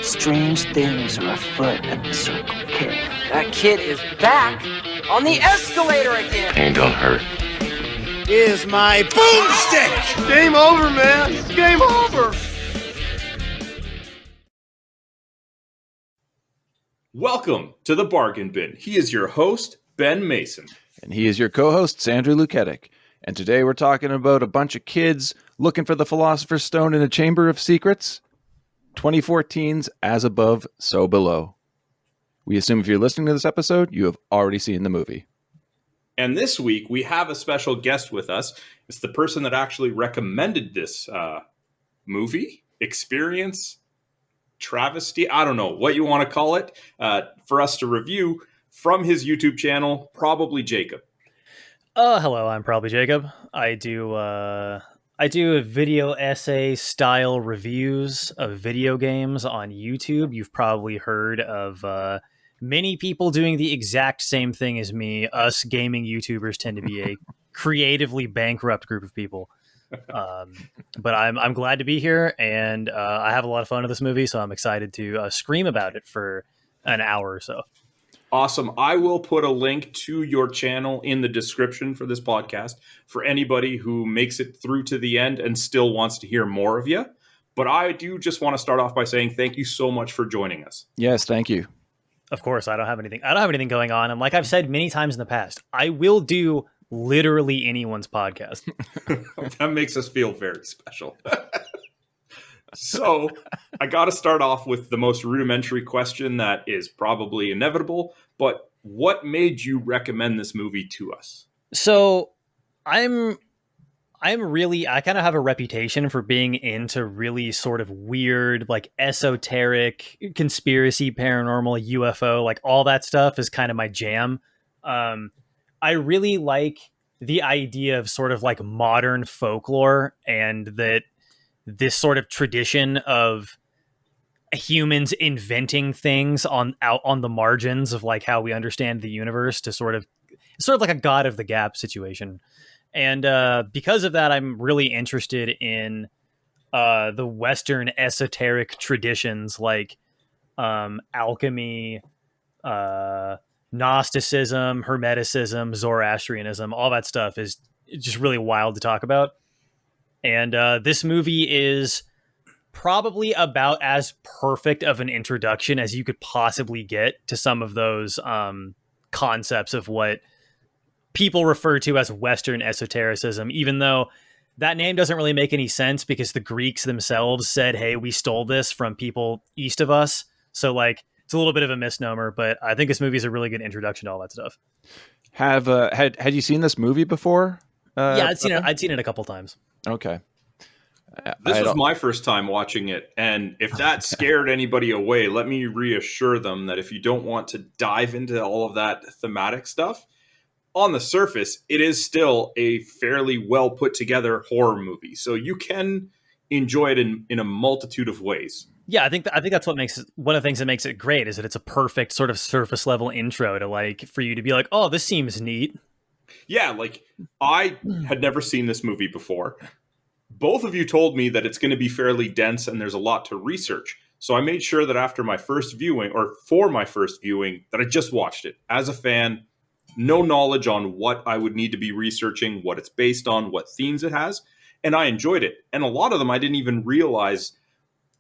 Strange things are afoot at the Circle K. That kid is back on the escalator again. Ain't gonna hurt. Here's my boomstick! Game over, man. It's game over. Welcome to the Bargain Bin. He is your host, Ben Mason. And he is your co-host, Sandra Luketic. And today we're talking about a bunch of kids looking for the Philosopher's Stone in a Chamber of Secrets. 2014's As Above, So Below. We assume if you're listening to this episode, you have already seen the movie. And this week, we have a special guest with us. It's the person that actually recommended this movie, experience, travesty, I don't know what you want to call it, for us to review from his YouTube channel, Probably Jacob. Hello, I'm Probably Jacob. I do video essay style reviews of video games on YouTube. You've probably heard of many people doing the exact same thing as me. Us gaming YouTubers tend to be a creatively bankrupt group of people. But I'm glad to be here, and I have a lot of fun with this movie, so I'm excited to scream about it for an hour or so. Awesome. I will put a link to your channel in the description for this podcast for anybody who makes it through to the end and still wants to hear more of you. But I do just want to start off by saying thank you so much for joining us. Yes, thank you. Of course, I don't have anything going on. And like I've said many times in the past, I will do literally anyone's podcast. That makes us feel very special. So I got to start off with the most rudimentary question that is probably inevitable, but what made you recommend this movie to us? So I kind of have a reputation for being into really sort of weird, like esoteric, conspiracy, paranormal, UFO, like all that stuff is kind of my jam. I really like the idea of sort of like modern folklore, and that this sort of tradition of humans inventing things out on the margins of like how we understand the universe to sort of like a God of the Gap situation. And because of that, I'm really interested in the Western esoteric traditions like alchemy, Gnosticism, Hermeticism, Zoroastrianism. All that stuff is just really wild to talk about. And this movie is probably about as perfect of an introduction as you could possibly get to some of those concepts of what people refer to as Western esotericism, even though that name doesn't really make any sense because the Greeks themselves said, hey, we stole this from people east of us. So like, it's a little bit of a misnomer, but I think this movie is a really good introduction to all that stuff. Had you seen this movie before? Yeah, I'd seen it a couple times. Okay. This was my first time watching it, and if that scared anybody away, let me reassure them that if you don't want to dive into all of that thematic stuff, on the surface, it is still a fairly well put together horror movie. So you can enjoy it in a multitude of ways. Yeah, I think that's what makes it, one of the things that makes it great is that it's a perfect sort of surface level intro to like for you to be like, oh, this seems neat. Yeah, like I had never seen this movie before. Both of you told me that it's going to be fairly dense and there's a lot to research. So I made sure that for my first viewing, that I just watched it as a fan. No knowledge on what I would need to be researching, what it's based on, what themes it has. And I enjoyed it. And a lot of them I didn't even realize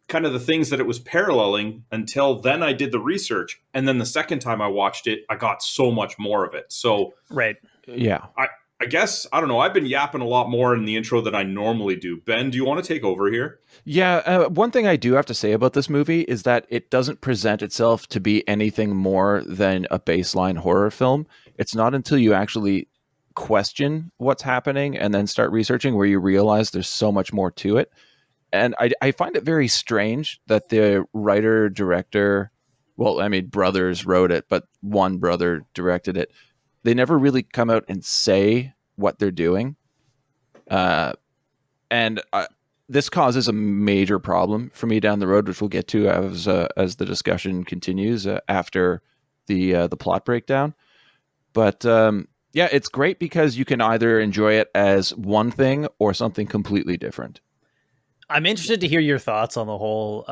kind of the things that it was paralleling until then I did the research. And then the second time I watched it, I got so much more of it. So right. Yeah. I guess, I don't know, I've been yapping a lot more in the intro than I normally do. Ben, do you want to take over here? Yeah, one thing I do have to say about this movie is that it doesn't present itself to be anything more than a baseline horror film. It's not until you actually question what's happening and then start researching where you realize there's so much more to it. And I find it very strange that the writer-director, well, I mean, brothers wrote it, but one brother directed it. They never really come out and say what they're doing. And this causes a major problem for me down the road, which we'll get to as the discussion continues after the plot breakdown. But yeah, it's great because you can either enjoy it as one thing or something completely different. I'm interested to hear your thoughts on the whole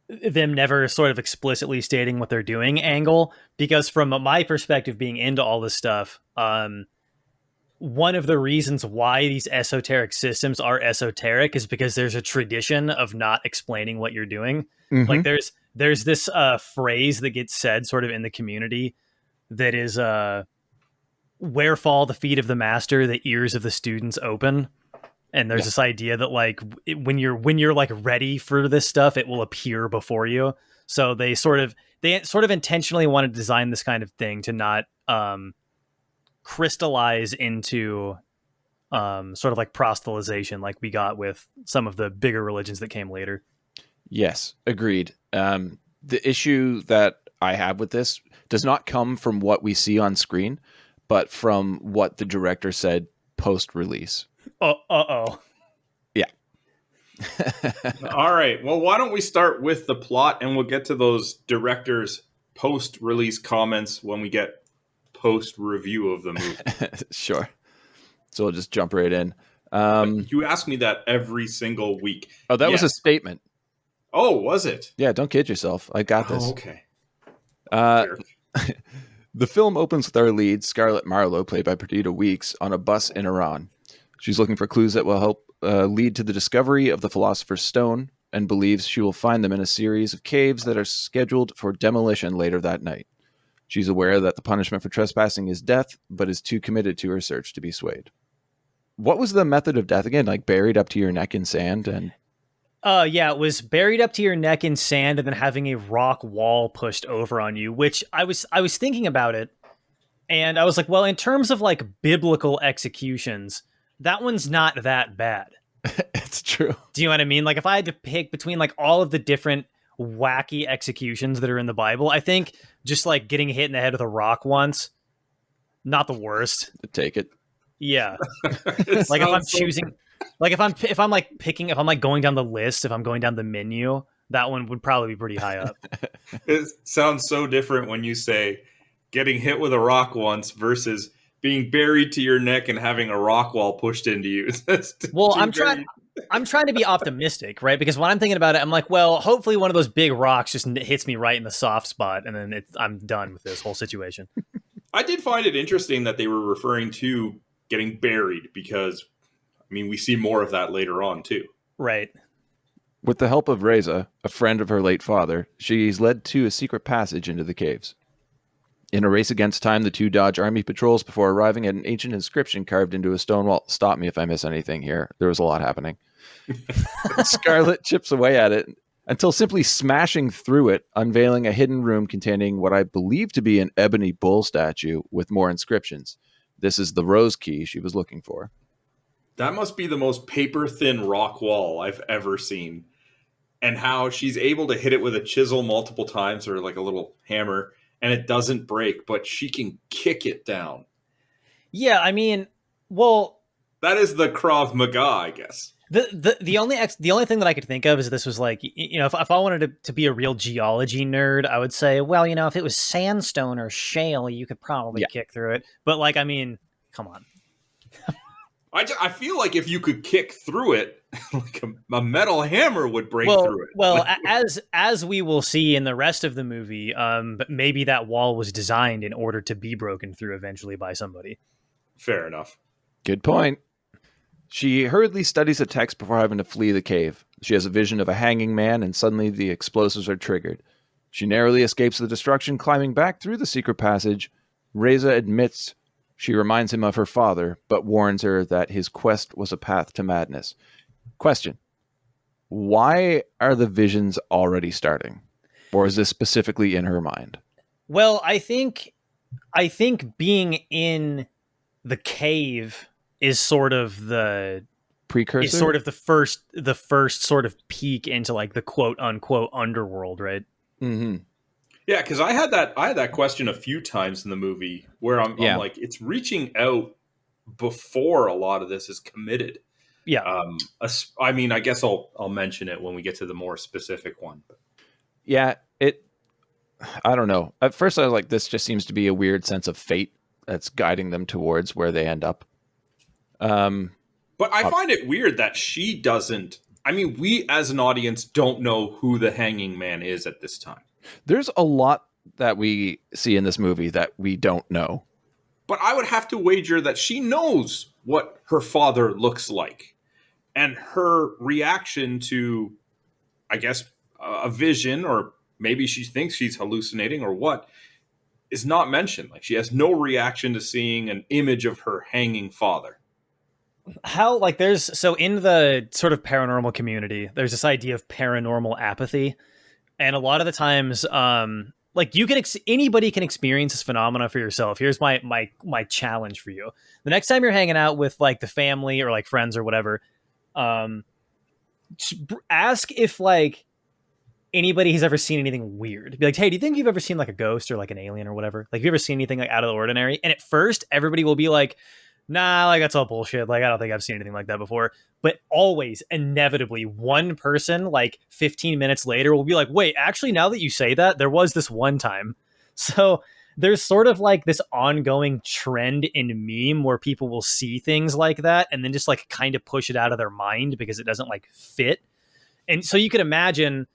them never sort of explicitly stating what they're doing angle, because from my perspective being into all this stuff, one of the reasons why these esoteric systems are esoteric is because there's a tradition of not explaining what you're doing. Mhm. Like there's this phrase that gets said sort of in the community that is where fall the feet of the master, the ears of the students open. And there's this idea that like when you're like ready for this stuff, it will appear before you. So they sort of intentionally want to design this kind of thing to not crystallize into sort of like proselytization, like we got with some of the bigger religions that came later. Yes, agreed. The issue that I have with this does not come from what we see on screen, but from what the director said post-release. Uh-oh. Yeah. All right. Well, why don't we start with the plot, and we'll get to those directors' post-release comments when we get post-review of the movie. Sure. So we'll just jump right in. You ask me that every single week. Oh, that was a statement. Oh, was it? Yeah, don't kid yourself. I got this. Oh, okay. The film opens with our lead, Scarlett Marlowe, played by Perdita Weeks, on a bus in Iran. She's looking for clues that will help lead to the discovery of the Philosopher's Stone, and believes she will find them in a series of caves that are scheduled for demolition later that night. She's aware that the punishment for trespassing is death, but is too committed to her search to be swayed. What was the method of death again? Like buried up to your neck in sand? And yeah, it was buried up to your neck in sand and then having a rock wall pushed over on you, which I was thinking about it, and I was like, well, in terms of like biblical executions, that one's not that bad. It's true. Do you know what I mean? Like if I had to pick between like all of the different wacky executions that are in the Bible, I think just like getting hit in the head with a rock once, not the worst. Take it. Yeah. Like if I'm choosing, like if I'm like picking, if I'm like going down the list, if I'm going down the menu, that one would probably be pretty high up. It sounds so different when you say getting hit with a rock once versus being buried to your neck and having a rock wall pushed into you. Well, I'm trying to be optimistic, right? Because when I'm thinking about it, I'm like, well, hopefully one of those big rocks just hits me right in the soft spot, and then I'm done with this whole situation. I did find it interesting that they were referring to getting buried because, I mean, we see more of that later on too. Right. With the help of Reza, a friend of her late father, she's led to a secret passage into the caves. In a race against time, the two dodge army patrols before arriving at an ancient inscription carved into a stone wall. Stop me if I miss anything here. There was a lot happening. Scarlett chips away at it until simply smashing through it, unveiling a hidden room containing what I believe to be an ebony bull statue with more inscriptions. This is the rose key she was looking for. That must be the most paper-thin rock wall I've ever seen. And how she's able to hit it with a chisel multiple times or like a little hammer, and it doesn't break, but she can kick it down. Yeah, I mean, well, that is the Krav Maga, I guess. The only thing that I could think of is this was like, you know, if I wanted to be a real geology nerd, I would say, well, you know, if it was sandstone or shale, you could probably kick through it. But like, I mean, come on. I feel like if you could kick through it, like a metal hammer would break through it. Well, as we will see in the rest of the movie, but maybe that wall was designed in order to be broken through eventually by somebody. Fair enough. Good point. She hurriedly studies a text before having to flee the cave. She has a vision of a hanging man, and suddenly the explosives are triggered. She narrowly escapes the destruction, climbing back through the secret passage. Reza admits she reminds him of her father, but warns her that his quest was a path to madness. Question: why are the visions already starting? Or is this specifically in her mind? Well, I think being in the cave is sort of the precursor. Is sort of the first sort of peek into like the quote unquote underworld, right? Mm-hmm. Yeah, because I had that question a few times in the movie where I'm like, it's reaching out before a lot of this is committed. Yeah. I mean, I guess I'll mention it when we get to the more specific one. Yeah, I don't know. At first I was like, this just seems to be a weird sense of fate that's guiding them towards where they end up. But I find it weird that she doesn't I mean, we as an audience don't know who the hanging man is at this time. There's a lot that we see in this movie that we don't know. But I would have to wager that she knows what her father looks like. And her reaction to, I guess, a vision, or maybe she thinks she's hallucinating or what, is not mentioned. Like, she has no reaction to seeing an image of her hanging father. How, like, so in the sort of paranormal community, there's this idea of paranormal apathy. And a lot of the times, like, you can anybody can experience this phenomena for yourself. Here's my challenge for you: the next time you're hanging out with like the family or like friends or whatever, ask if like anybody has ever seen anything weird. Be like, hey, do you think you've ever seen like a ghost or like an alien or whatever? Like, have you ever seen anything like out of the ordinary? And at first, everybody will be like, nah, like that's all bullshit. Like, I don't think I've seen anything like that before. But always, inevitably, one person, like 15 minutes later, will be like, wait, actually, now that you say that, there was this one time. So there's sort of like this ongoing trend in meme where people will see things like that and then just like kind of push it out of their mind because it doesn't like fit. And so you could imagine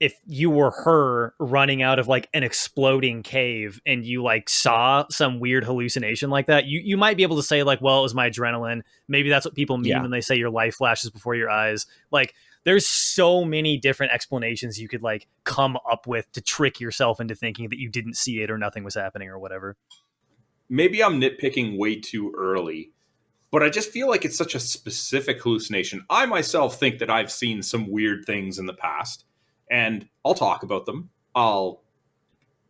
if you were her running out of like an exploding cave and you like saw some weird hallucination like that, you might be able to say like, well, it was my adrenaline. Maybe that's what people mean when they say your life flashes before your eyes. Like, there's so many different explanations you could like come up with to trick yourself into thinking that you didn't see it or nothing was happening or whatever. Maybe I'm nitpicking way too early, but I just feel like it's such a specific hallucination. I myself think that I've seen some weird things in the past, and I'll talk about them. I'll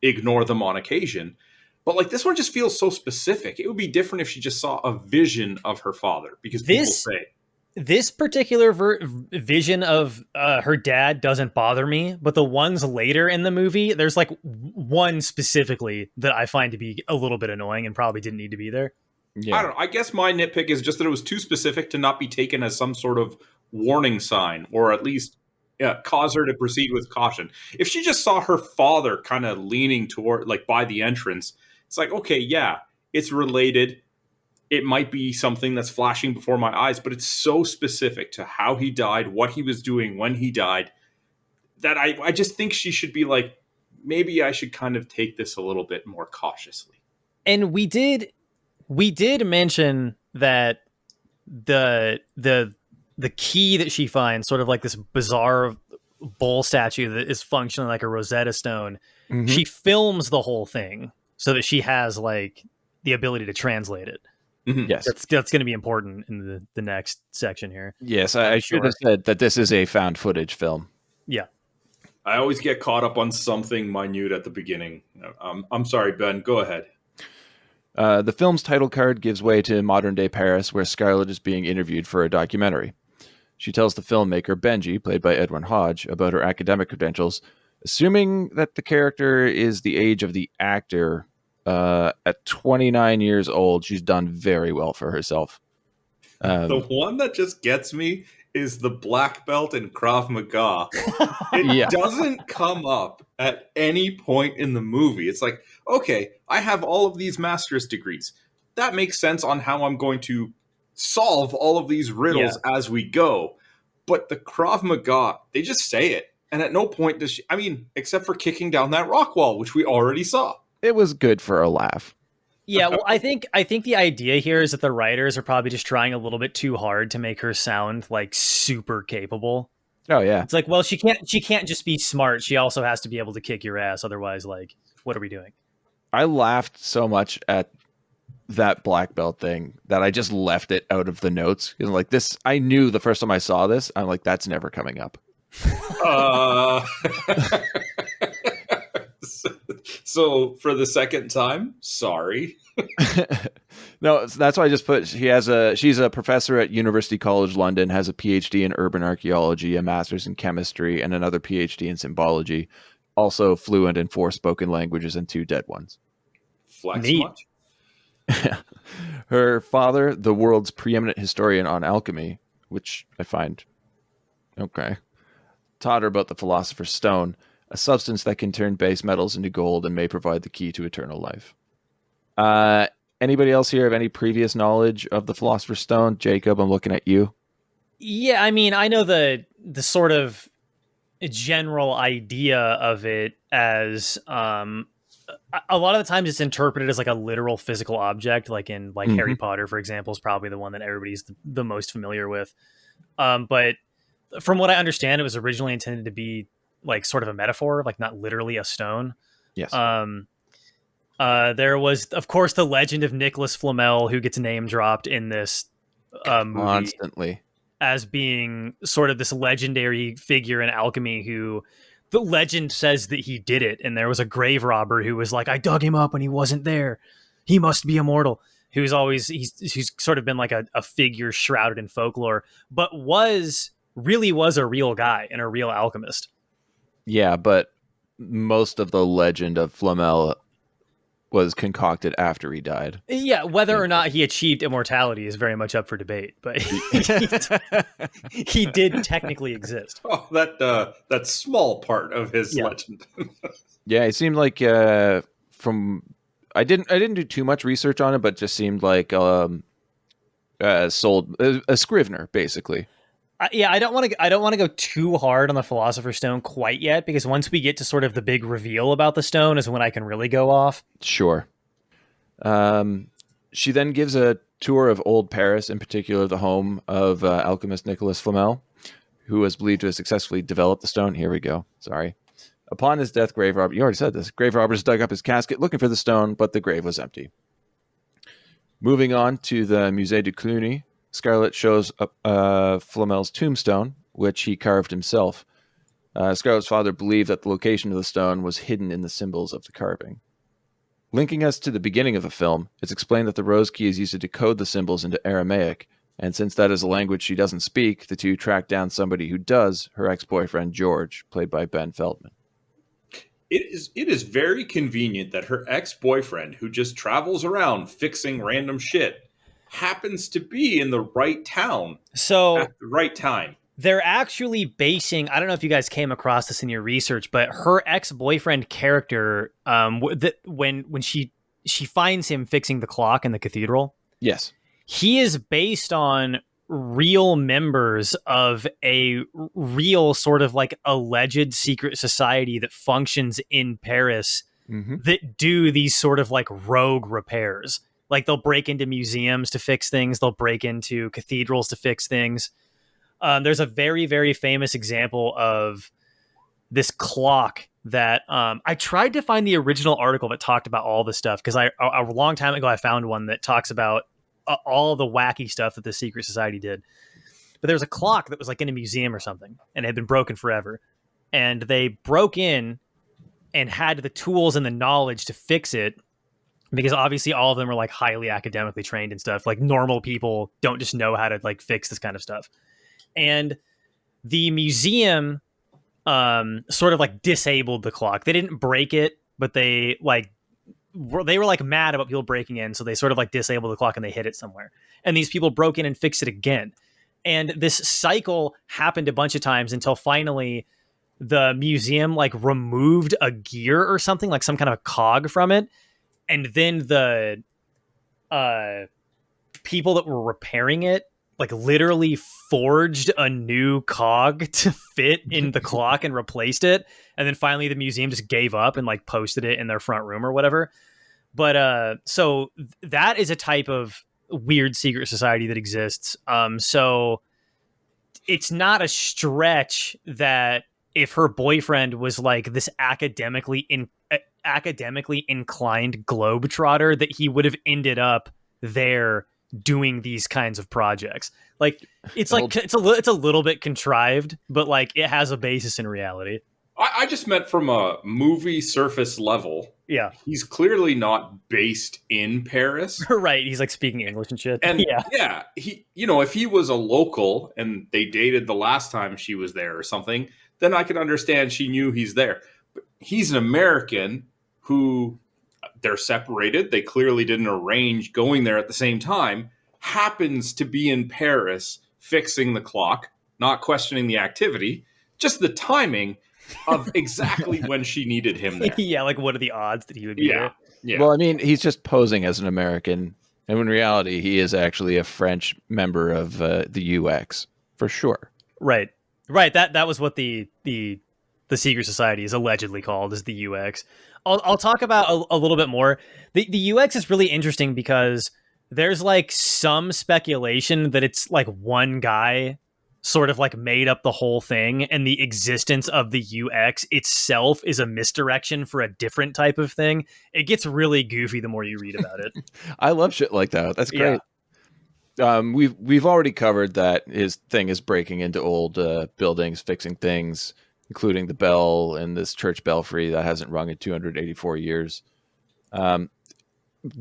ignore them on occasion. But like, this one just feels so specific. It would be different if she just saw a vision of her father, because people say this particular vision of her dad doesn't bother me, but the ones later in the movie, there's like one specifically that I find to be a little bit annoying and probably didn't need to be there. Yeah. I don't know. I guess my nitpick is just that it was too specific to not be taken as some sort of warning sign, or at least cause her to proceed with caution. If she just saw her father kind of leaning toward, like, by the entrance, it's like, okay, yeah, it's related. It might be something that's flashing before my eyes, but it's so specific to how he died, what he was doing when he died, that I just think she should be like, maybe I should kind of take this a little bit more cautiously. And we did mention that the key that she finds, sort of like this bizarre bull statue that is functioning like a Rosetta Stone, she films the whole thing so that she has like the ability to translate it. Yes, that's going to be important in the next section here. Yes, I should have said that this is a found footage film. Yeah, I always get caught up on something minute at the beginning. I'm sorry, Ben. Go ahead. The film's title card gives way to modern-day Paris, where Scarlett is being interviewed for a documentary. She tells the filmmaker, Benji, played by Edwin Hodge, about her academic credentials, assuming that the character is the age of the actor. At 29 years old, she's done very well for herself. The one that just gets me is the black belt in Krav Maga. It doesn't come up at any point in the movie. It's like, okay, I have all of these master's degrees. That makes sense on how I'm going to solve all of these riddles as we go. But the Krav Maga, they just say it. And at no point does she, I mean, except for kicking down that rock wall, which we already saw. It was good for a laugh. Yeah, well, I think the idea here is that the writers are probably just trying a little bit too hard to make her sound like super capable. Oh yeah. It's like, well, she can't just be smart. She also has to be able to kick your ass. Otherwise, like, what are we doing? I laughed so much at that black belt thing that I just left it out of the notes. Because like this, I knew the first time I saw this, I'm like, that's never coming up. So for the second time, sorry. No, that's why I just put she's a professor at University College London, has a PhD in urban archaeology, a master's in chemistry, and another PhD in symbology. Also fluent in 4 spoken languages and 2 dead ones. Flex Neat. much? Her father, the world's preeminent historian on alchemy, which I find okay, taught her about the Philosopher's Stone, a substance that can turn base metals into gold and may provide the key to eternal life. Anybody else here have any previous knowledge of the Philosopher's Stone? Jacob, I'm looking at you. Yeah, I mean, I know the the sort of general idea of it as a lot of the times it's interpreted as like a literal physical object, like in like Harry Potter, for example, is probably the one that everybody's the most familiar with. But from what I understand, it was originally intended to be like sort of a metaphor, like not literally a stone. Yes. There was, of course, the legend of Nicholas Flamel, who gets name dropped in this movie Constantly as being sort of this legendary figure in alchemy who the legend says that he did it. And there was a grave robber who was like, I dug him up and he wasn't there. He must be immortal. He's sort of been like a figure shrouded in folklore, but really was a real guy and a real alchemist. Yeah, but most of the legend of Flamel was concocted after he died. Yeah, whether or not he achieved immortality is very much up for debate, but he did technically exist. Oh, that small part of his legend. Yeah, it seemed like from I didn't do too much research on it, but it just seemed like sold a Scrivener basically. I don't want to go too hard on the Philosopher's Stone quite yet, because once we get to sort of the big reveal about the stone is when I can really go off. Sure. She then gives a tour of old Paris, in particular the home of alchemist Nicholas Flamel, who was believed to have successfully developed the stone. Here we go. Sorry. Upon his death, you already said this, grave robbers dug up his casket looking for the stone, but the grave was empty. Moving on to the Musée de Cluny, Scarlett shows Flamel's tombstone, which he carved himself. Scarlett's father believed that the location of the stone was hidden in the symbols of the carving. Linking us to the beginning of the film, it's explained that the rose key is used to decode the symbols into Aramaic, and since that is a language she doesn't speak, the two track down somebody who does, her ex-boyfriend George, played by Ben Feldman. It is very convenient that her ex-boyfriend, who just travels around fixing random shit, happens to be in the right town at the right time. They're actually basing, I don't know if you guys came across this in your research, but her ex-boyfriend character, when she finds him fixing the clock in the cathedral. Yes. He is based on real members of a real sort of like alleged secret society that functions in Paris that do these sort of like rogue repairs. Like they'll break into museums to fix things. They'll break into cathedrals to fix things. There's a very, very famous example of this clock that I tried to find the original article that talked about all this stuff, because a long time ago I found one that talks about all the wacky stuff that the secret society did. But there was a clock that was like in a museum or something, and it had been broken forever. And they broke in and had the tools and the knowledge to fix it, because obviously all of them are like highly academically trained and stuff. Like normal people don't just know how to like fix this kind of stuff. And the museum sort of like disabled the clock. They didn't break it, but they were like mad about people breaking in. So they sort of like disabled the clock and they hid it somewhere. And these people broke in and fixed it again. And this cycle happened a bunch of times until finally the museum like removed a gear or something, like some kind of a cog from it. And then the people that were repairing it like literally forged a new cog to fit in the clock and replaced it. And then finally the museum just gave up and like posted it in their front room or whatever. But so that is a type of weird secret society that exists. So it's not a stretch that if her boyfriend was like this academically inclined globetrotter, that he would have ended up there doing these kinds of projects. Like it's like it's a little bit contrived, but like it has a basis in reality. I just meant from a movie surface level. Yeah, he's clearly not based in Paris. Right, he's like speaking English and shit. And yeah, he, you know, if he was a local and they dated the last time she was there or something, then I could understand she knew he's there. But he's an American who, they're separated. They clearly didn't arrange going there at the same time. Happens to be in Paris fixing the clock, not questioning the activity, just the timing of exactly when she needed him there. Yeah, like what are the odds that he would be there? Yeah. Well, I mean, he's just posing as an American, and in reality, he is actually a French member of the UX, for sure. Right. Right. That was what the secret society is allegedly called, is the UX. I'll talk about a little bit more. The UX is really interesting because there's like some speculation that it's like one guy sort of like made up the whole thing, and the existence of the UX itself is a misdirection for a different type of thing. It gets really goofy the more you read about it. I love shit like that. That's great. Yeah. We've already covered that his thing is breaking into old buildings, fixing things, including the bell in this church belfry that hasn't rung in 284 years.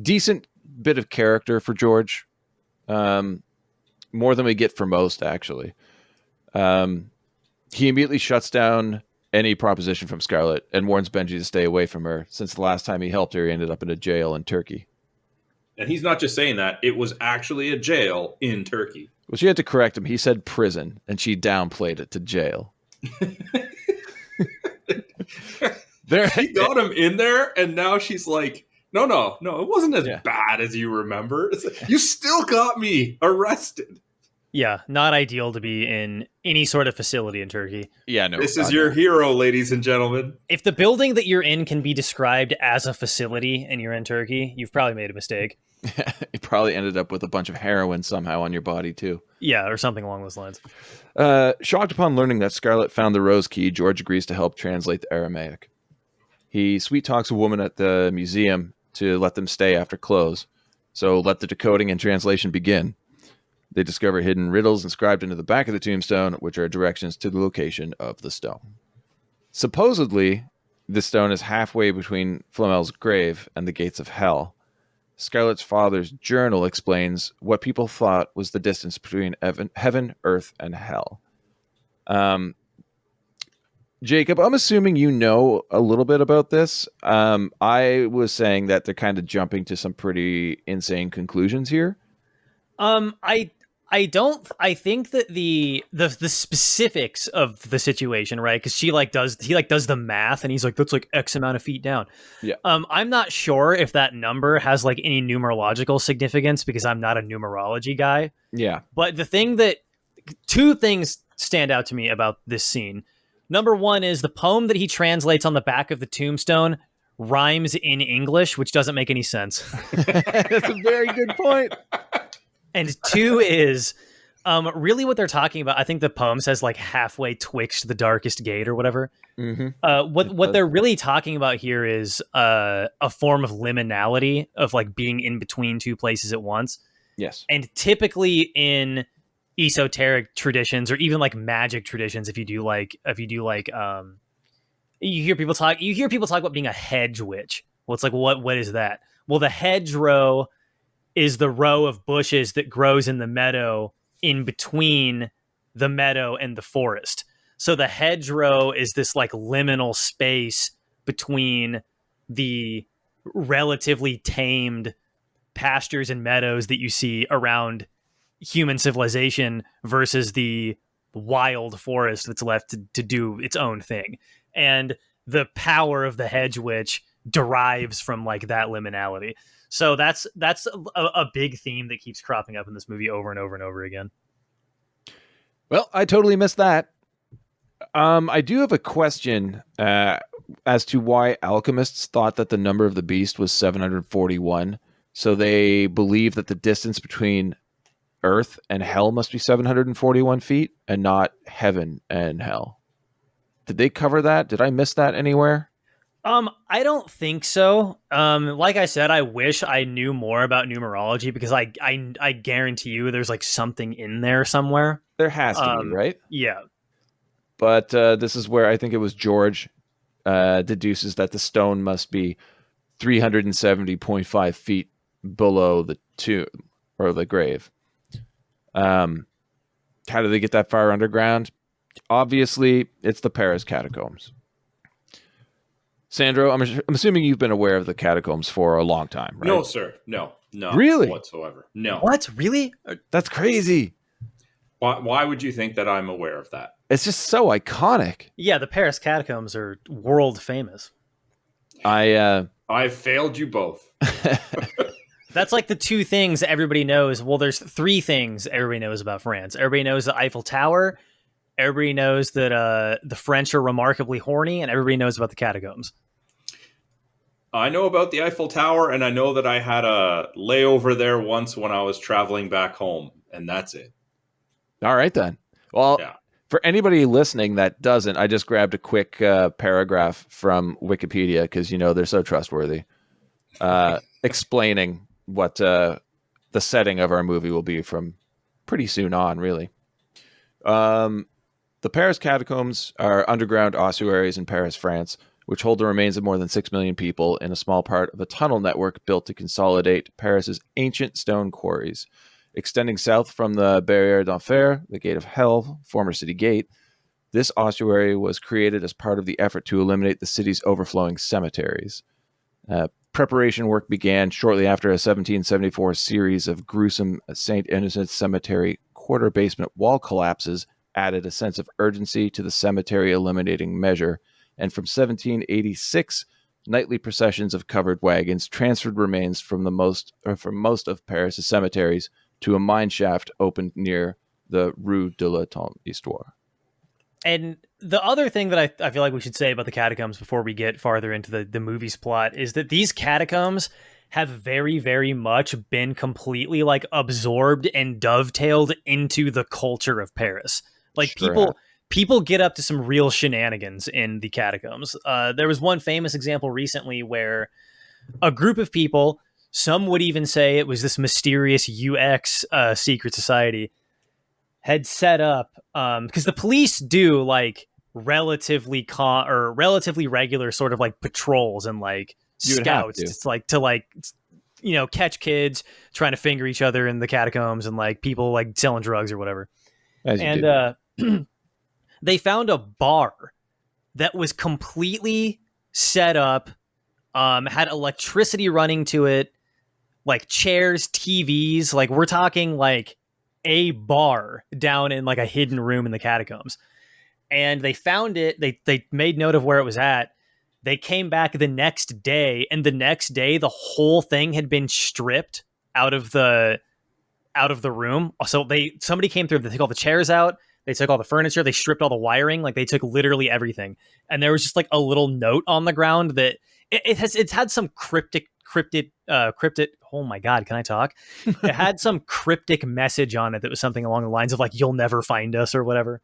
Decent bit of character for George. More than we get for most, actually. He immediately shuts down any proposition from Scarlett and warns Benji to stay away from her, since the last time he helped her, he ended up in a jail in Turkey. And he's not just saying that. It was actually a jail in Turkey. Well, she had to correct him. He said prison, and she downplayed it to jail. She got him in there, and now she's like, no, it wasn't as bad as you remember. You still got me arrested. Yeah, not ideal to be in any sort of facility in Turkey. Yeah, no. This is your hero, ladies and gentlemen. If the building that you're in can be described as a facility and you're in Turkey, you've probably made a mistake. You probably ended up with a bunch of heroin somehow on your body, too. Yeah, or something along those lines. Shocked upon learning that Scarlett found the rose key, George agrees to help translate the Aramaic. He sweet talks a woman at the museum to let them stay after close. So let the decoding and translation begin. They discover hidden riddles inscribed into the back of the tombstone, which are directions to the location of the stone. Supposedly, this stone is halfway between Flamel's grave and the gates of hell. Scarlett's father's journal explains what people thought was the distance between heaven, earth, and hell. Jacob, I'm assuming you know a little bit about this. I was saying that they're kind of jumping to some pretty insane conclusions here. I think that the specifics of the situation, right? Because he does the math, and he's like, that's like X amount of feet down. Yeah. I'm not sure if that number has like any numerological significance, because I'm not a numerology guy. Yeah. But two things stand out to me about this scene. Number one is the poem that he translates on the back of the tombstone rhymes in English, which doesn't make any sense. That's a very good point. And two is really what they're talking about. I think the poem says like halfway twixt the darkest gate or whatever. Mm-hmm. What they're really talking about here is a form of liminality, of like being in between two places at once. Yes. And typically in esoteric traditions, or even like magic traditions, if you do like you hear people talk about being a hedge witch. Well, it's like, what is that? Well, the hedgerow is the row of bushes that grows in the meadow in between the meadow and the forest. So the hedgerow is this like liminal space between the relatively tamed pastures and meadows that you see around human civilization versus the wild forest that's left to do its own thing. And the power of the hedge witch derives from like that liminality. So that's a big theme that keeps cropping up in this movie over and over and over again. Well, I totally missed that. I do have a question as to why alchemists thought that the number of the beast was 741. So they believe that the distance between Earth and hell must be 741 feet and not heaven and hell. Did they cover that? Did I miss that anywhere? I don't think so. Like I said, I wish I knew more about numerology, because I guarantee you there's like something in there somewhere. There has to be, right? Yeah. But this is where I think it was George deduces that the stone must be 370.5 feet below the tomb or the grave. How do they get that far underground? Obviously, it's the Paris Catacombs. Sandro, I'm assuming you've been aware of the catacombs for a long time, right? No, sir. No. Really? Whatsoever. No. What? Really? That's crazy. Why would you think that I'm aware of that? It's just so iconic. Yeah, the Paris Catacombs are world famous. I've failed you both. That's like the two things everybody knows. Well, there's three things everybody knows about France. Everybody knows the Eiffel Tower, everybody knows that the French are remarkably horny, and everybody knows about the catacombs. I know about the Eiffel Tower, and I know that I had a layover there once when I was traveling back home, and that's it. All right, then. Well, Yeah. For anybody listening that doesn't, I just grabbed a quick paragraph from Wikipedia because, they're so trustworthy, explaining what the setting of our movie will be from pretty soon on, really. The Paris catacombs are underground ossuaries in Paris, France, which hold the remains of more than 6 million people in a small part of a tunnel network built to consolidate Paris's ancient stone quarries. Extending south from the Barrière d'Enfer, the Gate of Hell, former city gate, this ossuary was created as part of the effort to eliminate the city's overflowing cemeteries. Preparation work began shortly after a 1774 series of gruesome St. Innocent Cemetery quarter basement wall collapses added a sense of urgency to the cemetery eliminating measure, and from 1786, nightly processions of covered wagons transferred remains from most of Paris' cemeteries to a mine shaft opened near the Rue de la Tombe Histoire. And the other thing that I feel like we should say about the catacombs before we get farther into the movie's plot is that these catacombs have very, very much been completely like absorbed and dovetailed into the culture of Paris. Like Sure people get up to some real shenanigans in the catacombs. There was one famous example recently where a group of people, some would even say it was this mysterious UX secret society, had set up because the police do like relatively regular sort of like patrols and like scouts. It's like to catch kids trying to finger each other in the catacombs and like people like selling drugs or whatever. They found a bar that was completely set up, had electricity running to it, like chairs, TVs. Like we're talking like a bar down in like a hidden room in the catacombs. And they found it. They made note of where it was at. They came back the next day, and the next day the whole thing had been stripped out of the room. So somebody came through. They took all the chairs out. They took all the furniture. They stripped all the wiring. Like they took literally everything. And there was just like a little note on the ground that it's had some cryptic. Oh my God, can I talk? It had some cryptic message on it that was something along the lines of like, "You'll never find us" or whatever.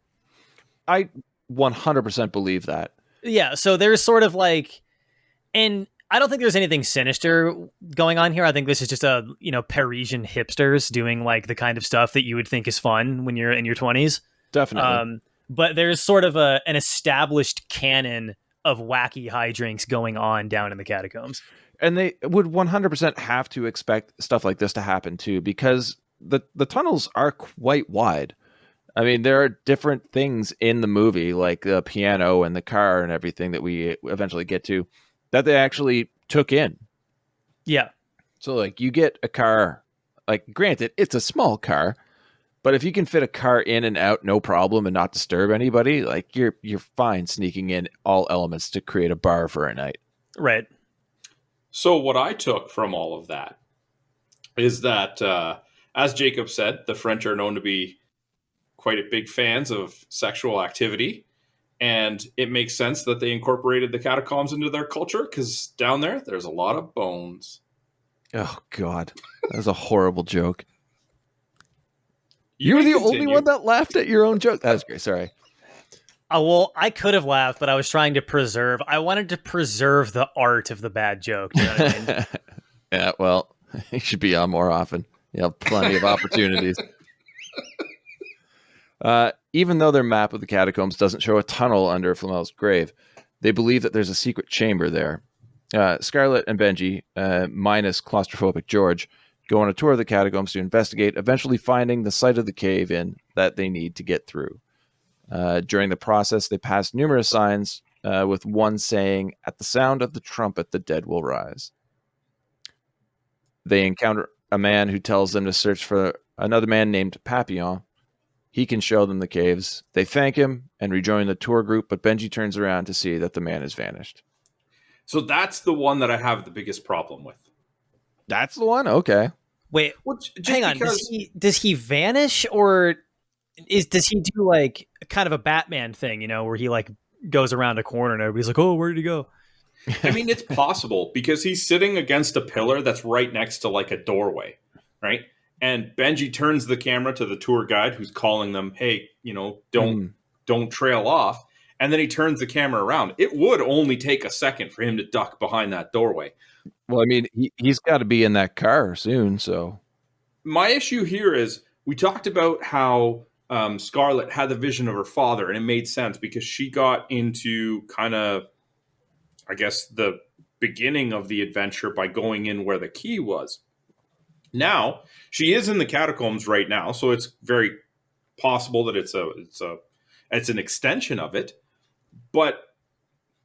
I 100% believe that. Yeah. So there's sort of like, and I don't think there's anything sinister going on here. I think this is just Parisian hipsters doing like the kind of stuff that you would think is fun when you're in your 20s. Definitely. But there's sort of an established canon of wacky hijinks going on down in the catacombs. And they would 100% have to expect stuff like this to happen too, because the tunnels are quite wide. I mean, there are different things in the movie, like the piano and the car and everything that we eventually get to, that they actually took in. Yeah. So like you get a car, like granted, it's a small car, but if you can fit a car in and out, no problem, and not disturb anybody, like you're fine sneaking in all elements to create a bar for a night. Right. So what I took from all of that is that, as Jacob said, the French are known to be quite big fans of sexual activity. And it makes sense that they incorporated the catacombs into their culture because down there's a lot of bones. Oh, God. That was a horrible joke. You were the only one that laughed at your own joke. That was great. Sorry. Well, I could have laughed, but I was trying to I wanted to preserve the art of the bad joke. You know what I mean? Yeah, well, you should be on more often. You have plenty of opportunities. Even though their map of the catacombs doesn't show a tunnel under Flamel's grave, they believe that there's a secret chamber there. Scarlett and Benji, minus claustrophobic George, go on a tour of the catacombs to investigate, eventually finding the site of the cave-in that they need to get through. During the process, they pass numerous signs, with one saying, "At the sound of the trumpet, the dead will rise." They encounter a man who tells them to search for another man named Papillon. He can show them the caves. They thank him and rejoin the tour group, but Benji turns around to see that the man has vanished. So that's the one that I have the biggest problem with. That's the one? Okay. Wait, hang on. Does he vanish or does he do like kind of a Batman thing, where he like goes around a corner and everybody's like, oh, where did he go? I mean, it's possible because he's sitting against a pillar that's right next to like a doorway, right? And Benji turns the camera to the tour guide who's calling them, hey, don't trail off. And then he turns the camera around. It would only take a second for him to duck behind that doorway. Well, I mean, he's got to be in that car soon, so. My issue here is we talked about how Scarlett had the vision of her father, and it made sense because she got into kind of, I guess, the beginning of the adventure by going in where the key was. Now, she is in the catacombs right now, so it's very possible that it's an extension of it. But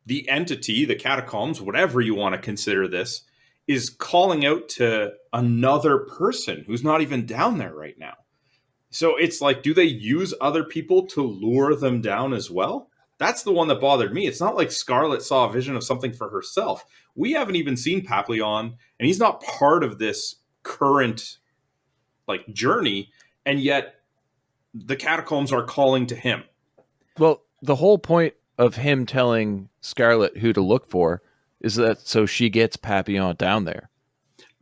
the entity, the catacombs, whatever you want to consider this, is calling out to another person who's not even down there right now. So it's like, do they use other people to lure them down as well? That's the one that bothered me. It's not like Scarlett saw a vision of something for herself. We haven't even seen Papillon, and he's not part of this current like journey, and yet the catacombs are calling to him. Well, the whole point of him telling Scarlett who to look for is that so she gets Papillon down there.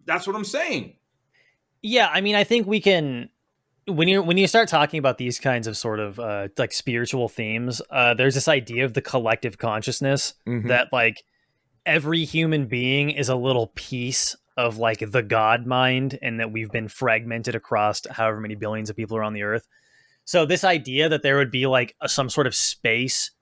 That's what I'm saying. Yeah, I mean, I think we can... When you start talking about these kinds of sort of like spiritual themes, there's this idea of the collective consciousness that like every human being is a little piece of like the God mind, and that we've been fragmented across however many billions of people are on the earth. So this idea that there would be like some sort of space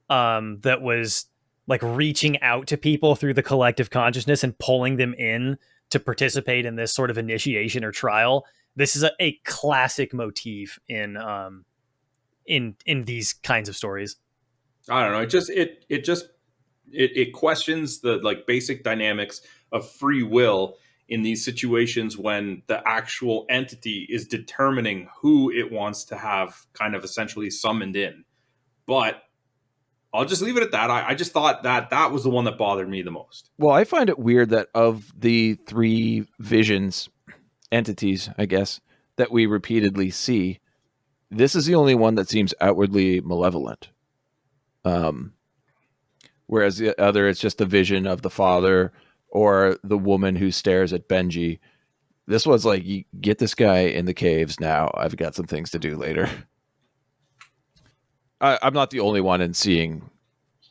that was like reaching out to people through the collective consciousness and pulling them in to participate in this sort of initiation or trial. This is a classic motif in these kinds of stories. I don't know. It questions the like basic dynamics of free will in these situations when the actual entity is determining who it wants to have kind of essentially summoned in. But I'll just leave it at that. I just thought that was the one that bothered me the most. Well, I find it weird that of the three visions, entities, I guess, that we repeatedly see, this is the only one that seems outwardly malevolent. Whereas the other, it's just a vision of the father or the woman who stares at Benji. This was like, you get this guy in the caves now. I've got some things to do later. I'm not the only one in seeing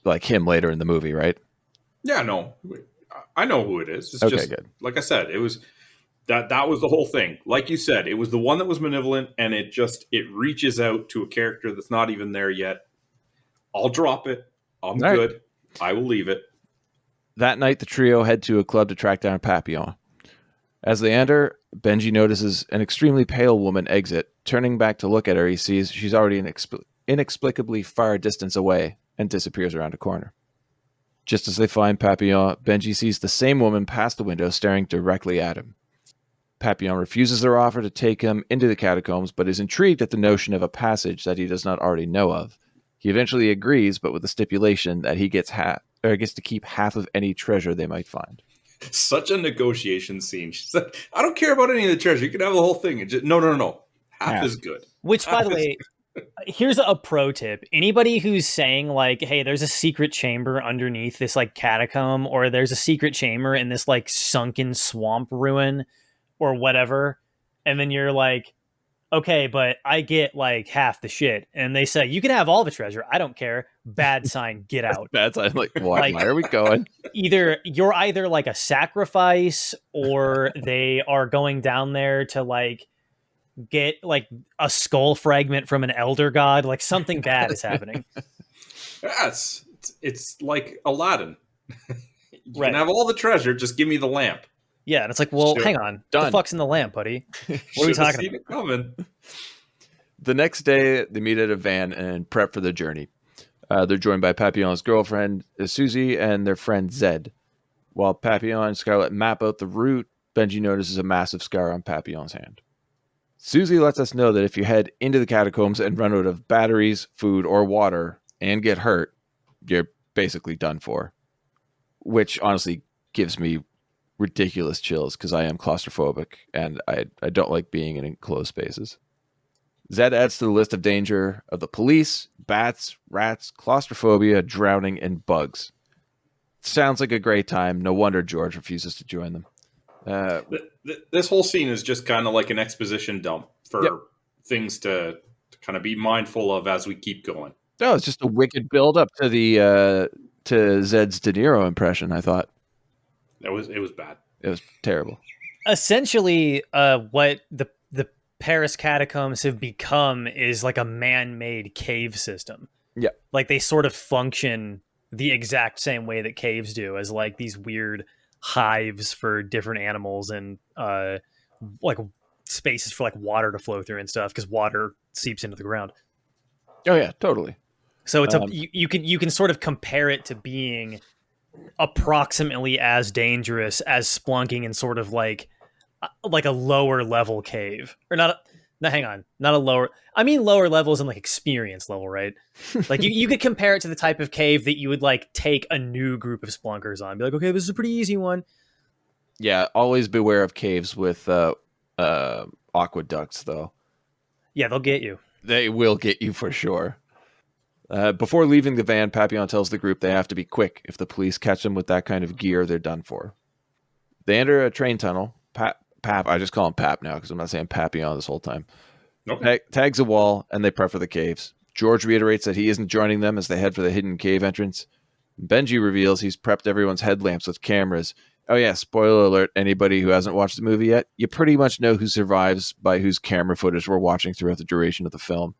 like him later in the movie, right? Yeah, no. I know who it is. It's okay, just, good. Like I said, it was that was the whole thing. Like you said, it was the one that was malevolent, and it reaches out to a character that's not even there yet. I'll drop it. I'm All good. Right. I will leave it. That night, the trio head to a club to track down Papillon. As they enter, Benji notices an extremely pale woman exit. Turning back to look at her, he sees she's already inexplicably far distance away and disappears around a corner. Just as they find Papillon, Benji sees the same woman pass the window staring directly at him. Papillon refuses their offer to take him into the catacombs, but is intrigued at the notion of a passage that he does not already know of. He eventually agrees, but with the stipulation that he gets to keep half of any treasure they might find. Such a negotiation scene. She said, I don't care about any of the treasure. You can have the whole thing. And just, no. Half is good. Which, by the way, here's a pro tip. Anybody who's saying like, hey, there's a secret chamber underneath this like catacomb, or there's a secret chamber in this like sunken swamp ruin or whatever, and then you're like, okay, but I get like half the shit, and they say you can have all the treasure, I don't care. Bad sign, get out. Bad sign. Like, why are we going? You're either like a sacrifice, or they are going down there to like get like a skull fragment from an elder god. Like something bad is happening. Yes, it's like Aladdin. You Right. can have all the treasure, just give me the lamp. Yeah, and it's like, well, hang on. What the fuck's in the lamp, buddy? What are we talking about? It coming. The next day, they meet at a van and prep for the journey. They're joined by Papillon's girlfriend, Susie, and their friend, Zed. While Papillon and Scarlett map out the route, Benji notices a massive scar on Papillon's hand. Susie lets us know that if you head into the catacombs and run out of batteries, food, or water and get hurt, you're basically done for. Which honestly gives me ridiculous chills because I am claustrophobic and I don't like being in enclosed spaces. Zed adds to the list of danger of the police, bats, rats, claustrophobia, drowning, and bugs. Sounds like a great time. No wonder George refuses to join them. This whole scene is just kind of like an exposition dump for things to kind of be mindful of as we keep going. Oh, it's just a wicked build up to the to Zed's De Niro impression, I thought. It was bad. It was terrible. Essentially, what the Paris catacombs have become is like a man-made cave system. Yeah. Like they sort of function the exact same way that caves do, as like these weird hives for different animals and like spaces for like water to flow through and stuff, because water seeps into the ground. Oh yeah, totally. So it's you can sort of compare it to being approximately as dangerous as splunking in sort of like a lower level cave, or not a lower. I mean lower levels in like experience level, right? Like you could compare it to the type of cave that you would like take a new group of splunkers on. Be like, okay, this is a pretty easy one. Yeah, always beware of caves with aqueducts, though. Yeah, they'll get you. They will get you for sure. Before leaving the van, Papillon tells the group they have to be quick. If the police catch them with that kind of gear, they're done for. They enter a train tunnel. Pap, I just call him Pap now because I'm not saying Papillon this whole time. Okay. Tags a wall, and they prep for the caves. George reiterates that he isn't joining them as they head for the hidden cave entrance. Benji reveals he's prepped everyone's headlamps with cameras. Oh yeah, spoiler alert, anybody who hasn't watched the movie yet, you pretty much know who survives by whose camera footage we're watching throughout the duration of the film.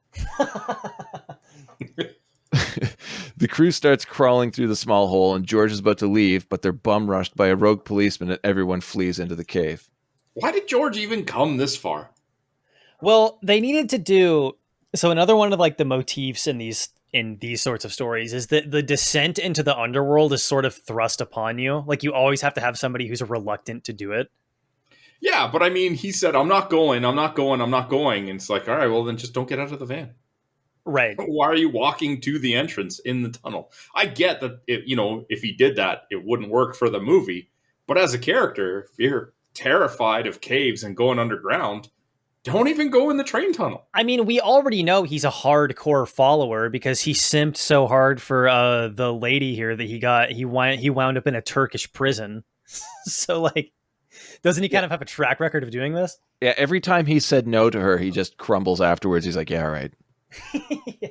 The crew starts crawling through the small hole, and George is about to leave, but they're bum rushed by a rogue policeman, and everyone flees into the cave. Why did George even come this far? Well, they needed to do so. Another one of like the motifs in these sorts of stories is that the descent into the underworld is sort of thrust upon you. Like you always have to have somebody who's reluctant to do it. Yeah, but I mean, he said, I'm not going. And it's like, all right, well, then just don't get out of the van. Right. Why are you walking to the entrance in the tunnel? I get that, if he did that, it wouldn't work for the movie. But as a character, if you're terrified of caves and going underground, don't even go in the train tunnel. I mean, we already know he's a hardcore follower because he simped so hard for the lady here that he wound up in a Turkish prison. So, like, doesn't he kind of have a track record of doing this? Yeah, every time he said no to her, he just crumbles afterwards. He's like, yeah, all right. Yeah.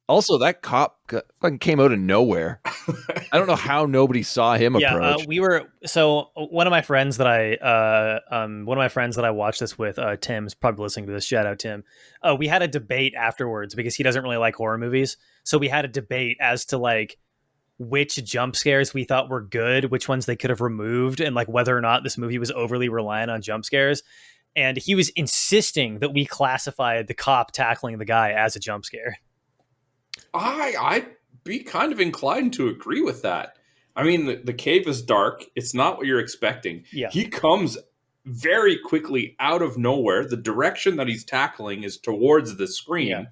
Also, that cop fucking came out of nowhere. I don't know how nobody saw him approach. One of my friends that I watched this with, Tim's probably listening to this. Shout out, Tim. We had a debate afterwards because he doesn't really like horror movies. So we had a debate as to like which jump scares we thought were good, which ones they could have removed, and like whether or not this movie was overly reliant on jump scares. And he was insisting that we classified the cop tackling the guy as a jump scare. I'd be kind of inclined to agree with that. I mean, the cave is dark. It's not what you're expecting. Yeah. He comes very quickly out of nowhere. The direction that he's tackling is towards the screen. Yeah.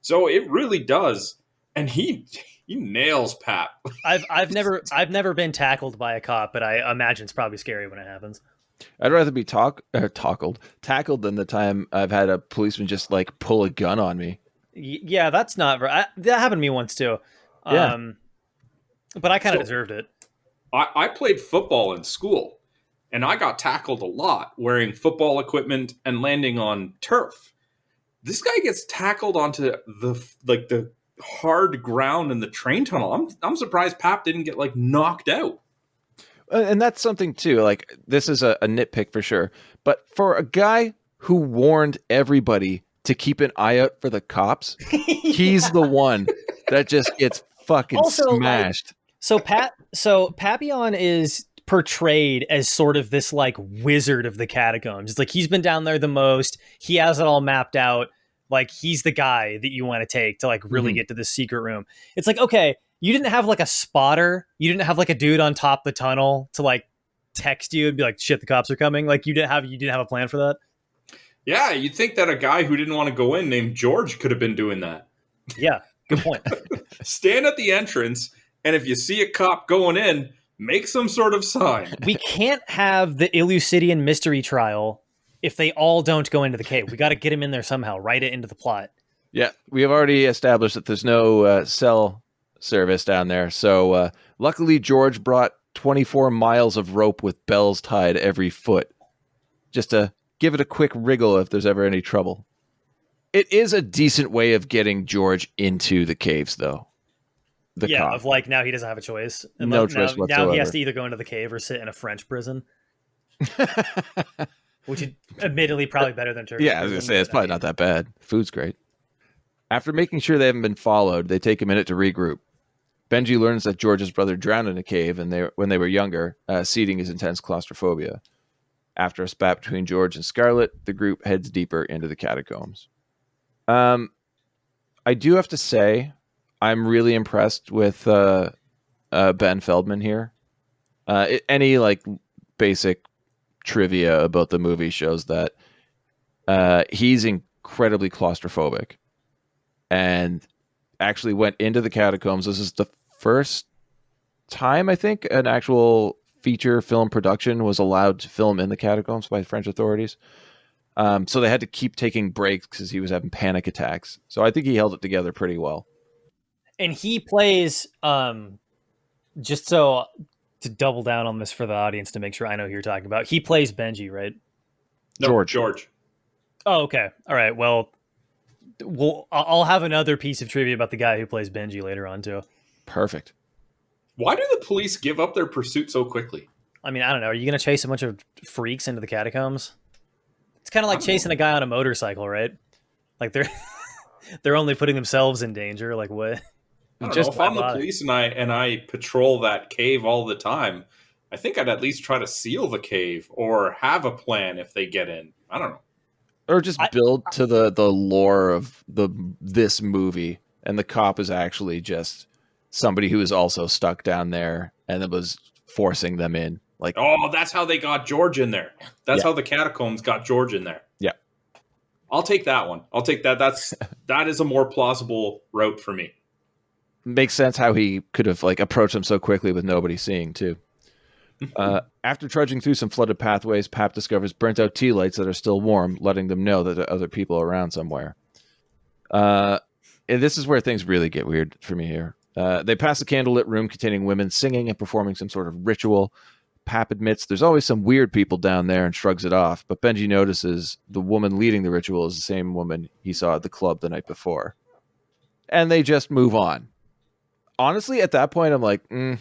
So it really does. And he nails Pap. I've never been tackled by a cop, but I imagine it's probably scary when it happens. I'd rather be tackled than the time I've had a policeman just like pull a gun on me. Yeah, that's not right. That happened to me once too. Yeah. But I kind of deserved it. I played football in school, and I got tackled a lot wearing football equipment and landing on turf. This guy gets tackled onto the hard ground in the train tunnel. I'm surprised Pap didn't get like knocked out. And that's something too. Like this is a nitpick for sure. But for a guy who warned everybody to keep an eye out for the cops, he's the one that just gets fucking smashed. Like, so Papillon is portrayed as sort of this like wizard of the catacombs. It's like he's been down there the most. He has it all mapped out. Like he's the guy that you want to take to like really get to the secret room. It's like, okay, you didn't have like a spotter. You didn't have like a dude on top of the tunnel to like text you and be like, shit, the cops are coming. Like you didn't have a plan for that. Yeah, you'd think that a guy who didn't want to go in named George could have been doing that. Yeah, good point. Stand at the entrance, and if you see a cop going in, make some sort of sign. We can't have the Eleusinian mystery trial if they all don't go into the cave. We got to get him in there somehow. Write it into the plot. Yeah, we have already established that there's no cell service down there. So luckily, George brought 24 miles of rope with bells tied every foot, just to give it a quick wriggle if there's ever any trouble. It is a decent way of getting George into the caves, though. Yeah, of like now he doesn't have a choice. No choice whatsoever. Now he has to either go into the cave or sit in a French prison. Which is admittedly probably better than Turkish. Yeah, I was going to say, it's probably not that bad. Food's great. After making sure they haven't been followed, they take a minute to regroup. Benji learns that George's brother drowned in a cave when they were younger, seeding his intense claustrophobia. After a spat between George and Scarlett, the group heads deeper into the catacombs. I do have to say, I'm really impressed with Ben Feldman here. Any like basic trivia about the movie shows that he's incredibly claustrophobic and actually went into the catacombs. This is the first time, I think, an actual feature film production was allowed to film in the catacombs by French authorities. So they had to keep taking breaks because he was having panic attacks. So I think he held it together pretty well. And he plays, just so to double down on this for the audience to make sure I know who you're talking about, he plays Benji, right? No, George. Oh, okay. All right. Well, I'll have another piece of trivia about the guy who plays Benji later on, too. Perfect. Why do the police give up their pursuit so quickly? I mean, I don't know. Are you going to chase a bunch of freaks into the catacombs? It's kind of like chasing a guy on a motorcycle, right? Like they're only putting themselves in danger. Like what? I don't know. If I'm the police and I patrol that cave all the time, I think I'd at least try to seal the cave or have a plan if they get in. I don't know. Or just build to the lore of this movie, and the cop is actually just somebody who is also stuck down there and it was forcing them in. Like, oh, that's how they got George in there. That's how the catacombs got George in there. Yeah. I'll take that one. I'll take that. That is a more plausible route for me. Makes sense how he could have like approached them so quickly with nobody seeing too. After trudging through some flooded pathways, Pap discovers burnt out tea lights that are still warm, letting them know that there are other people around somewhere. And this is where things really get weird for me here. They pass a candlelit room containing women singing and performing some sort of ritual. Pap admits there's always some weird people down there and shrugs it off, but Benji notices the woman leading the ritual is the same woman he saw at the club the night before. And they just move on. Honestly, at that point, I'm like, well,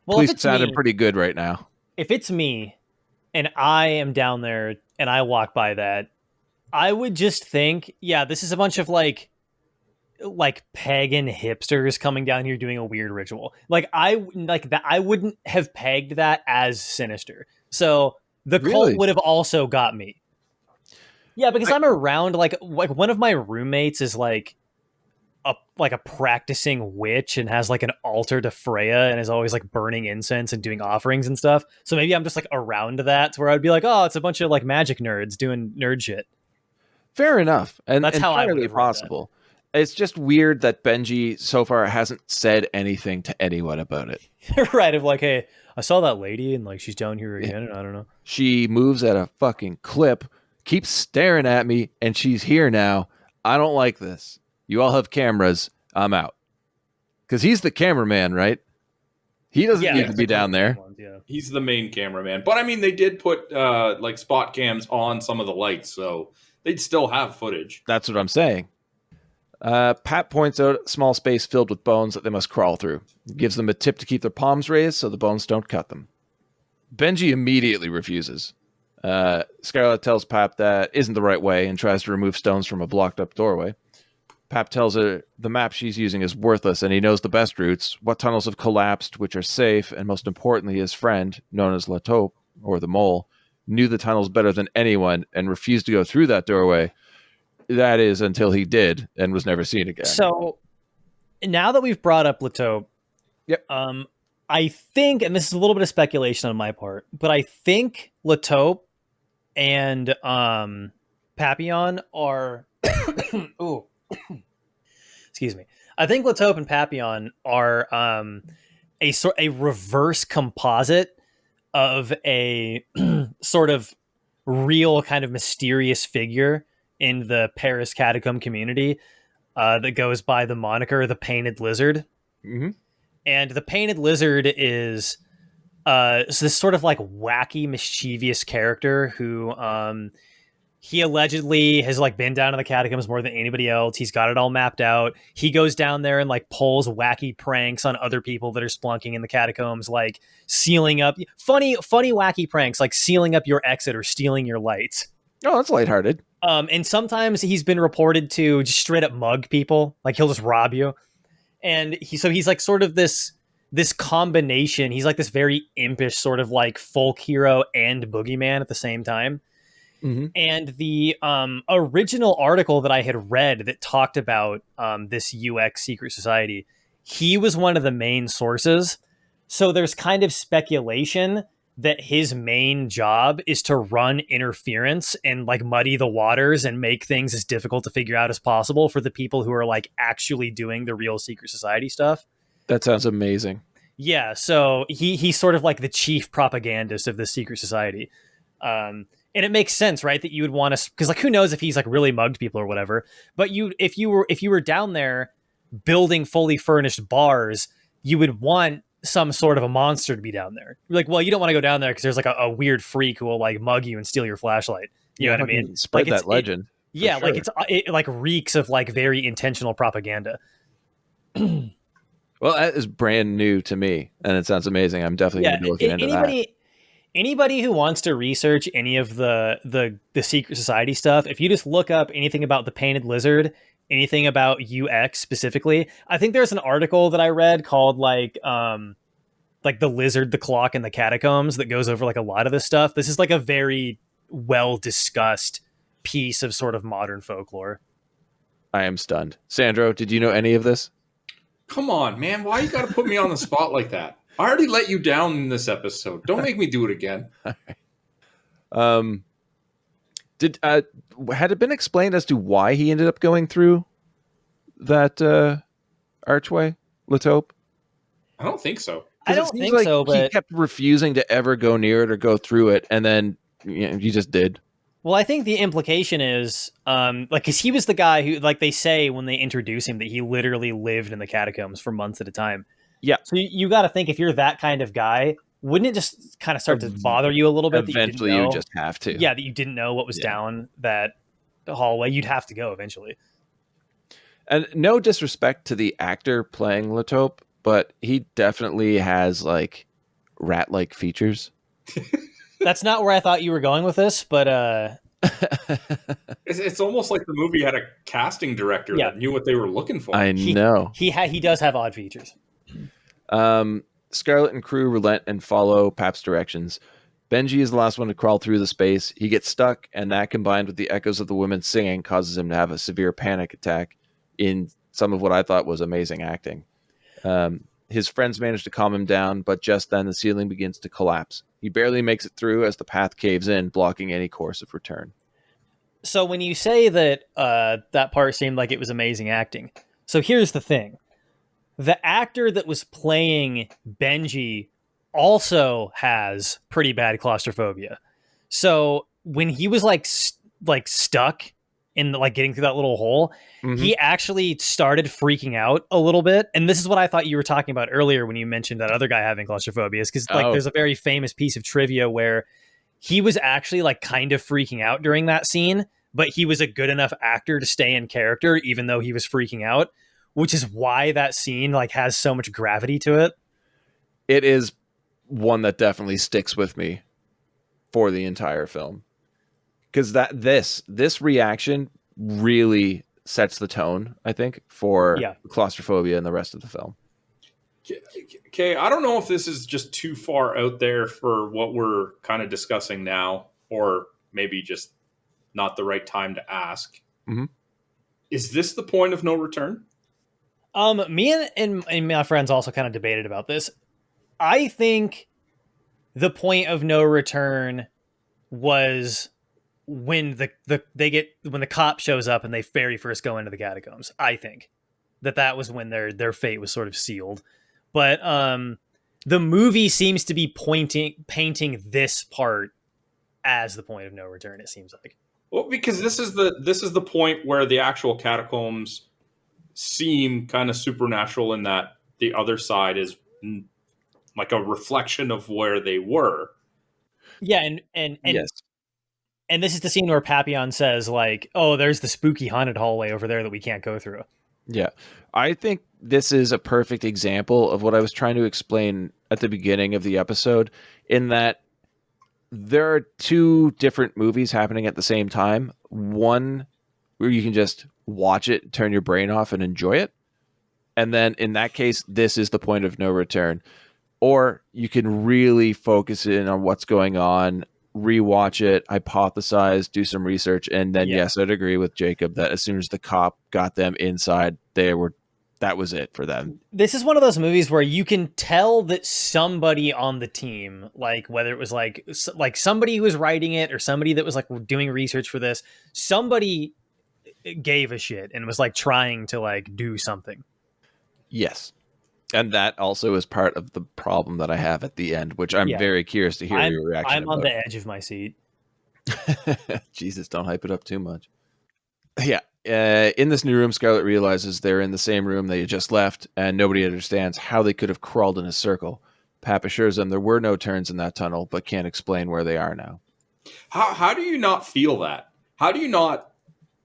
police sounded pretty good right now. If it's me and I am down there and I walk by that, I would just think, yeah, this is a bunch of like pagan hipsters coming down here doing a weird ritual. I wouldn't have pegged that as sinister. So the cult would have also got me. Yeah, because I'm around like one of my roommates is like a practicing witch and has like an altar to Freya and is always like burning incense and doing offerings and stuff. So maybe I'm just like around that to where I'd be like, oh, it's a bunch of like magic nerds doing nerd shit. Fair enough. And that's how I would entirely possible. It's just weird that Benji so far hasn't said anything to anyone about it. Right. Of like, hey, I saw that lady and like she's down here again and I don't know. She moves at a fucking clip, keeps staring at me, and she's here now. I don't like this. You all have cameras. I'm out. Because he's the cameraman, right? He doesn't need to be down there. He's the main cameraman. But I mean, they did put like spot cams on some of the lights, so they'd still have footage. That's what I'm saying. Pat points out a small space filled with bones that they must crawl through. He gives them a tip to keep their palms raised so the bones don't cut them. Benji immediately refuses. Scarlett tells Pap that isn't the right way and tries to remove stones from a blocked up doorway. Pap tells her the map she's using is worthless and he knows the best routes, what tunnels have collapsed, which are safe, and most importantly, his friend, known as La Taupe, or the Mole, knew the tunnels better than anyone and refused to go through that doorway. That is until he did and was never seen again. So now that we've brought up La Taupe, yep. I think, and this is a little bit of speculation on my part, but I think La Taupe and Papillon are... Ooh. Excuse me. I think La Taupe and Papillon are a reverse composite of a sort of real kind of mysterious figure in the Paris catacomb community that goes by the moniker the Painted Lizard. Mm-hmm. And the Painted Lizard is this sort of like wacky, mischievous character who he allegedly has like been down in the catacombs more than anybody else. He's got it all mapped out. He goes down there and like pulls wacky pranks on other people that are splunking in the catacombs, like sealing up funny, wacky pranks, like sealing up your exit or stealing your lights. Oh, that's lighthearted. And sometimes he's been reported to just straight up mug people. Like he'll just rob you. And he's like sort of this combination. He's like this very impish sort of like folk hero and boogeyman at the same time. Mm-hmm. And the original article that I had read that talked about this UX secret society, he was one of the main sources. So there's kind of speculation that his main job is to run interference and like muddy the waters and make things as difficult to figure out as possible for the people who are like actually doing the real secret society stuff. That sounds amazing. Yeah, so he's sort of like the chief propagandist of this secret society. And it makes sense, right? That you would want to, because like who knows if he's like really mugged people or whatever. But if you were down there building fully furnished bars, you would want some sort of a monster to be down there. You're like, well, you don't want to go down there because there's like a weird freak who will like mug you and steal your flashlight. You know what I mean? Spread like that legend. Yeah, sure. like it like reeks of like very intentional propaganda. Well, that is brand new to me, and it sounds amazing. I'm definitely going to be looking into that. Anybody who wants to research any of the secret society stuff, if you just look up anything about the Painted Lizard, anything about UX specifically, I think there's an article that I read called like the Lizard, the Clock, and the Catacombs that goes over like a lot of this stuff. This is like a very well discussed piece of sort of modern folklore. I am stunned. Sandro, did you know any of this? Come on, man. Why you got to put me on the spot like that? I already let you down in this episode. Don't make me do it again. Had it been explained as to why he ended up going through that archway, La Taupe? I don't think so. I don't think so, but he kept refusing to ever go near it or go through it, and then he just did. Well, I think the implication is, because he was the guy who, like they say when they introduce him, that he literally lived in the catacombs for months at a time. Yeah. So you got to think, if you're that kind of guy, wouldn't it just kind of start to bother you a little bit? Eventually, that you would just have to. Yeah, that you didn't know what was down that hallway. You'd have to go eventually. And no disrespect to the actor playing La Taupe, but he definitely has like rat-like features. That's not where I thought you were going with this, but It's almost like the movie had a casting director that knew what they were looking for. I know. He does have odd features. Scarlet and crew relent and follow Pap's directions. Benji is the last one to crawl through the space. He gets stuck, and that combined with the echoes of the women singing causes him to have a severe panic attack in some of what I thought was amazing acting. His friends manage to calm him down, but just then the ceiling begins to collapse. He barely makes it through as the path caves in, blocking any course of return. So when you say that that part seemed like it was amazing acting, so here's the thing. The actor that was playing Benji also has pretty bad claustrophobia. So when he was like stuck in like getting through that little hole, he actually started freaking out a little bit. And this is what I thought you were talking about earlier when you mentioned that other guy having claustrophobia, because there's a very famous piece of trivia where he was actually like kind of freaking out during that scene, but he was a good enough actor to stay in character even though he was freaking out, which is why that scene like has so much gravity to it. It is one that definitely sticks with me for the entire film, because this reaction really sets the tone, I think, for claustrophobia in the rest of the film. Okay, I don't know if this is just too far out there for what we're kind of discussing now, or maybe just not the right time to ask. Is this the point of no return? Me and my friends also kind of debated about this. I think the point of no return was when when the cop shows up and they very first go into the catacombs. I think that was when their fate was sort of sealed. But the movie seems to be painting this part as the point of no return. It seems like. Well, because this is the point where the actual catacombs seem kind of supernatural in that the other side is like a reflection of where they were. Yeah, and Yes. And this is the scene where Papillon says, like, "Oh, there's the spooky haunted hallway over there that we can't go through." Yeah. I think this is a perfect example of what I was trying to explain at the beginning of the episode, in that there are two different movies happening at the same time. One where you can just watch it, turn your brain off, and enjoy it. And then in that case, this is the point of no return. Or you can really focus in on what's going on, rewatch it, hypothesize, do some research, and then yes, I'd agree with Jacob that as soon as the cop got them inside, that was it for them. This is one of those movies where you can tell that somebody on the team, like whether it was like somebody who was writing it or somebody that was like doing research for this, somebody gave a shit and was like trying to like do something. Yes. And that also is part of the problem that I have at the end, which I'm very curious to hear your reaction. I'm on the edge of my seat. Jesus, don't hype it up too much. Yeah. In this new room, Scarlett realizes they're in the same room they had just left, and nobody understands how they could have crawled in a circle. Pap assures them there were no turns in that tunnel, but can't explain where they are now. How do you not feel that? How do you not,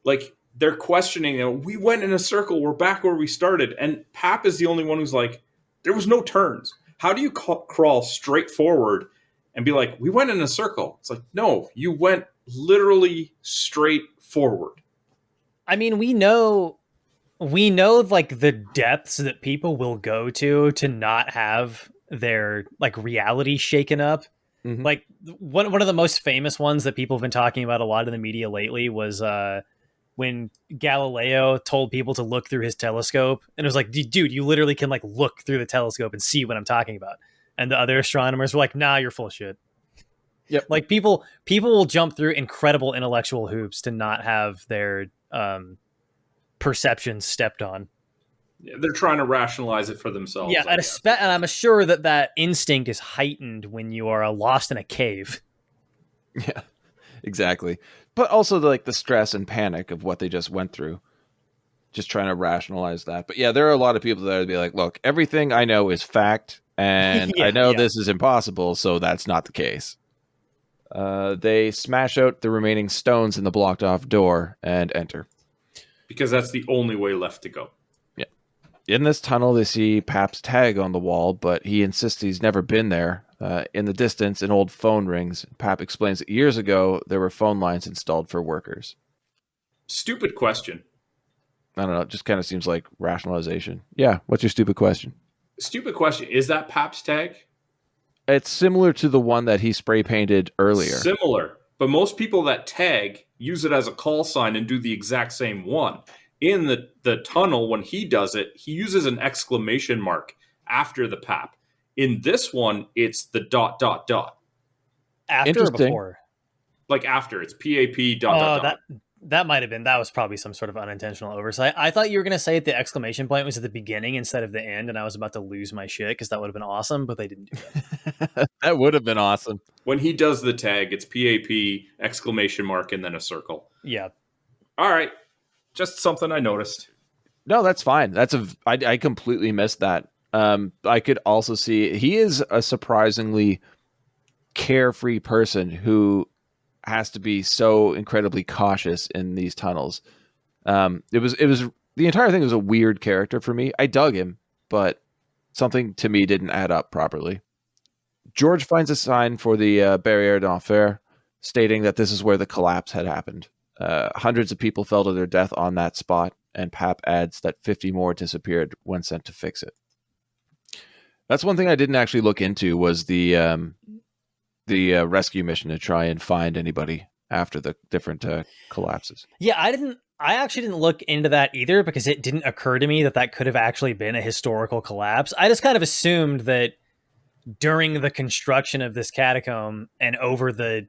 like, they're questioning, we went in a circle, we're back where we started, and Pap is the only one who's like, there was no turns. How do you crawl straight forward and be like, we went in a circle? It's like, no, you went literally straight forward. I mean, we know like the depths that people will go to not have their like reality shaken up. Mm-hmm. Like one of the most famous ones that people have been talking about a lot in the media lately was when Galileo told people to look through his telescope, and it was like, dude, you literally can like look through the telescope and see what I'm talking about. And the other astronomers were like, nah, you're full of shit. Yep. Like people will jump through incredible intellectual hoops to not have their perceptions stepped on. Yeah, they're trying to rationalize it for themselves. Yeah, and I'm sure that instinct is heightened when you are lost in a cave. Yeah, exactly. But also the stress and panic of what they just went through. Just trying to rationalize that. But yeah, there are a lot of people that would be like, look, everything I know is fact, and I know this is impossible, so that's not the case. They smash out the remaining stones in the blocked off door and enter. Because that's the only way left to go. Yeah. In this tunnel, they see Pap's tag on the wall, but he insists he's never been there. In the distance, an old phone rings. Pap explains that years ago, there were phone lines installed for workers. Stupid question. I don't know. It just kind of seems like rationalization. Yeah. What's your stupid question? Stupid question. Is that Pap's tag? It's similar to the one that he spray painted earlier. Similar. But most people that tag use it as a call sign and do the exact same one. In the tunnel, when he does it, he uses an exclamation mark after the Pap. In this one, it's the ... After or before? Like after. It's PAP ... That might have been. That was probably some sort of unintentional oversight. I thought you were going to say the exclamation point was at the beginning instead of the end, and I was about to lose my shit because that would have been awesome, but they didn't do that. That would have been awesome. When he does the tag, it's PAP, exclamation mark, and then a circle. Yeah. All right. Just something I noticed. No, that's fine. I completely missed that. I could also see he is a surprisingly carefree person who has to be so incredibly cautious in these tunnels. It was the entire thing was a weird character for me. I dug him, but something to me didn't add up properly. George finds a sign for the Barrière d'Enfer, stating that this is where the collapse had happened. Hundreds of people fell to their death on that spot, and Pap adds that 50 more disappeared when sent to fix it. That's one thing I didn't actually look into was the rescue mission to try and find anybody after the different collapses. Yeah, I actually didn't look into that either because it didn't occur to me that could have actually been a historical collapse. I just kind of assumed that during the construction of this catacomb and over the,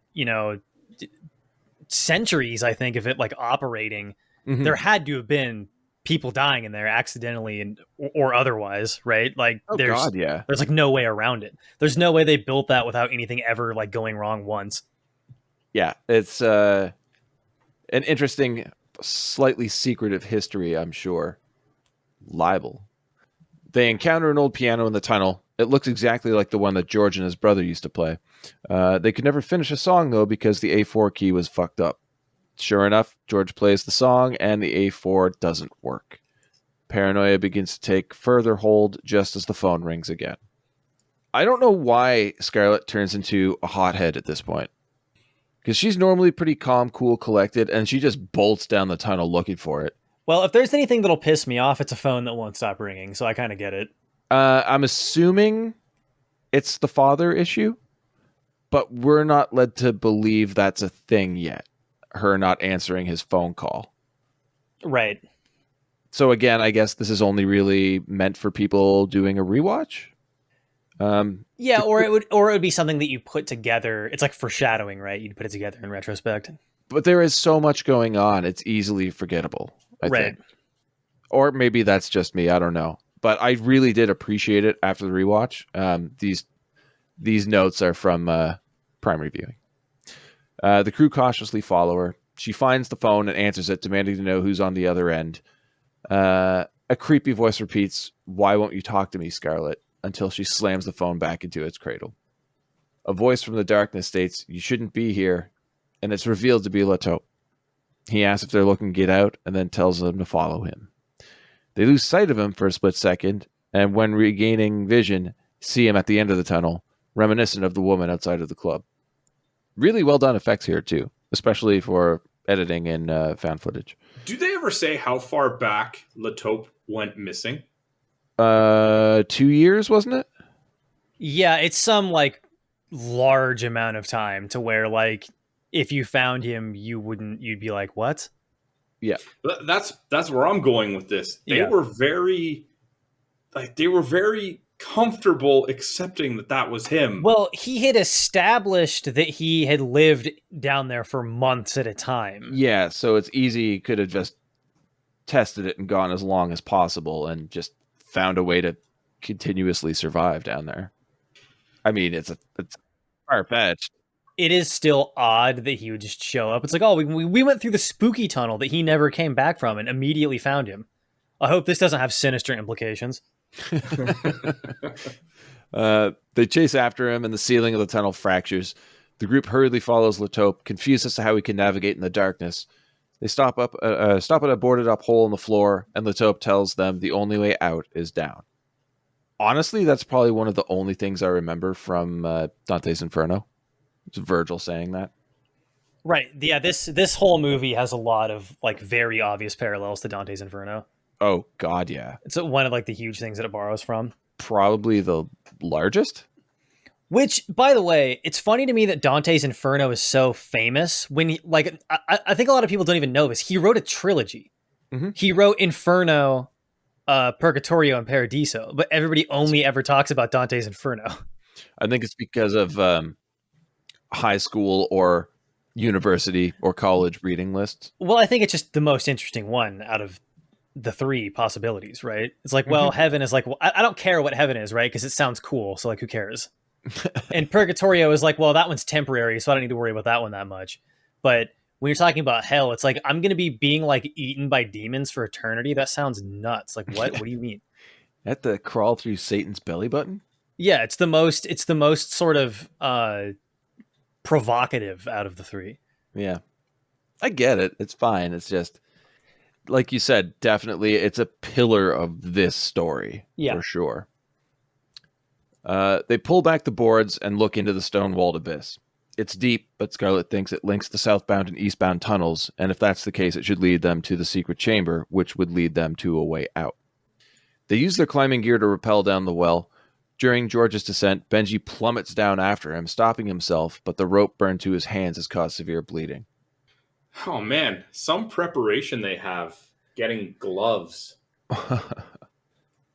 centuries, I think, of it like operating, there had to have been people dying in there accidentally and or otherwise, right? Like there's like no way around it. There's no way they built that without anything ever like going wrong once. Yeah, it's an interesting, slightly secretive history, I'm sure. Libel. They encounter an old piano in the tunnel. It looks exactly like the one that George and his brother used to play. They could never finish a song, though, because the A4 key was fucked up. Sure enough, George plays the song, and the A4 doesn't work. Paranoia begins to take further hold just as the phone rings again. I don't know why Scarlett turns into a hothead at this point. Because she's normally pretty calm, cool, collected, and she just bolts down the tunnel looking for it. Well, if there's anything that'll piss me off, it's a phone that won't stop ringing, so I kind of get it. I'm assuming it's the father issue, but we're not led to believe that's a thing yet. Her not answering his phone call. Right. So again, I guess this is only really meant for people doing a rewatch. Yeah, or it would be something that you put together. It's like foreshadowing, right? You'd put it together in retrospect. But there is so much going on; it's easily forgettable. I think. Or maybe that's just me. I don't know. But I really did appreciate it after the rewatch. These notes are from primary viewing. The crew cautiously follow her. She finds the phone and answers it, demanding to know who's on the other end. A creepy voice repeats, "Why won't you talk to me, Scarlett?" until she slams the phone back into its cradle. A voice from the darkness states, "You shouldn't be here," and it's revealed to be Lato. He asks if they're looking to get out, and then tells them to follow him. They lose sight of him for a split second, and when regaining vision, see him at the end of the tunnel, reminiscent of the woman outside of the club. Really well done effects here, too, especially for editing and found footage. Do they ever say how far back Latope went missing? 2 years, wasn't it? Yeah, it's some like large amount of time to where like if you found him, you'd be like, what? Yeah. That's where I'm going with this. They were very comfortable accepting that was him. Well, he had established that he had lived down there for months at a time. Yeah, so it's easy. He could have just tested it and gone as long as possible and just found a way to continuously survive down there. I mean, it's far-fetched. It is still odd that he would just show up. It's like, oh, we went through the spooky tunnel that he never came back from and immediately found him. I hope this doesn't have sinister implications. They chase after him and the ceiling of the tunnel fractures. The group hurriedly follows Latope, confused as to how he can navigate in the darkness. They stop at a boarded up hole in the floor, and Latope tells them the only way out is down. Honestly, that's probably one of the only things I remember from Dante's Inferno. It's Virgil saying that. Right. Yeah, this whole movie has a lot of like very obvious parallels to Dante's Inferno. Oh, God, yeah. It's one of like the huge things that it borrows from. Probably the largest. Which, by the way, it's funny to me that Dante's Inferno is so famous when he, like, I think a lot of people don't even know this. He wrote a trilogy. Mm-hmm. He wrote Inferno, Purgatorio, and Paradiso, but everybody only ever talks about Dante's Inferno. I think it's because of high school or university or college reading lists. Well, I think it's just the most interesting one out of the three possibilities, right? It's like, well, heaven is like, well, I don't care what heaven is, right? Because it sounds cool. So like, who cares? And Purgatorio is like, well, that one's temporary, so I don't need to worry about that one that much. But when you're talking about hell, it's like, I'm going to be being like eaten by demons for eternity. That sounds nuts. Like, what? What do you mean? You have to crawl through Satan's belly button? Yeah, it's the most sort of provocative out of the three. Yeah. I get it. It's fine. It's just, like you said, definitely it's a pillar of this story. Yeah. For sure. They pull back the boards and look into the stone-walled abyss. It's deep, but Scarlett thinks it links the southbound and eastbound tunnels, and if that's the case, it should lead them to the secret chamber, which would lead them to a way out. They use their climbing gear to rappel down the well. During George's descent, Benji plummets down after him, stopping himself, but the rope burned to his hands has caused severe bleeding. Oh man, some preparation they have. Getting gloves. I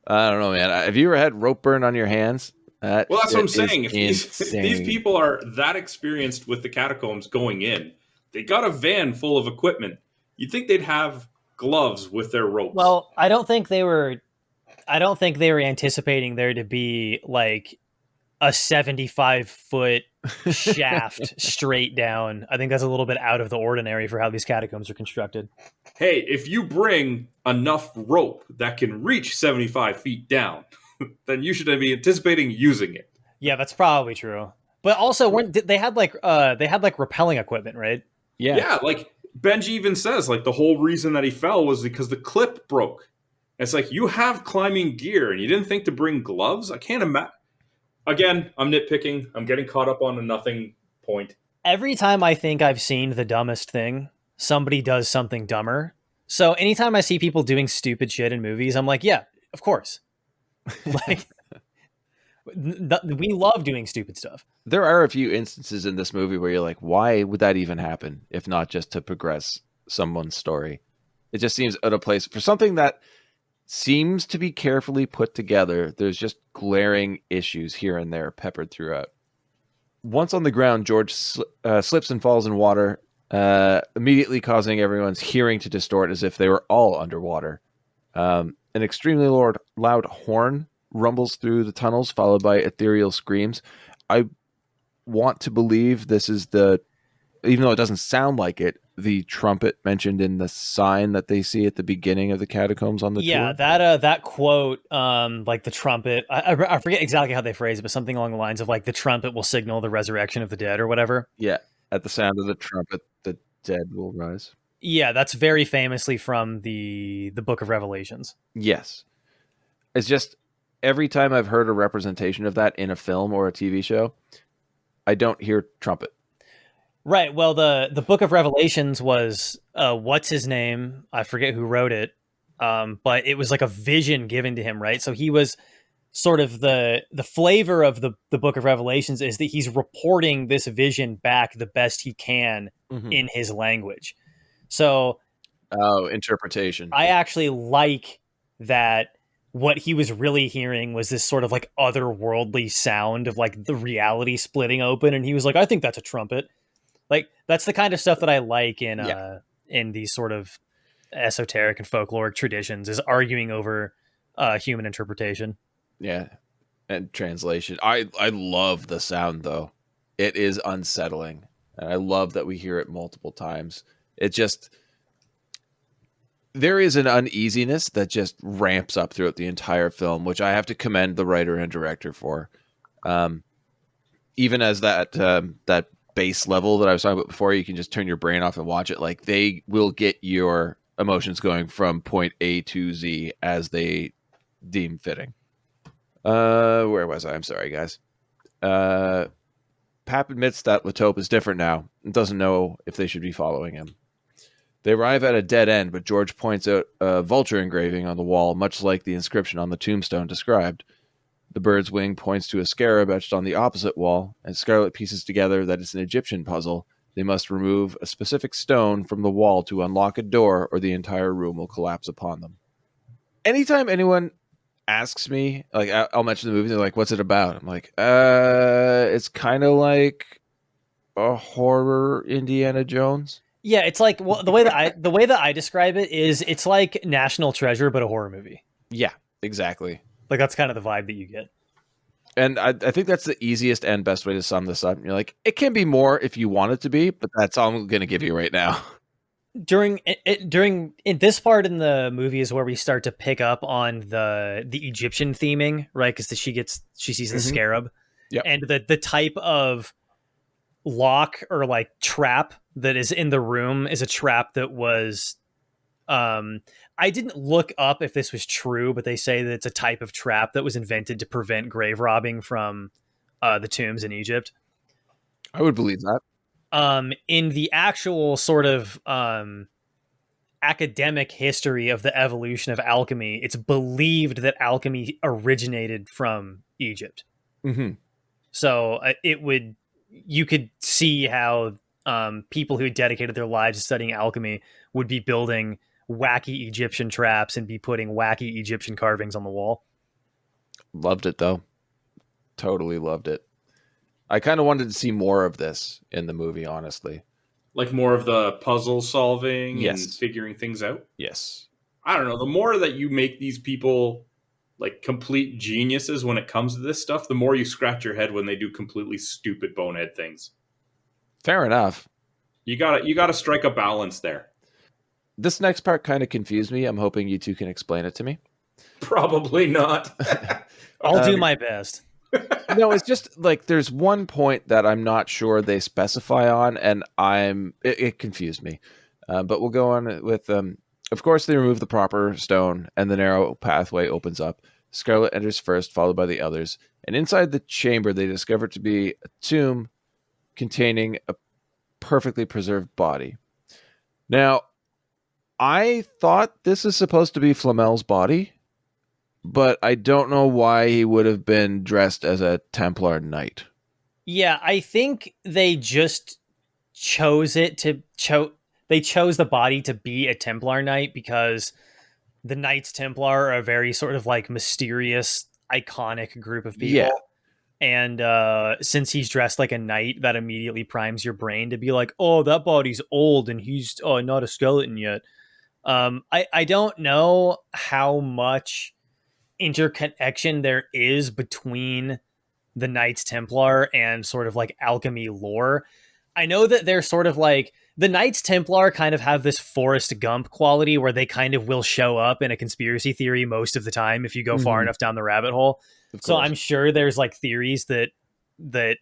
don't know, man. Have you ever had rope burn on your hands? Well, that's what I'm saying. If these people are that experienced with the catacombs going in, they got a van full of equipment. You'd think they'd have gloves with their ropes. Well, I don't think they were anticipating there to be like a 75-foot shaft straight down. I think that's a little bit out of the ordinary for how these catacombs are constructed. Hey, if you bring enough rope that can reach 75 feet down, then you should be anticipating using it. Yeah, that's probably true. But also, they had like rappelling equipment, right? Yeah, like Benji even says, like the whole reason that he fell was because the clip broke. And it's like, you have climbing gear and you didn't think to bring gloves? I can't imagine. Again, I'm nitpicking. I'm getting caught up on a nothing point. Every time I think I've seen the dumbest thing, somebody does something dumber. So anytime I see people doing stupid shit in movies, I'm like, yeah, of course. Like, we love doing stupid stuff. There are a few instances in this movie where you're like, why would that even happen if not just to progress someone's story? It just seems out of place for something that seems to be carefully put together. There's just glaring issues here and there peppered throughout. Once on the ground, George slips and falls in water, immediately causing everyone's hearing to distort as if they were all underwater. An extremely loud horn rumbles through the tunnels, followed by ethereal screams. I want to believe this is even though it doesn't sound like it, the trumpet mentioned in the sign that they see at the beginning of the catacombs on the tour. Yeah, that quote, like the trumpet, I forget exactly how they phrase it, but something along the lines of like the trumpet will signal the resurrection of the dead or whatever. Yeah, at the sound of the trumpet, the dead will rise. Yeah, that's very famously from the Book of Revelations. Yes. It's just every time I've heard a representation of that in a film or a TV show, I don't hear trumpet. Right. Well, the Book of Revelations was what's his name? I forget who wrote it. But it was like a vision given to him, right? So he was sort of the flavor of the Book of Revelations is that he's reporting this vision back the best he can in his language. So interpretation. I actually like that what he was really hearing was this sort of like otherworldly sound of like the reality splitting open, and he was like, I think that's a trumpet. Like, that's the kind of stuff that I like in these sort of esoteric and folkloric traditions, is arguing over human interpretation. Yeah, and translation. I love the sound, though. It is unsettling, and I love that we hear it multiple times. It just... There is an uneasiness that just ramps up throughout the entire film, which I have to commend the writer and director for. Even as that base level that I was talking about before, you can just turn your brain off and watch it. Like, they will get your emotions going from point A to Z as they deem fitting. Where was I? I'm sorry, guys. Pap admits that Latope is different now and doesn't know if they should be following him. They arrive at a dead end, but George points out a vulture engraving on the wall, much like the inscription on the tombstone described. The bird's wing points to a scarab etched on the opposite wall, and Scarlet pieces together that it's an Egyptian puzzle. They must remove a specific stone from the wall to unlock a door, or the entire room will collapse upon them. Anytime anyone asks me, like, I'll mention the movie, they're like, what's it about? I'm like, it's kind of like a horror Indiana Jones. Yeah, it's like, well, the way that I describe it is it's like National Treasure, but a horror movie. Yeah, exactly. Like, that's kind of the vibe that you get. And I think that's the easiest and best way to sum this up. You're like, it can be more if you want it to be, but that's all I'm going to give you right now. During in this part in the movie is where we start to pick up on the Egyptian theming, right? Because she sees the scarab, and the type of lock or like trap that is in the room is a trap that was I didn't look up if this was true, but they say that it's a type of trap that was invented to prevent grave robbing from the tombs in Egypt. I would believe that. In the actual sort of academic history of the evolution of alchemy, it's believed that alchemy originated from Egypt. So you could see how people who dedicated their lives to studying alchemy would be building wacky Egyptian traps and be putting wacky Egyptian carvings on the wall. Loved it, though. Totally loved it. I kind of wanted to see more of this in the movie, honestly. Like more of the puzzle solving Yes. and figuring things out? Yes. I don't know. The more that you make these people like complete geniuses when it comes to this stuff, the more you scratch your head when they do completely stupid bonehead things. Fair enough. You gotta strike a balance there. This next part kind of confused me. I'm hoping you two can explain it to me. Probably not. I'll do my best. No, it's just like there's one point that I'm not sure they specify on, and it confused me. But we'll go on with of course, they remove the proper stone, and the narrow pathway opens up. Scarlet enters first, followed by the others. And inside the chamber, they discover it to be a tomb containing a perfectly preserved body. Now, I thought this is supposed to be Flamel's body, but I don't know why he would have been dressed as a Templar knight. Yeah, I think they just chose it to they chose the body to be a Templar knight because the Knights Templar are a very sort of like mysterious, iconic group of people. Yeah. And since he's dressed like a knight, that immediately primes your brain to be like, oh, that body's old and he's not a skeleton yet. I don't know how much interconnection there is between the Knights Templar and sort of like alchemy lore. I know that they're sort of like the Knights Templar kind of have this Forrest Gump quality where they kind of will show up in a conspiracy theory most of the time if you go far enough down the rabbit hole. So I'm sure there's like theories that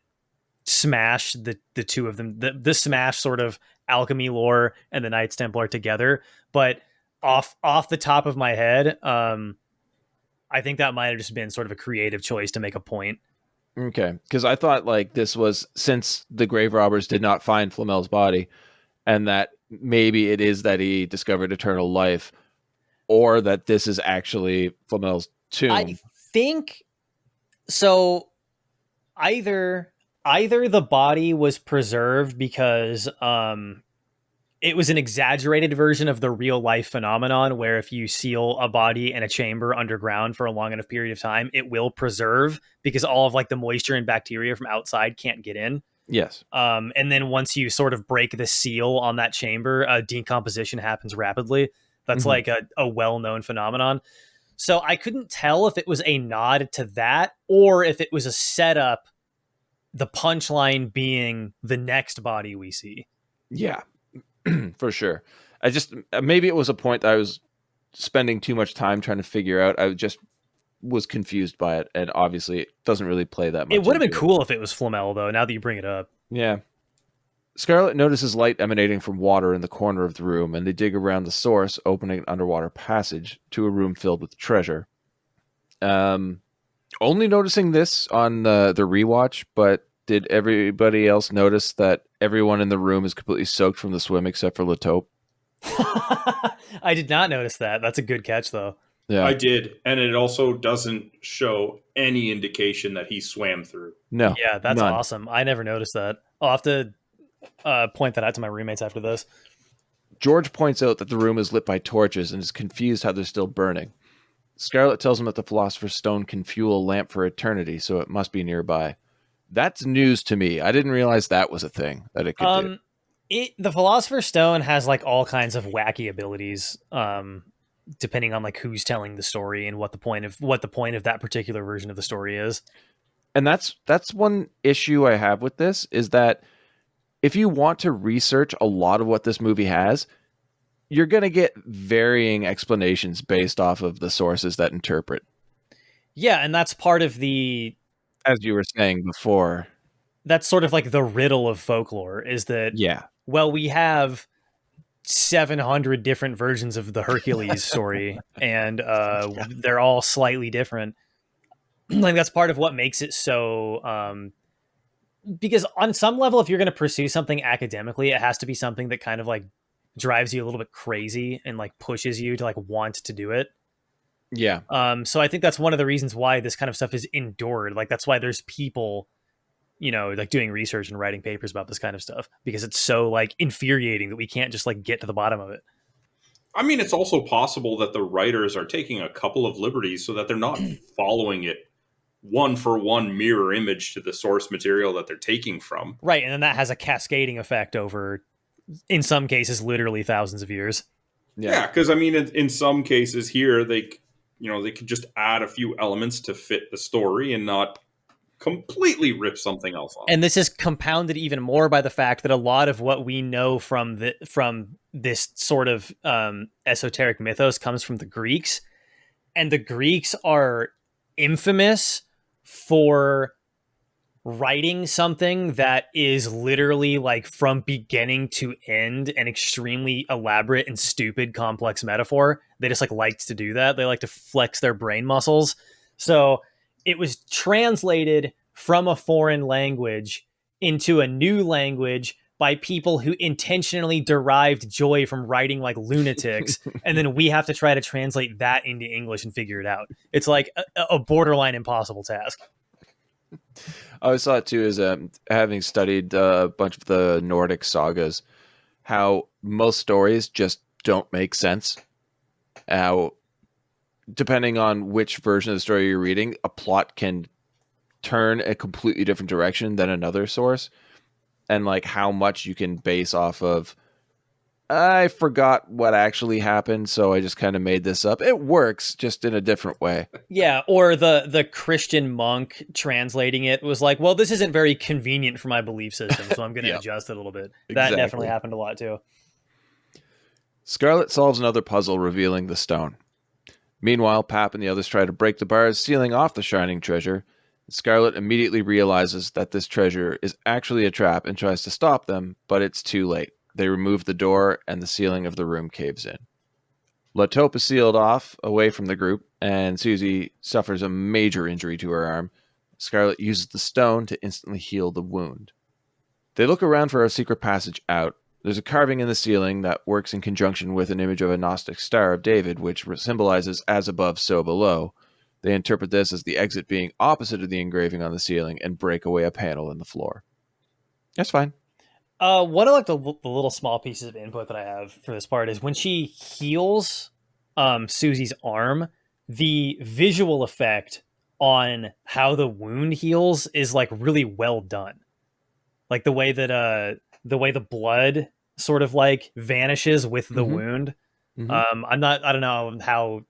smash the two of them, the smash sort of alchemy lore and the Knights Templar together. But off the top of my head, I think that might have just been sort of a creative choice to make a point. Okay, because I thought like this was since the grave robbers did not find Flamel's body, and that maybe it is that he discovered eternal life, or that this is actually Flamel's tomb. I think so. Either the body was preserved because it was an exaggerated version of the real life phenomenon where if you seal a body in a chamber underground for a long enough period of time, it will preserve because all of like the moisture and bacteria from outside can't get in. Yes. And then once you sort of break the seal on that chamber, decomposition happens rapidly. That's like a well-known phenomenon. So I couldn't tell if it was a nod to that or if it was a setup, the punchline being the next body we see. Yeah. For sure. I just maybe it was a point that I was spending too much time trying to figure out. I just was confused by it, and obviously it doesn't really play that much. It would have been cool if it was Flamel, though, now that you bring it up. Yeah. Scarlet notices light emanating from water in the corner of the room, and they dig around the source, opening an underwater passage to a room filled with treasure. Only noticing this on the rewatch, but did everybody else notice that everyone in the room is completely soaked from the swim except for Latope? I did not notice that. That's a good catch, though. Yeah, I did, and it also doesn't show any indication that he swam through. No. Yeah, that's none. awesome. I never noticed that. I'll have to point that out to my roommates after this. George points out that the room is lit by torches and is confused how they're still burning. Scarlet tells him that the Philosopher's Stone can fuel a lamp for eternity, so it must be nearby. That's news to me. I didn't realize that was a thing that it could do. The Philosopher's Stone has like all kinds of wacky abilities, depending on like who's telling the story and what the point of that particular version of the story is. And that's one issue I have with this is that if you want to research a lot of what this movie has, you're going to get varying explanations based off of the sources that interpret. Yeah, and that's part of the... As you were saying before. That's sort of like the riddle of folklore, is that, yeah, well, we have 700 different versions of the Hercules story, and they're all slightly different. Like, that's part of what makes it so... because on some level, if you're going to pursue something academically, it has to be something that kind of like drives you a little bit crazy and like pushes you to like want to do it. Yeah. So I think that's one of the reasons why this kind of stuff is endured. Like that's why there's people, you know, like doing research and writing papers about this kind of stuff because it's so like infuriating that we can't just like get to the bottom of it. I mean, it's also possible that the writers are taking a couple of liberties so that they're not following it one for one mirror image to the source material that they're taking from. Right. And then that has a cascading effect over, in some cases, literally thousands of years. Yeah. Because I mean, in some cases here, they could just add a few elements to fit the story and not completely rip something else off. And this is compounded even more by the fact that a lot of what we know from this sort of esoteric mythos comes from the Greeks, and the Greeks are infamous for writing something that is literally like from beginning to end an extremely elaborate and stupid complex metaphor. They just likes to do that. They like to flex their brain muscles. So it was translated from a foreign language into a new language by people who intentionally derived joy from writing like lunatics. And then we have to try to translate that into English and figure it out. It's like a borderline impossible task. I always thought too, is having studied a bunch of the Nordic sagas, how most stories just don't make sense. How, depending on which version of the story you're reading, a plot can turn a completely different direction than another source. And like how much you can base off of, I forgot what actually happened, so I just kind of made this up. It works, just in a different way. Yeah, or the Christian monk translating it was like, well, this isn't very convenient for my belief system, so I'm going to adjust it a little bit. That definitely happened a lot, too. Scarlet solves another puzzle, revealing the stone. Meanwhile, Pap and the others try to break the bars, sealing off the shining treasure. Scarlet immediately realizes that this treasure is actually a trap and tries to stop them, but it's too late. They remove the door, and the ceiling of the room caves in. La Taupe is sealed off, away from the group, and Susie suffers a major injury to her arm. Scarlet uses the stone to instantly heal the wound. They look around for a secret passage out. There's a carving in the ceiling that works in conjunction with an image of a Gnostic Star of David, which symbolizes as above, so below. They interpret this as the exit being opposite of the engraving on the ceiling and break away a panel in the floor. That's fine. One of the little small pieces of input that I have for this part is when she heals Susie's arm, the visual effect on how the wound heals is like really well done. Like the way that the blood sort of like vanishes with the wound. Mm-hmm. I don't know how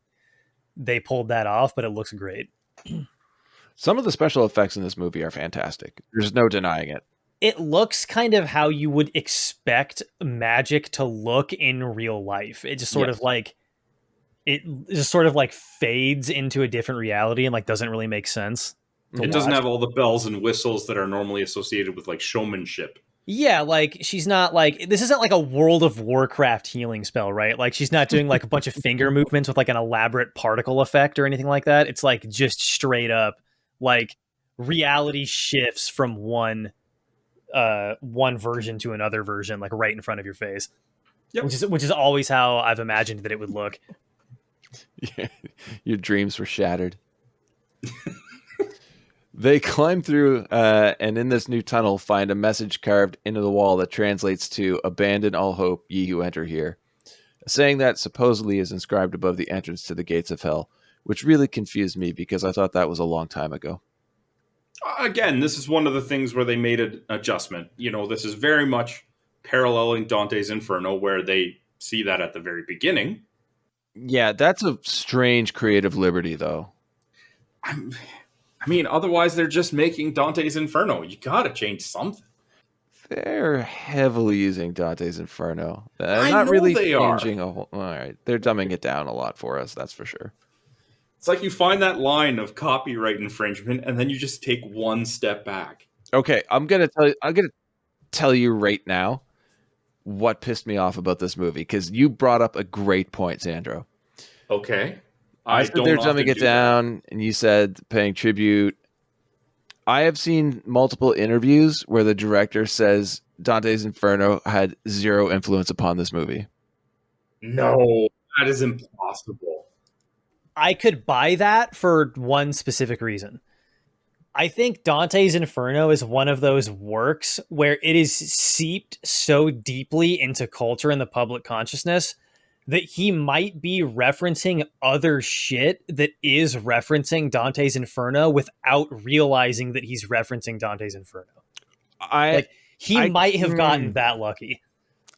they pulled that off, but it looks great. Some of the special effects in this movie are fantastic. There's no denying it. It looks kind of how you would expect magic to look in real life. It just sort of like fades into a different reality and like doesn't really make sense. It doesn't have all the bells and whistles that are normally associated with like showmanship. Yeah, like she's not like, this isn't like a World of Warcraft healing spell, right? Like she's not doing like a bunch of finger movements with like an elaborate particle effect or anything like that. It's like just straight up like reality shifts from one version to another version, like right in front of your face. Yep. Which is always how I've imagined that it would look. Yeah, your dreams were shattered. They climb through and in this new tunnel find a message carved into the wall that translates to "Abandon all hope, ye who enter here." A saying that supposedly is inscribed above the entrance to the gates of hell, which really confused me because I thought that was a long time ago. Again, this is one of the things where they made an adjustment. This is very much paralleling Dante's Inferno, where they see that at the very beginning. Yeah, that's a strange creative liberty, though. I mean, otherwise they're just making Dante's Inferno. You gotta change something. They're heavily using Dante's Inferno. I not know really they changing are. a whole. All right, they're dumbing it down a lot for us. That's for sure. It's like you find that line of copyright infringement, and then you just take one step back. Okay, I'm gonna tell you right now what pissed me off about this movie, because you brought up a great point, Sandro. Okay. I said they're dumbing it down, and you said paying tribute. I have seen multiple interviews where the director says Dante's Inferno had zero influence upon this movie. No, that is impossible. I could buy that for one specific reason. I think Dante's Inferno is one of those works where it is seeped so deeply into culture and the public consciousness that he might be referencing other shit that is referencing Dante's Inferno without realizing that he's referencing Dante's Inferno. He might have gotten that lucky.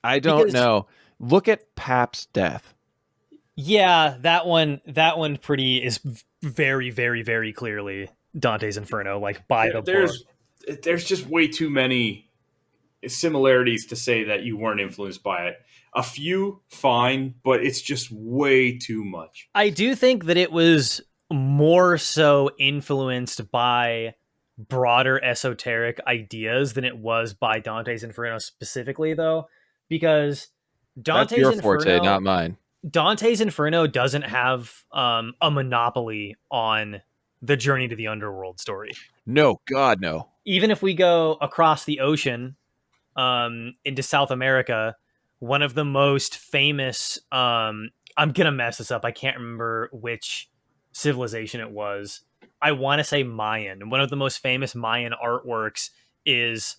I don't know. Look at Pap's death. Yeah, that one pretty is very, very, very clearly Dante's Inferno, like by the book. There's just way too many similarities to say that you weren't influenced by it. A few, fine, but it's just way too much. I do think that it was more so influenced by broader esoteric ideas than it was by Dante's Inferno specifically, though, because That's Dante's your Inferno, forte, not mine. Dante's Inferno doesn't have a monopoly on the journey to the underworld story. No, God, no. Even if we go across the ocean into South America, one of the most famous, I'm going to mess this up. I can't remember which civilization it was. I want to say Mayan. One of the most famous Mayan artworks is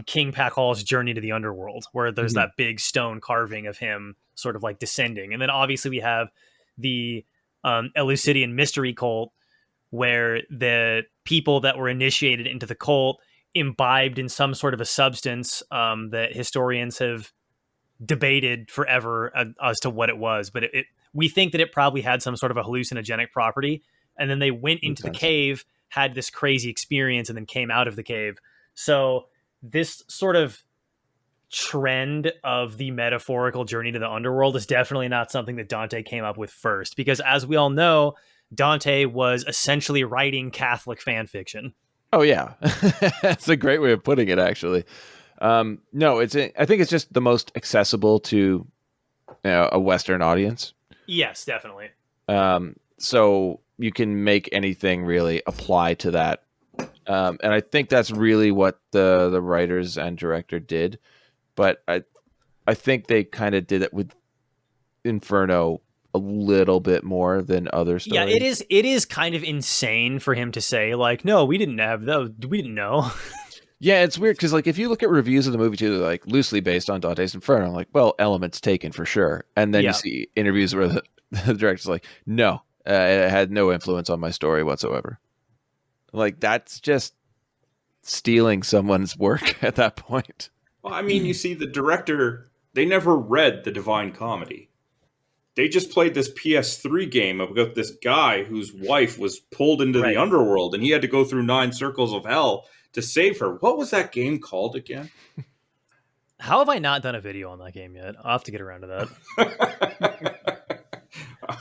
King Pakal's Journey to the Underworld, where there's that big stone carving of him sort of like descending. And then obviously we have the Eleusinian mystery cult, where the people that were initiated into the cult imbibed in some sort of a substance that historians have debated forever as to what it was. But we think that it probably had some sort of a hallucinogenic property. And then they went into the cave, had this crazy experience, and then came out of the cave. So this sort of trend of the metaphorical journey to the underworld is definitely not something that Dante came up with first, because as we all know, Dante was essentially writing Catholic fan fiction. Oh yeah, that's a great way of putting it. Actually, no, I think it's just the most accessible to a Western audience. Yes, definitely. So you can make anything really apply to that, and I think that's really what the writers and director did. But I think they kind of did it with Inferno a little bit more than other stories. Yeah, it is kind of insane for him to say, like, no, we didn't have those. We didn't know. Yeah, it's weird because, like, if you look at reviews of the movie too, they're like loosely based on Dante's Inferno. Like, well, elements taken for sure. And then you see interviews where the director's like, no, it had no influence on my story whatsoever. Like, that's just stealing someone's work at that point. Well, I mean, you see, the director, they never read The Divine Comedy. They just played this PS3 game about this guy whose wife was pulled into the underworld, and he had to go through 9 circles of hell to save her. What was that game called again? How have I not done a video on that game yet? I'll have to get around to that.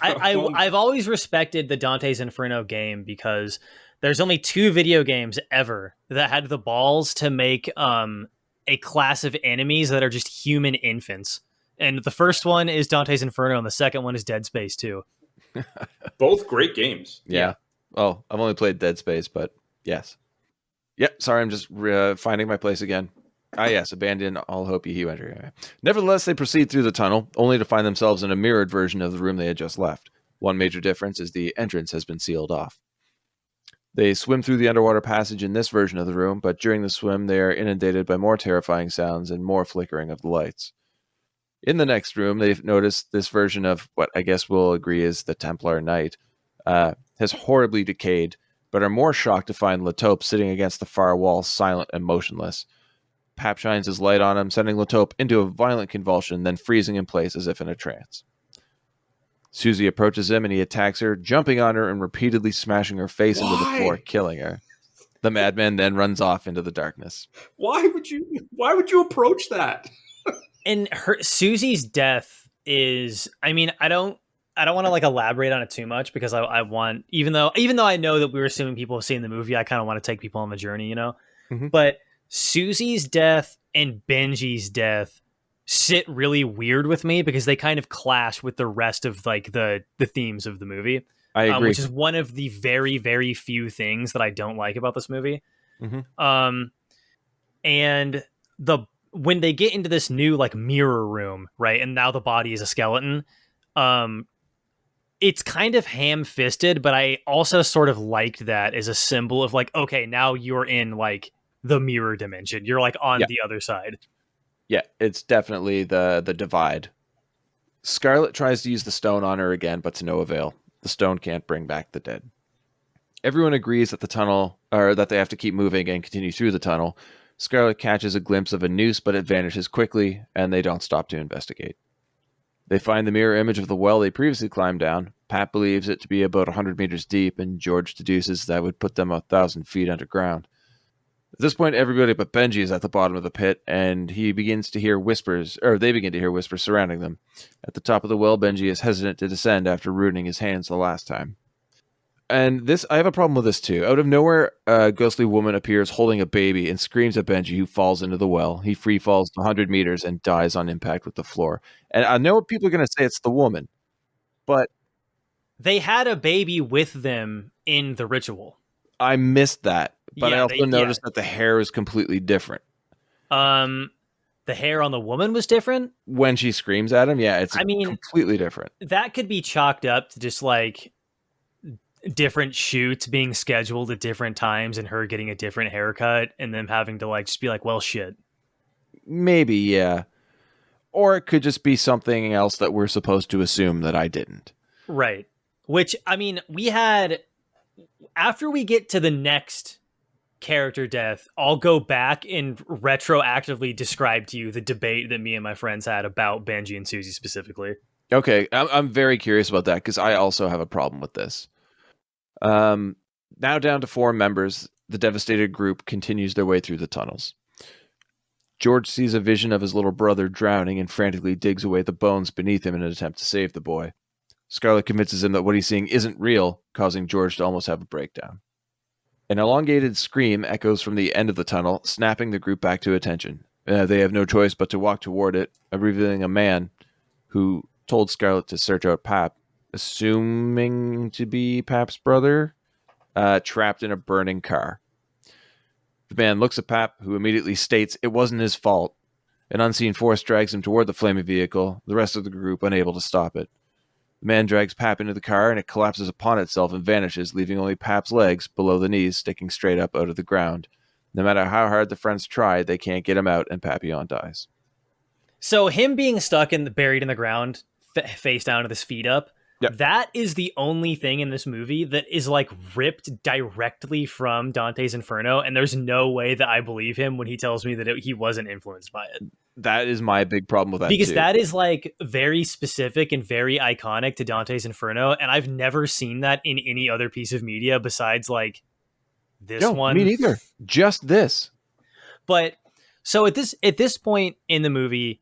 I've always respected the Dante's Inferno game because there's only 2 video games ever that had the balls to make a class of enemies that are just human infants. And the first one is Dante's Inferno, and the second one is Dead Space 2. Both great games. Yeah. Oh, I've only played Dead Space, but yes. Yep. Sorry, I'm just finding my place again. Yes. Abandon all hope you enter. Nevertheless, they proceed through the tunnel, only to find themselves in a mirrored version of the room they had just left. One major difference is the entrance has been sealed off. They swim through the underwater passage in this version of the room, but during the swim, they are inundated by more terrifying sounds and more flickering of the lights. In the next room, they've noticed this version of what I guess we'll agree is the Templar Knight has horribly decayed, but are more shocked to find Latope sitting against the far wall, silent and motionless. Pap shines his light on him, sending Latope into a violent convulsion, then freezing in place as if in a trance. Susie approaches him and he attacks her, jumping on her and repeatedly smashing her face into the floor, killing her. The madman then runs off into the darkness. Why would you approach that? And Susie's death is, I mean, I don't want to like elaborate on it too much because I want, even though I know that we were assuming people have seen the movie, I kind of want to take people on the journey, Mm-hmm. But Susie's death and Benji's death sit really weird with me because they kind of clash with the rest of like the themes of the movie. I agree. Which is one of the very, very few things that I don't like about this movie. Mm-hmm. And when they get into this new like mirror room, right, and now the body is a skeleton, it's kind of ham-fisted, but I also sort of liked that as a symbol of like, okay, now you're in like the mirror dimension. You're like on the other side. Yeah, it's definitely the divide. Scarlet tries to use the stone on her again, but to no avail. The stone can't bring back the dead. Everyone agrees that that they have to keep moving and continue through the tunnel. Scarlet catches a glimpse of a noose, but it vanishes quickly, and they don't stop to investigate. They find the mirror image of the well they previously climbed down. Pat believes it to be about 100 meters deep, and George deduces that would put them 1,000 feet underground. At this point, everybody but Benji is at the bottom of the pit, and he begins to hear whispers, or they begin to hear whispers surrounding them. At the top of the well, Benji is hesitant to descend after ruining his hands the last time. And this, I have a problem with this too. Out of nowhere, a ghostly woman appears holding a baby and screams at Benji, who falls into the well. He free falls 100 meters and dies on impact with the floor. And I know people are going to say it's the woman, but they had a baby with them in the ritual. I missed that. But Yeah, I also they- noticed that the hair is completely different. The hair on the woman was different. When she screams at him, yeah, it's I mean, completely different. That could be chalked up to just like different shoots being scheduled at different times and her getting a different haircut and them having to like just be like, well, shit. Maybe, yeah. Or it could just be something else that we're supposed to assume that I didn't. Right. Which, I mean, we had, after we get to the next character death, I'll go back and retroactively describe to you the debate that me and my friends had about Benji and Susie specifically. Okay, I'm very curious about that because I also have a problem with this. Now down to 4 members, the devastated group continues their way through the tunnels. George sees a vision of his little brother drowning and frantically digs away the bones beneath him in an attempt to save the boy. Scarlet convinces him that what he's seeing isn't real, causing George to almost have a breakdown. An elongated scream echoes from the end of the tunnel, snapping the group back to attention. They have no choice but to walk toward it, revealing a man who told Scarlet to search out Pap, assuming to be Pap's brother, trapped in a burning car. The man looks at Pap, who immediately states it wasn't his fault. An unseen force drags him toward the flaming vehicle, the rest of the group unable to stop it. The man drags Pap into the car, and it collapses upon itself and vanishes, leaving only Pap's legs, below the knees, sticking straight up out of the ground. No matter how hard the friends try, they can't get him out, and Papillon dies. So him being stuck and buried in the ground, face down with his feet up, Yep. That is the only thing in this movie that is like ripped directly from Dante's Inferno, and there's no way that I believe him when he tells me that he wasn't influenced by it. That is my big problem with that, because too. that is like very specific and very iconic to Dante's Inferno, and I've never seen that in any other piece of media besides like this one. Me neither. Just this. But so at this point in the movie,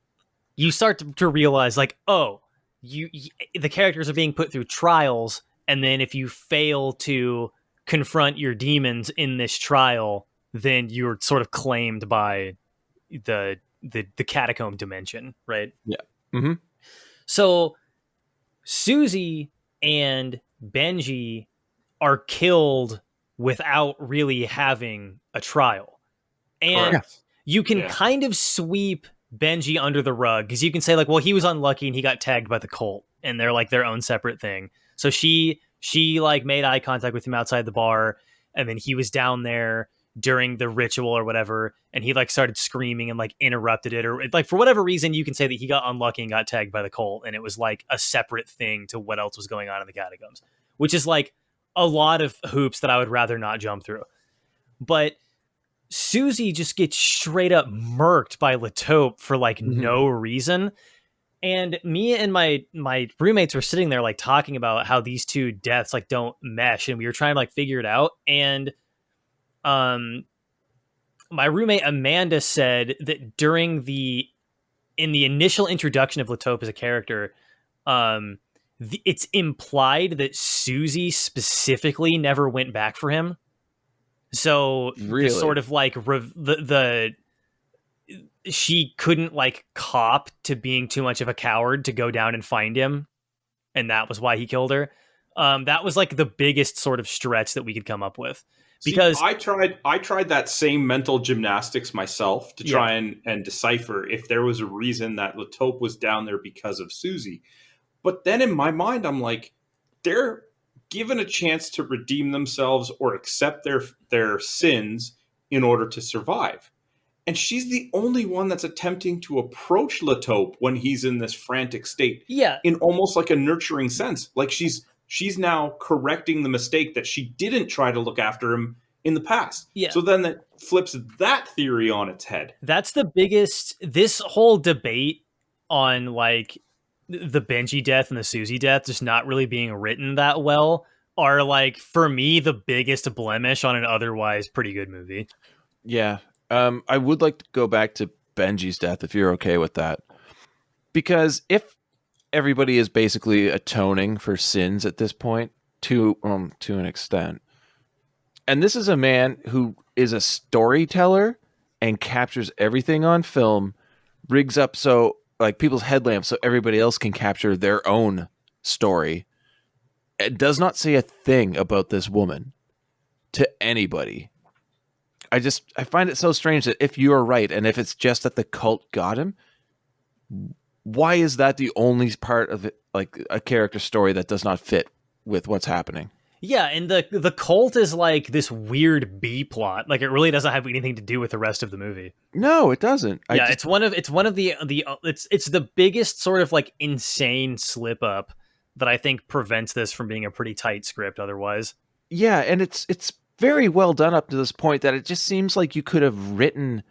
you start to realize like, oh, the characters are being put through trials, and then if you fail to confront your demons in this trial, then you're sort of claimed by the catacomb dimension, right? Yeah. Mm-hmm. So Susie and Benji are killed without really having a trial. And Correct. you can kind of sweep Benji under the rug because you can say like, well, he was unlucky and he got tagged by the cult and they're like their own separate thing. So she like made eye contact with him outside the bar, and then he was down there during the ritual or whatever, and he like started screaming and like interrupted it, or like for whatever reason you can say that he got unlucky and got tagged by the cult, and it was like a separate thing to what else was going on in the catacombs, which is like a lot of hoops that I would rather not jump through. But Susie just gets straight up murked by Latope for like no reason. And me and my roommates were sitting there like talking about how these two deaths like don't mesh, and we were trying to like figure it out. And my roommate Amanda said that in the initial introduction of Latope as a character, it's implied that Susie specifically never went back for him. So really? Sort of like she couldn't like cop to being too much of a coward to go down and find him, and that was why he killed her. That was like the biggest sort of stretch that we could come up with. Because I tried that same mental gymnastics myself to try and decipher if there was a reason that Latope was down there because of Susie. But then in my mind, I'm like, they're given a chance to redeem themselves or accept their sins in order to survive. And she's the only one that's attempting to approach Latope when he's in this frantic state. Yeah. In almost like a nurturing sense. Like she's now correcting the mistake that she didn't try to look after him in the past. Yeah. So then that flips that theory on its head. That's the biggest, this whole debate on like the Benji death and the Susie death just not really being written that well are, like, for me, the biggest blemish on an otherwise pretty good movie. Yeah. I would like to go back to Benji's death, if you're okay with that. Because if everybody is basically atoning for sins at this point, to an extent, and this is a man who is a storyteller and captures everything on film, rigs up so, like, people's headlamps so everybody else can capture their own story. It does not say a thing about this woman to anybody. I find it so strange that if you are right, and if it's just that the cult got him, why is that the only part of it, like a character story that does not fit with what's happening? Yeah, and the cult is like this weird B plot. Like, it really doesn't have anything to do with the rest of the movie. No, it doesn't. It's one of the biggest sort of like insane slip up that I think prevents this from being a pretty tight script otherwise. Yeah, and it's very well done up to this point that it just seems like you could have written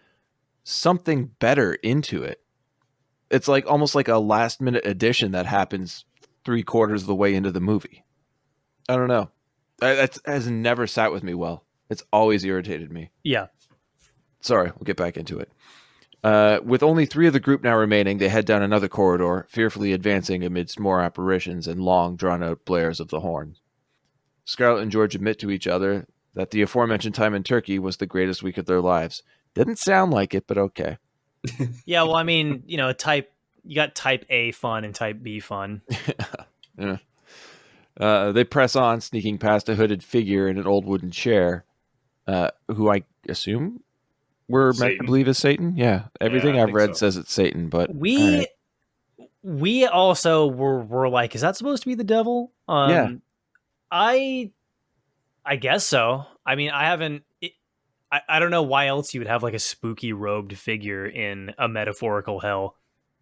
something better into it. It's like almost like a last minute addition that happens 3/4 of the way into the movie. I don't know. That has never sat with me well. It's always irritated me. Yeah. Sorry, we'll get back into it. With only 3 of the group now remaining, they head down another corridor, fearfully advancing amidst more apparitions and long, drawn-out blares of the horn. Scarlett and George admit to each other that the aforementioned time in Turkey was the greatest week of their lives. Didn't sound like it, but okay. Yeah, well, I mean, you got type A fun and type B fun. Yeah. They press on, sneaking past a hooded figure in an old wooden chair, who I assume we're meant to believe is Satan. Yeah, everything I've read says it's Satan, but we also were like, is that supposed to be the devil? Yeah. I guess so. I mean, I don't know why else you would have like a spooky robed figure in a metaphorical hell.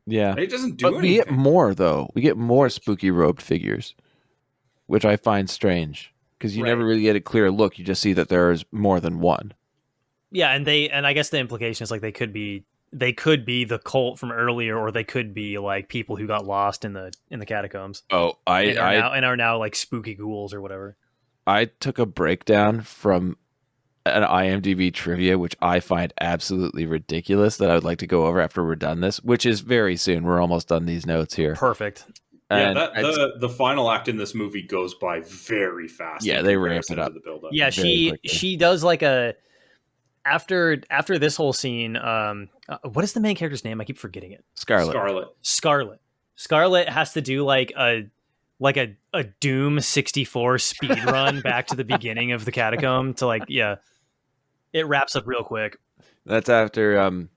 Yeah. It doesn't do anything. We get more, though. We get more spooky robed figures, which I find strange because you never really get a clear look. You just see that there is more than one. Yeah, and I guess the implication is like they could be the cult from earlier, or they could be like people who got lost in the catacombs. Oh, and are now like spooky ghouls or whatever. I took a breakdown from an IMDb trivia, which I find absolutely ridiculous, that I would like to go over after we're done this, which is very soon. We're almost done these notes here. Perfect. And the final act in this movie goes by very fast. Yeah, they ramp it up. The build-up. Yeah, she does like a after this whole scene. What is the main character's name? I keep forgetting it. Scarlett. Scarlett has to do like a Doom 64 speed run back to the beginning of the catacomb to it wraps up real quick. That's after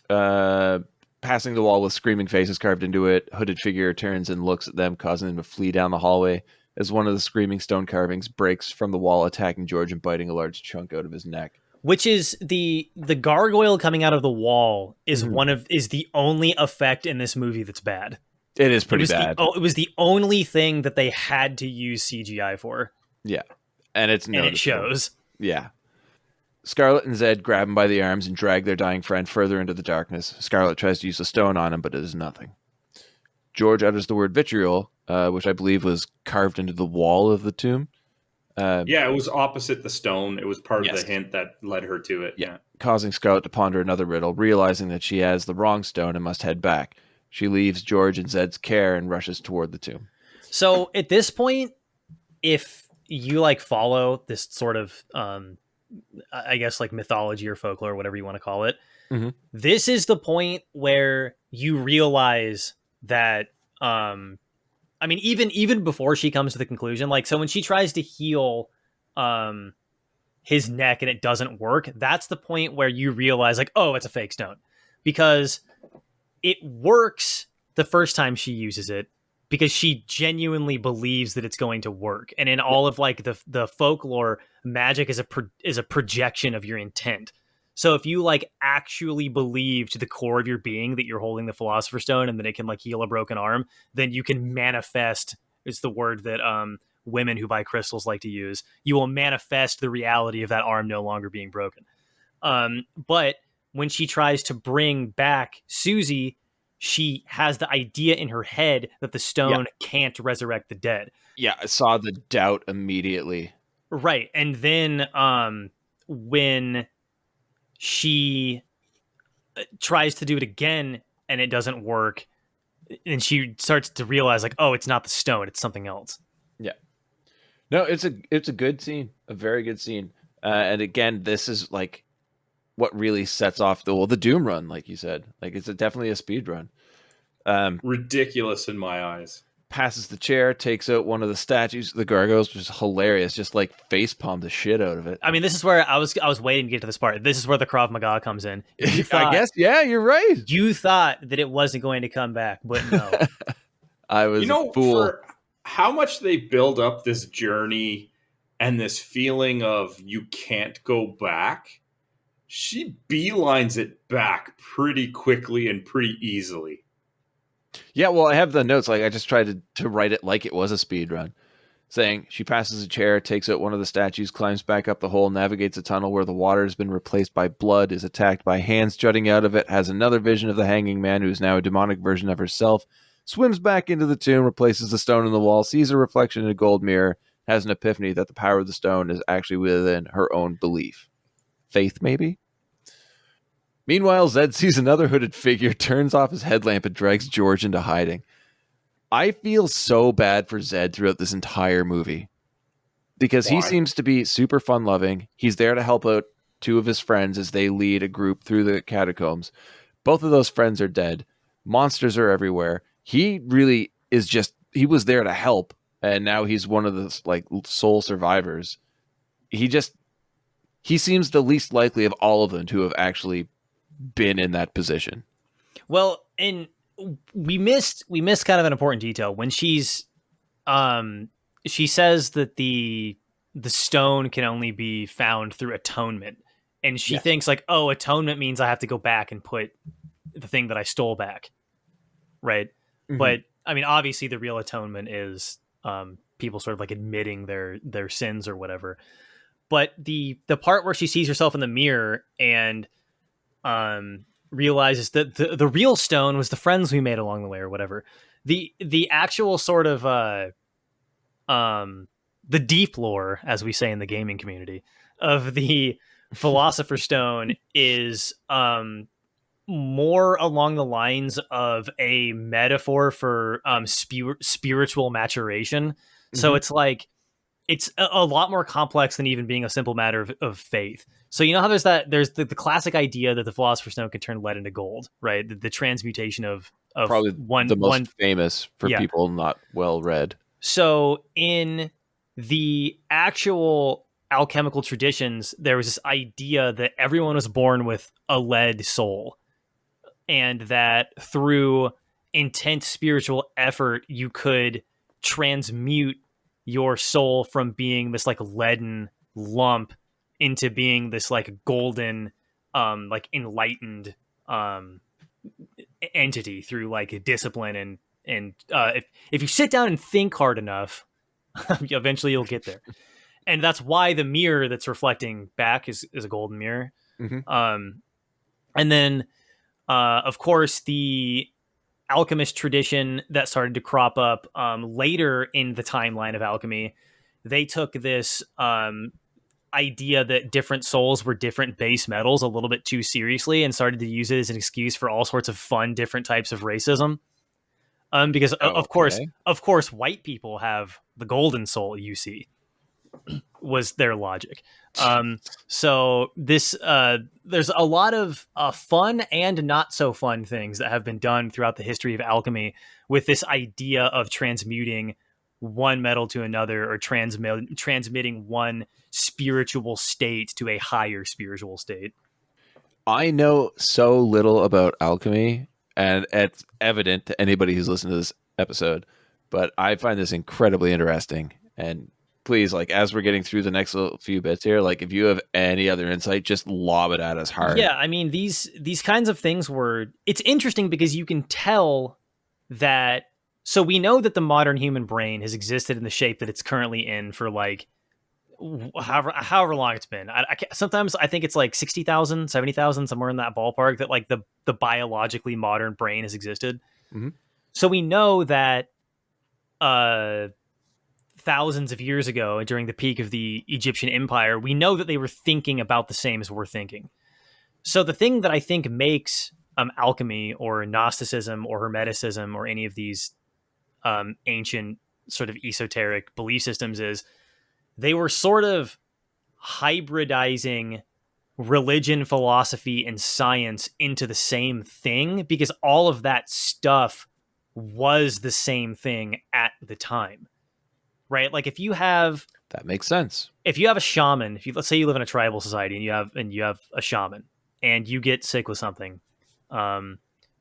passing the wall with screaming faces carved into it. Hooded figure turns and looks at them, causing them to flee down the hallway as one of the screaming stone carvings breaks from the wall, attacking George and biting a large chunk out of his neck. Which is the gargoyle coming out of the wall is is the only effect in this movie that's bad. It is pretty bad. It was the only thing that they had to use CGI for. Yeah. And it shows. Yeah. Scarlett and Zed grab him by the arms and drag their dying friend further into the darkness. Scarlett tries to use a stone on him, but it is nothing. George utters the word vitriol, which I believe was carved into the wall of the tomb. It was opposite the stone. It was part of the hint that led her to it. Yeah. Causing Scarlett to ponder another riddle, realizing that she has the wrong stone and must head back. She leaves George and Zed's care and rushes toward the tomb. So at this point, if you follow this sort of, I guess mythology or folklore, or whatever you want to call it, this is the point where you realize that, even before she comes to the conclusion, so when she tries to heal, his neck and it doesn't work, that's the point where you realize oh, it's a fake stone, because it works the first time she uses it because she genuinely believes that it's going to work. And in all of the folklore, magic is a projection of your intent. So if you actually believe to the core of your being that you're holding the Philosopher's Stone and that it can heal a broken arm, then you can manifest, is the word that women who buy crystals like to use. You will manifest the reality of that arm no longer being broken. But when she tries to bring back Susie, she has the idea in her head that the stone can't resurrect the dead. Yeah, I saw the doubt immediately. Right. And then when she tries to do it again and it doesn't work, and she starts to realize like, oh, it's not the stone, it's something else. Yeah. No, it's a good scene, a very good scene. And again, this is like what really sets off the Doom run, like you said. Like it's definitely a speed run. Ridiculous in my eyes. Passes the chair, takes out one of the statues, the gargoyles, which is hilarious. Just like face palm the shit out of it. I mean, this is where I was waiting to get to this part. This is where the Krav Maga comes in. I guess, yeah, you're right. You thought that it wasn't going to come back, but no. I was a fool. For how much they build up this journey and this feeling of you can't go back, she beelines it back pretty quickly and pretty easily. Yeah, well, I have the notes. Like I just tried to write it like it was a speed run, saying she passes a chair, takes out one of the statues, climbs back up the hole, navigates a tunnel where the water has been replaced by blood, is attacked by hands jutting out of it, has another vision of the hanging man who is now a demonic version of herself, swims back into the tomb, replaces the stone in the wall, sees a reflection in a gold mirror, has an epiphany that the power of the stone is actually within her own belief. Faith, maybe? Meanwhile, Zed sees another hooded figure, turns off his headlamp, and drags George into hiding. I feel so bad for Zed throughout this entire movie. Because he seems to be super fun-loving. He's there to help out two of his friends as they lead a group through the catacombs. Both of those friends are dead. Monsters are everywhere. He really is just... He was there to help, and now he's one of the like sole survivors. He seems the least likely of all of them to have actually been in that position. Well, and we missed kind of an important detail when she's she says that the stone can only be found through atonement, and she thinks like, oh, atonement means I have to go back and put the thing that I stole back, right? Mm-hmm. But I mean, obviously the real atonement is people sort of like admitting their sins or whatever. But the part where she sees herself in the mirror and realizes that the real stone was the friends we made along the way or whatever. The actual sort of the deep lore, as we say in the gaming community, of the Philosopher Stone is more along the lines of a metaphor for spiritual maturation. Mm-hmm. So it's like it's a lot more complex than even being a simple matter of faith. So you know how there's the classic idea that the Philosopher's Stone can turn lead into gold, right? The transmutation of probably the most famous for people not well read. So in the actual alchemical traditions, there was this idea that everyone was born with a lead soul, and that through intense spiritual effort, you could transmute your soul from being this like leaden lump into being this like golden, like enlightened entity through like discipline and if you sit down and think hard enough, eventually you'll get there. And that's why the mirror that's reflecting back is a golden mirror. Mm-hmm. And then, of course, the alchemist tradition that started to crop up later in the timeline of alchemy, they took this idea that different souls were different base metals a little bit too seriously and started to use it as an excuse for all sorts of fun different types of racism. Because of course, white people have the golden soul, you see, was their logic. So this, there's a lot of fun and not so fun things that have been done throughout the history of alchemy with this idea of transmuting one metal to another, or transmitting one spiritual state to a higher spiritual state. I know so little about alchemy, and it's evident to anybody who's listened to this episode, but I find this incredibly interesting. And please, like, as we're getting through the next little few bits here, like, if you have any other insight, just lob it at us hard. Yeah, I mean, these kinds of things it's interesting because you can tell that. So we know that the modern human brain has existed in the shape that it's currently in for like however long it's been. I can't, sometimes I think it's like 60,000, 70,000, somewhere in that ballpark, that like the biologically modern brain has existed. Mm-hmm. So we know that thousands of years ago, during the peak of the Egyptian Empire, we know that they were thinking about the same as we're thinking. So the thing that I think makes alchemy or Gnosticism or Hermeticism or any of these ancient sort of esoteric belief systems is they were sort of hybridizing religion, philosophy, and science into the same thing, because all of that stuff was the same thing at the time, right? Like if you have That makes sense. if you have a shaman, let's say you live in a tribal society and you have a shaman and you get sick with something, and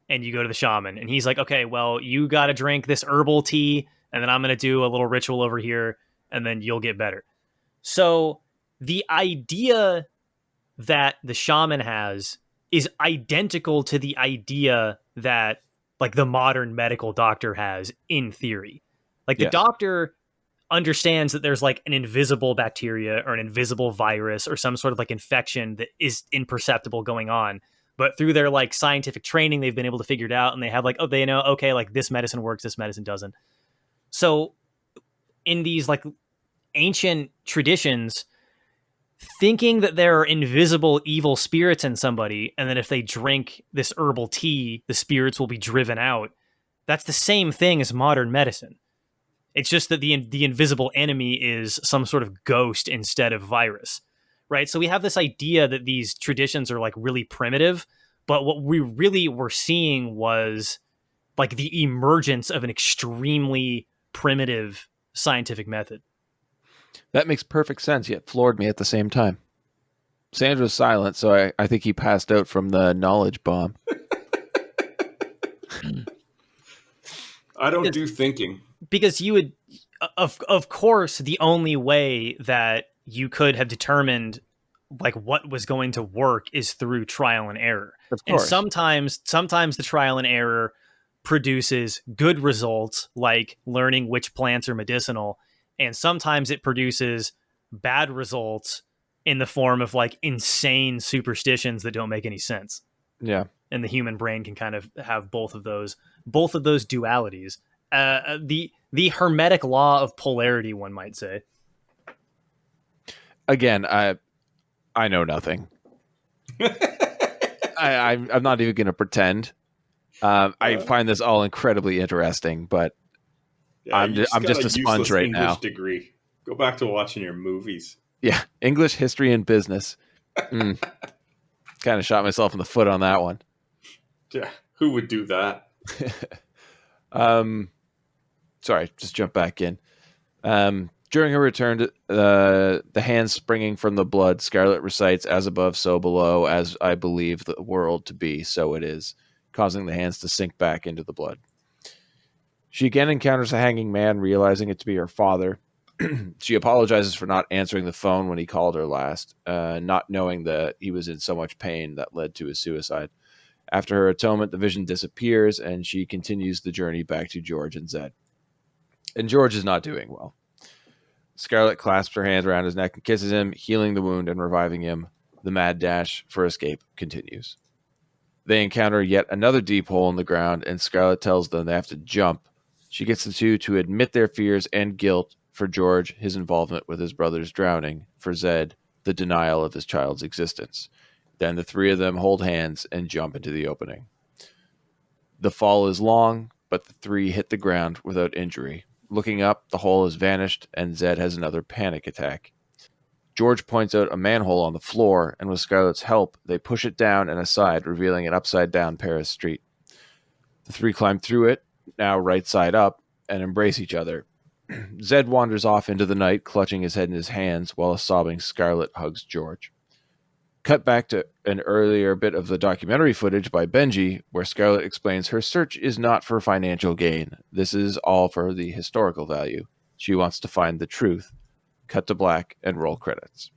you go to the shaman and he's like, okay, well, you got to drink this herbal tea, and then I'm going to do a little ritual over here, and then you'll get better. So the idea that the shaman has is identical to the idea that like the modern medical doctor has in theory. Like the Yes. doctor understands that there's like an invisible bacteria or an invisible virus or some sort of like infection that is imperceptible going on. But through their like scientific training, they've been able to figure it out, and they have like, oh, they know, okay, like this medicine works, this medicine doesn't. So in these like ancient traditions, thinking that there are invisible evil spirits in somebody, and that if they drink this herbal tea, the spirits will be driven out, that's the same thing as modern medicine. It's just that the invisible enemy is some sort of ghost instead of virus, right? So we have this idea that these traditions are like really primitive, but what we really were seeing was like the emergence of an extremely primitive scientific method. That makes perfect sense, yet floored me at the same time. Sandra's silent, so I think he passed out from the knowledge bomb. I don't do thinking. Because you would, of course, the only way that you could have determined like what was going to work is through trial and error. Of And course. sometimes the trial and error produces good results, like learning which plants are medicinal, and sometimes it produces bad results in the form of like insane superstitions that don't make any sense. Yeah. And the human brain can kind of have both of those dualities. The hermetic law of polarity, one might say. Again, I know nothing. I'm not even going to pretend. I find this all incredibly interesting, but Yeah, I'm just got a sponge right English now. degree. Go back to watching your movies. Yeah, English, history, and business. Kind of shot myself in the foot on that one. Yeah, who would do that? Sorry, just jump back in. During her return to the hands springing from the blood, Scarlet recites, "As above, so below, as I believe the world to be, so it is," causing the hands to sink back into the blood. She again encounters a hanging man, realizing it to be her father. She apologizes for not answering the phone when he called her last, not knowing that he was in so much pain that led to his suicide. After her atonement, the vision disappears, and she continues the journey back to George and Zed. And George is not doing well. Scarlet clasps her hands around his neck and kisses him, healing the wound and reviving him. The mad dash for escape continues. They encounter yet another deep hole in the ground, and Scarlet tells them they have to jump. She gets the two to admit their fears and guilt: for George, his involvement with his brother's drowning; for Zed, the denial of his child's existence. Then the three of them hold hands and jump into the opening. The fall is long, but the three hit the ground without injury. Looking up, the hole has vanished, and Zed has another panic attack. George points out a manhole on the floor, and with Scarlet's help, they push it down and aside, revealing an upside-down Paris street. The three climb through it, now right side up, and embrace each other. Zed wanders off into the night, clutching his head in his hands, while a sobbing Scarlet hugs George. Cut back to an earlier bit of the documentary footage by Benji, where Scarlet explains her search is not for financial gain. This is all for the historical value. She wants to find the truth. Cut to black and roll credits.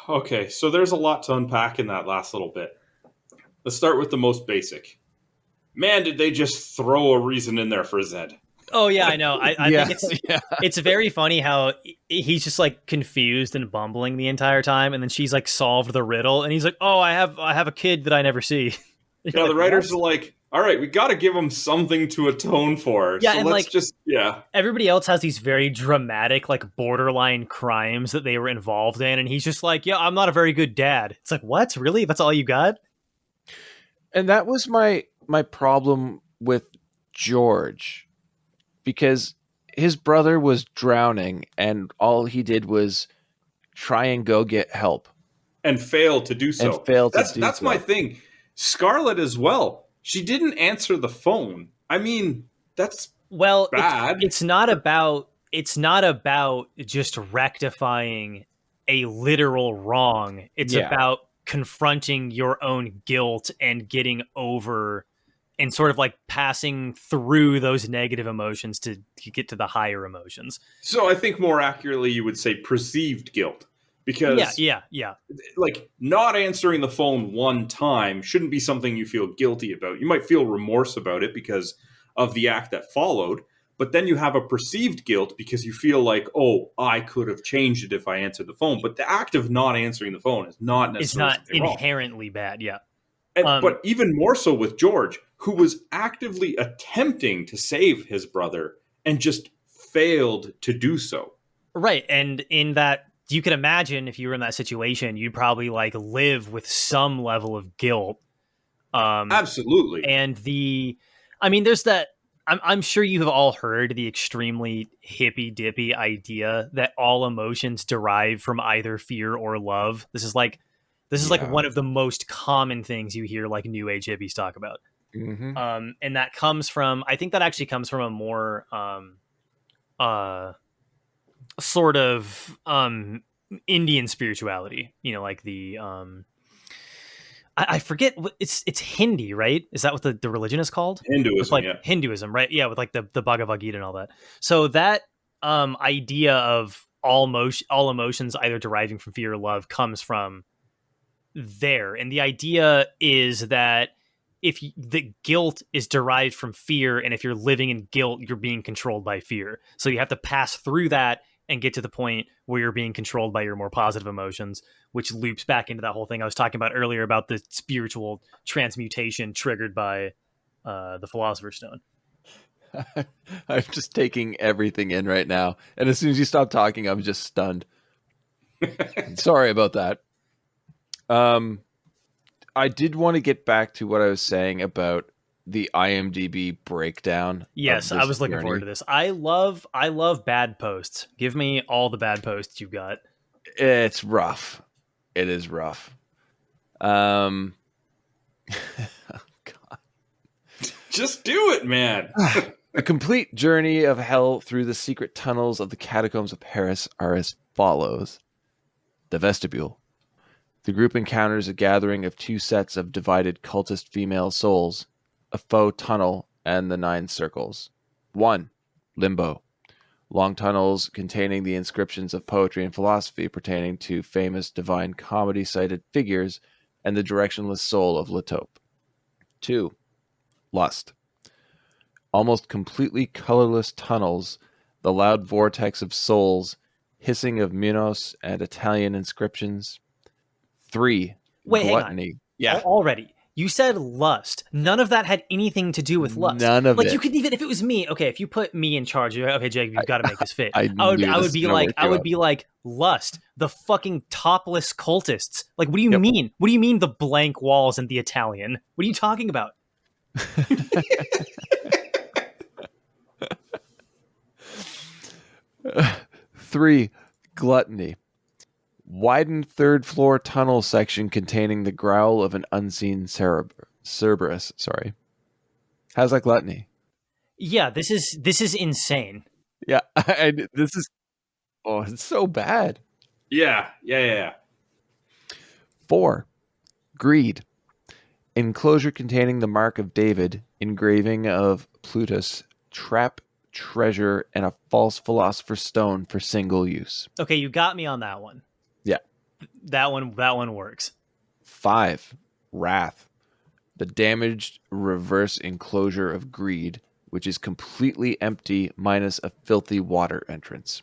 Okay, so there's a lot to unpack in that last little bit. Let's start with the most basic. Man, did they just throw a reason in there for Zed. Oh yeah, I know. I Yeah, think it's yeah. it's very funny how he's just like confused and bumbling the entire time, and then she's like solved the riddle, and he's like, "Oh, I have a kid that I never see." Yeah, Like, the writers "What?" are like, all right, we got to give him something to atone for. Yeah, So and let's like just, yeah. everybody else has these very dramatic, like borderline crimes that they were involved in, and he's just like, "Yeah, I'm not a very good dad." It's like, what? Really? That's all you got? And that was my problem with George, because his brother was drowning and all he did was try and go get help And failed to do and so. failed to do That's so. my thing. Scarlett as well. She didn't answer the phone. I mean, that's Well, bad. it's not about just rectifying a literal wrong. It's Yeah. about confronting your own guilt and getting over and sort of like passing through those negative emotions to get to the higher emotions. So I think more accurately, you would say perceived guilt. Because, Yeah. like, not answering the phone one time shouldn't be something you feel guilty about. You might feel remorse about it because of the act that followed, but then you have a perceived guilt because you feel like, oh, I could have changed it if I answered the phone. But the act of not answering the phone is not necessarily It's not something wrong. inherently bad. Yeah. But even more so with George, who was actively attempting to save his brother and just failed to do so. Right. And in that, you can imagine if you were in that situation, you'd probably like live with some level of guilt. Absolutely. And there's that. I'm sure you have all heard the extremely hippy dippy idea that all emotions derive from either fear or love. This is like one of the most common things you hear like New Age hippies talk about. Mm-hmm. And that comes from, I think that actually comes from a more sort of Indian spirituality, like the I forget what it's Hindi, right? Is that what the religion is called? Hinduism, With, like, yeah. Hinduism, right? Yeah, with like the Bhagavad Gita and all that. So that idea of all emotions either deriving from fear or love comes from there, and the idea is that the guilt is derived from fear, and if you're living in guilt, you're being controlled by fear. So you have to pass through that and get to the point where you're being controlled by your more positive emotions, which loops back into that whole thing I was talking about earlier about the spiritual transmutation triggered by the Philosopher's Stone. I'm just taking everything in right now. And as soon as you stop talking, I'm just stunned. Sorry about that. I did want to get back to what I was saying about the IMDb breakdown. Yes, I was looking forward to this. I love bad posts. Give me all the bad posts you've got. It's rough. It is rough. Oh, God. Just do it, man. A complete journey of hell through the secret tunnels of the catacombs of Paris are as follows. The vestibule. The group encounters a gathering of two sets of divided cultist female souls, a faux tunnel, and the 9 circles. 1. Limbo. Long tunnels containing the inscriptions of poetry and philosophy pertaining to famous divine comedy-cited figures and the directionless soul of Latope. 2. Lust. Almost completely colorless tunnels, the loud vortex of souls, hissing of Minos and Italian inscriptions. 3. Wait, Gluttony. hang on. Yeah. Already. You said lust. None of that had anything to do with lust. None of like it. You could even, if it was me, okay, if you put me in charge, you're like, okay, Jacob, you've got to make this fit. I would be like, lust, the fucking topless cultists. Like, what do you mean? What do you mean the blank walls and the Italian? What are you talking about? 3. Gluttony. Widened third-floor tunnel section containing the growl of an unseen Cerberus. Sorry. How's that gluttony? Yeah, this is insane. Yeah, this is... Oh, it's so bad. Yeah. 4. Greed. Enclosure containing the mark of David, engraving of Plutus, trap, treasure, and a false philosopher's stone for single use. Okay, you got me on that one. Yeah. That one works. 5. Wrath. The damaged reverse enclosure of greed, which is completely empty minus a filthy water entrance.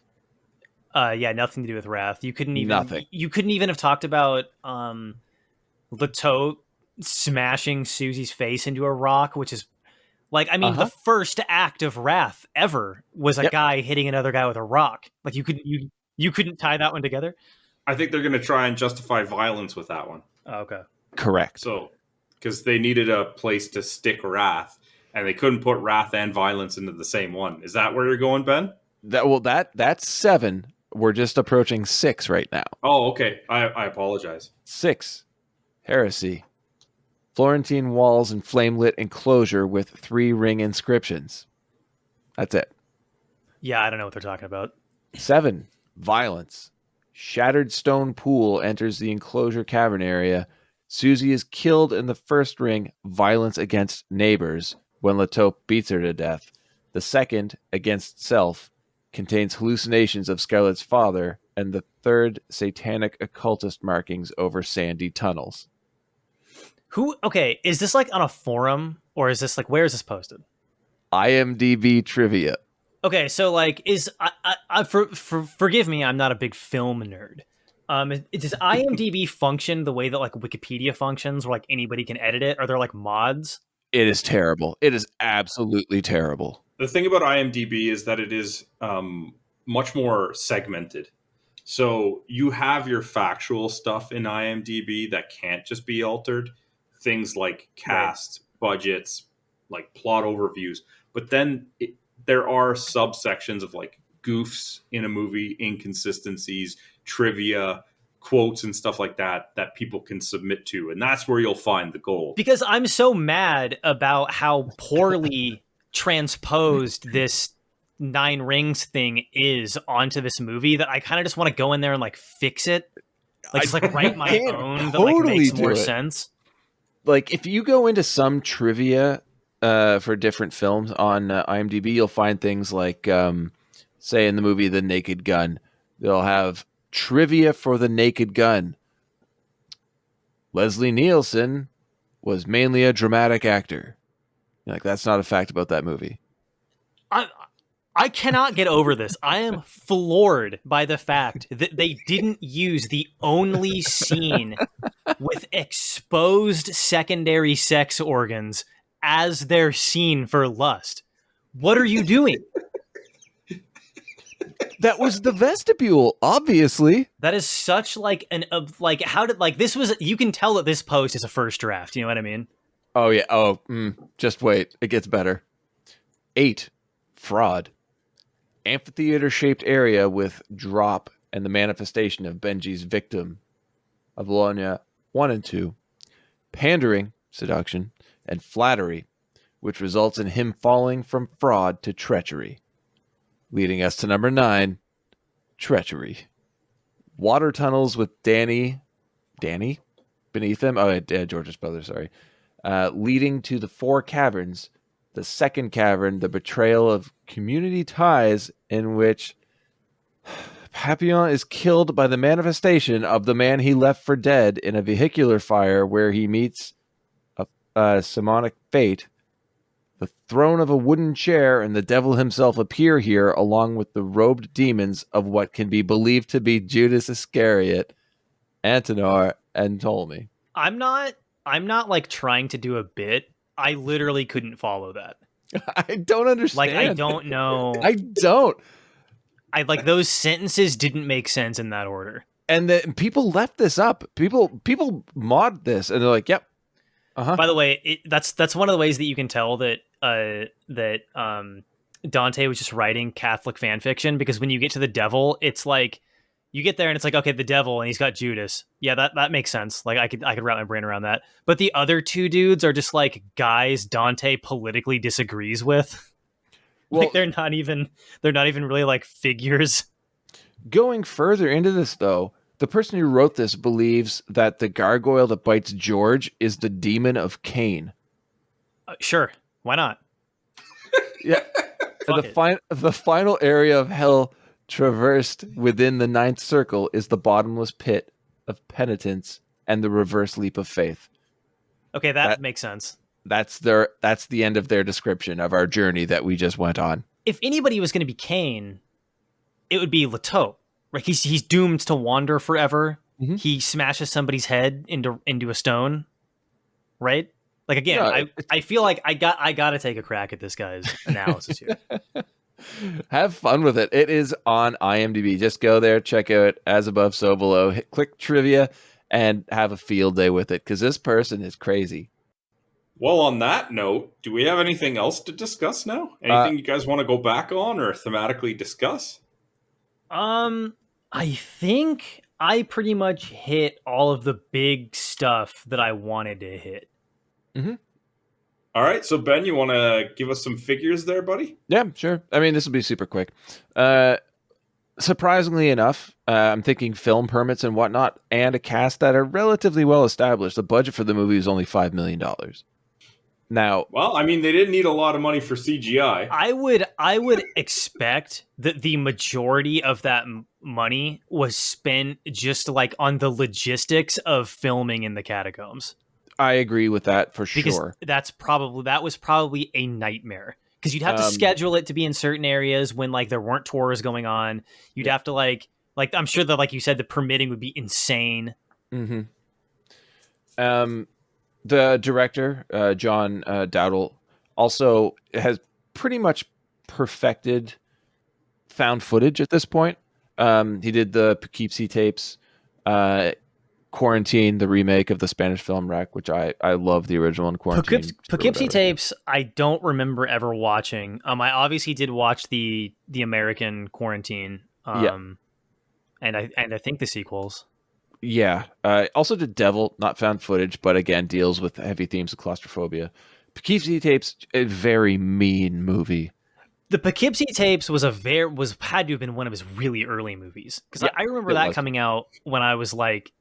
Yeah, nothing to do with Wrath. You couldn't even Nothing. You couldn't even have talked about Leto smashing Susie's face into a rock, which is like, I mean, the first act of Wrath ever was a guy hitting another guy with a rock. Like you couldn't tie that one together. I think they're going to try and justify violence with that one. Oh, okay. Correct. So, because they needed a place to stick Wrath, and they couldn't put Wrath and violence into the same one. Is that where you're going, Ben? That's 7. We're just approaching 6 right now. Oh, okay. I apologize. 6. Heresy. Florentine walls and flame-lit enclosure with 3 ring inscriptions. That's it. Yeah, I don't know what they're talking about. 7. Violence. Shattered stone pool enters the enclosure cavern area. Susie is killed in the first ring, violence against neighbors, when Leto beats her to death. The second, against self, contains hallucinations of Scarlett's father, and the third, satanic occultist markings over sandy tunnels. Okay, is this like on a forum, or is this like, where is this posted? IMDb trivia. Okay, so like, forgive me, I'm not a big film nerd. Does IMDb function the way that like Wikipedia functions, where like anybody can edit it? Are there like mods? It is terrible. It is absolutely terrible. The thing about IMDb is that it is much more segmented. So you have your factual stuff in IMDb that can't just be altered. Things like cast, budgets, like plot overviews. But then there are subsections of like goofs in a movie, inconsistencies, trivia, quotes and stuff like that people can submit to. And that's where you'll find the gold. Because I'm so mad about how poorly transposed this 9 Rings thing is onto this movie that I kind of just want to go in there and like fix it. Like just like write my own that like makes more sense. Like if you go into some trivia for different films on IMDb, you'll find things like, say in the movie The Naked Gun, they'll have trivia for The Naked Gun. Leslie Nielsen was mainly a dramatic actor. You're like, that's not a fact about that movie. I cannot get over this. I am floored by the fact that they didn't use the only scene with exposed secondary sex organs as their scene for lust. What are you doing? That was the vestibule, obviously. That is such like this was, you can tell that this post is a first draft. You know what I mean? Oh yeah. Oh, just wait. It gets better. 8. Fraud. Amphitheater-shaped area with drop and the manifestation of Benji's victim of Bologna 1 and 2. Pandering, seduction, and flattery, which results in him falling from fraud to treachery. Leading us to number 9, treachery. Water tunnels with Danny beneath them. Oh, yeah, George's brother, sorry. Leading to the 4 caverns. The second cavern, the betrayal of community ties, in which Papillon is killed by the manifestation of the man he left for dead in a vehicular fire where he meets a Simonic fate. The throne of a wooden chair and the devil himself appear here, along with the robed demons of what can be believed to be Judas Iscariot, Antenor, and Ptolemy. I'm not like trying to do a bit. I literally couldn't follow that. I don't understand. Like, I don't know. I don't. I like those sentences didn't make sense in that order. And people left this up. People mod this, and they're like, "Yep." By the way, that's one of the ways that you can tell that Dante was just writing Catholic fan fiction, because when you get to the devil, it's like you get there and it's like, okay, the devil and he's got Judas. Yeah, that makes sense. Like I could wrap my brain around that. But the other 2 dudes are just like guys Dante politically disagrees with. Well, like they're not even really like figures. Going further into this though, the person who wrote this believes that the gargoyle that bites George is the demon of Cain. Sure, why not? Yeah. The final area of hell traversed within the 9th circle is the bottomless pit of penitence and the reverse leap of faith. Okay, that makes sense. That's the end of their description of our journey that we just went on. If anybody was going to be Kane, it would be Leto. Right? He's doomed to wander forever. Mm-hmm. He smashes somebody's head into a stone. Right? Like again, Yeah, I feel like I got to take a crack at this guy's analysis here. Have fun with it. It is on IMDb. Just go there, check out As Above, So Below, click trivia, and have a field day with it because this person is crazy. Well, on that note, do we have anything else to discuss now? Anything you guys want to go back on or thematically discuss? I think I pretty much hit all of the big stuff that I wanted to hit. Mm-hmm. All right, so Ben, you want to give us some figures there, buddy? Yeah, sure. I mean, this will be super quick. Surprisingly enough, I'm thinking film permits and whatnot, and a cast that are relatively well established. The budget for the movie is only $5 million. Now, well, I mean, they didn't need a lot of money for CGI. I would expect that the majority of that money was spent just like on the logistics of filming in the catacombs. I agree with that for because sure. That was probably a nightmare because you'd have to schedule it to be in certain areas when like there weren't tours going on. You'd have to like I'm sure that like you said the permitting would be insane. Mm-hmm. The director John Dowdle also has pretty much perfected found footage at this point. He did the Poughkeepsie tapes. Quarantine, the remake of the Spanish film Wreck, which I love the original in Quarantine. Poughkeepsie tapes, I don't remember ever watching. I obviously did watch the American Quarantine. And I think the sequels. Yeah. Also did Devil, not found footage, but again deals with heavy themes of claustrophobia. Poughkeepsie tapes, a very mean movie. The Poughkeepsie tapes had to have been one of his really early movies because I remember that coming out when I was like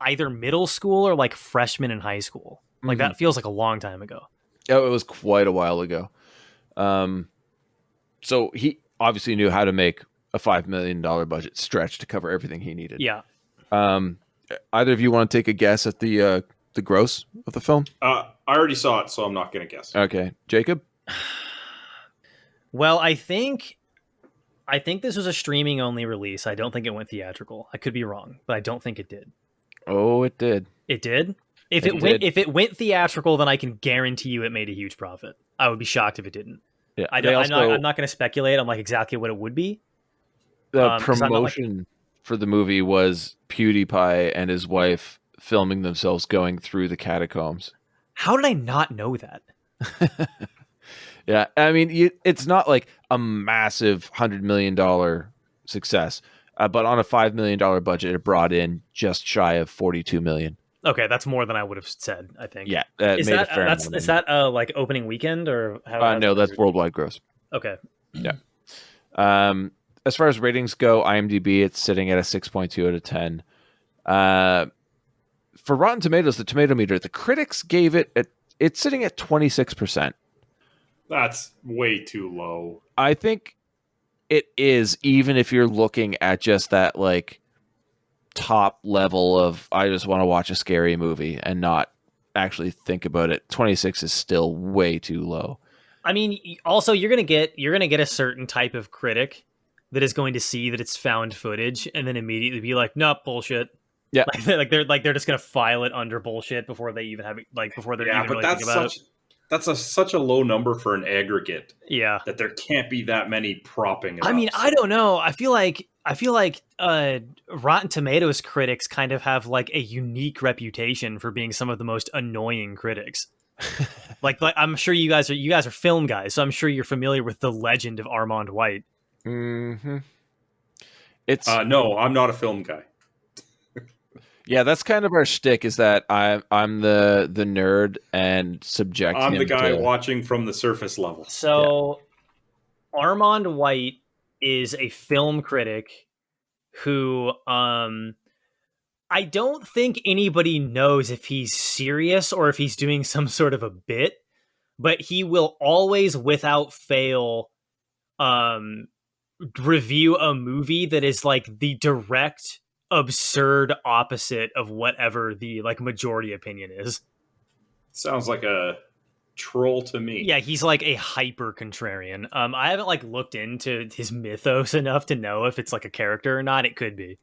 either middle school or like freshman in high school. Like that feels like a long time ago. Oh, it was quite a while ago. So he obviously knew how to make a $5 million budget stretch to cover everything he needed. Yeah. Either of you want to take a guess at the gross of the film? I already saw it, so I'm not going to guess. Okay. Jacob? Well, I think this was a streaming only release. I don't think it went theatrical. I could be wrong, but I don't think it did. Oh, it did. It did? If it went theatrical, then I can guarantee you it made a huge profit. I would be shocked if it didn't. Yeah, I'm not going to speculate on like exactly what it would be. The promotion for the movie was PewDiePie and his wife filming themselves going through the catacombs. How did I not know that? Yeah, I mean, it's not like a massive $100 million success, but on a $5 million budget, it brought in just shy of $42 million. Okay, that's more than I would have said, I think. Yeah, is that like opening weekend or how? No, that's worldwide gross. Okay. Yeah. As far as ratings go, IMDb, it's sitting at a 6.2 out of 10. For Rotten Tomatoes, the tomato meter, the critics gave it's sitting at 26%. That's way too low. I think it is, even if you're looking at just that like top level of I just want to watch a scary movie and not actually think about it. 26 is still way too low. I mean, also you're gonna get a certain type of critic that is going to see that it's found footage and then immediately be like, "Nope, bullshit." Yeah, they're just gonna file it under bullshit before they even have it, before they're even really thinking about it. That's such a low number for an aggregate. Yeah, that there can't be that many propping it. I mean, I don't know. I feel like Rotten Tomatoes critics kind of have like a unique reputation for being some of the most annoying critics. like I'm sure you guys are film guys, so I'm sure you're familiar with the legend of Armand White. Mm-hmm. It's no, I'm not a film guy. Yeah, that's kind of our shtick. Is that I'm the nerd and subject. I'm the guy watching from the surface level. So, yeah. Armand White is a film critic who I don't think anybody knows if he's serious or if he's doing some sort of a bit, but he will always, without fail, review a movie that is like the direct absurd opposite of whatever the like majority opinion is. Sounds like a troll to me. Yeah, he's like a hyper contrarian. I haven't like looked into his mythos enough to know if it's like a character or not. It could be.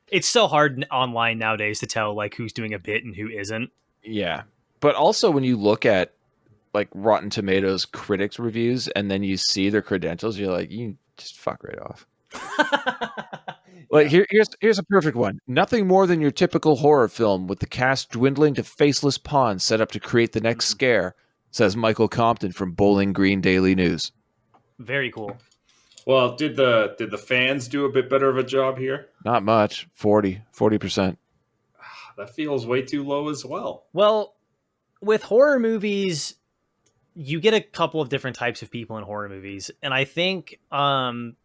It's so hard online nowadays to tell like who's doing a bit and who isn't. Yeah. But also when you look at like Rotten Tomatoes critics reviews and then you see their credentials, you're like, you just fuck right off. Like here's a perfect one. Nothing more than your typical horror film with the cast dwindling to faceless pawns set up to create the next scare, says Michael Compton from Bowling Green Daily News. Very cool. Well, did the fans do a bit better of a job here? Not much. 40%. That feels way too low as well. Well, with horror movies, you get a couple of different types of people in horror movies, and I think that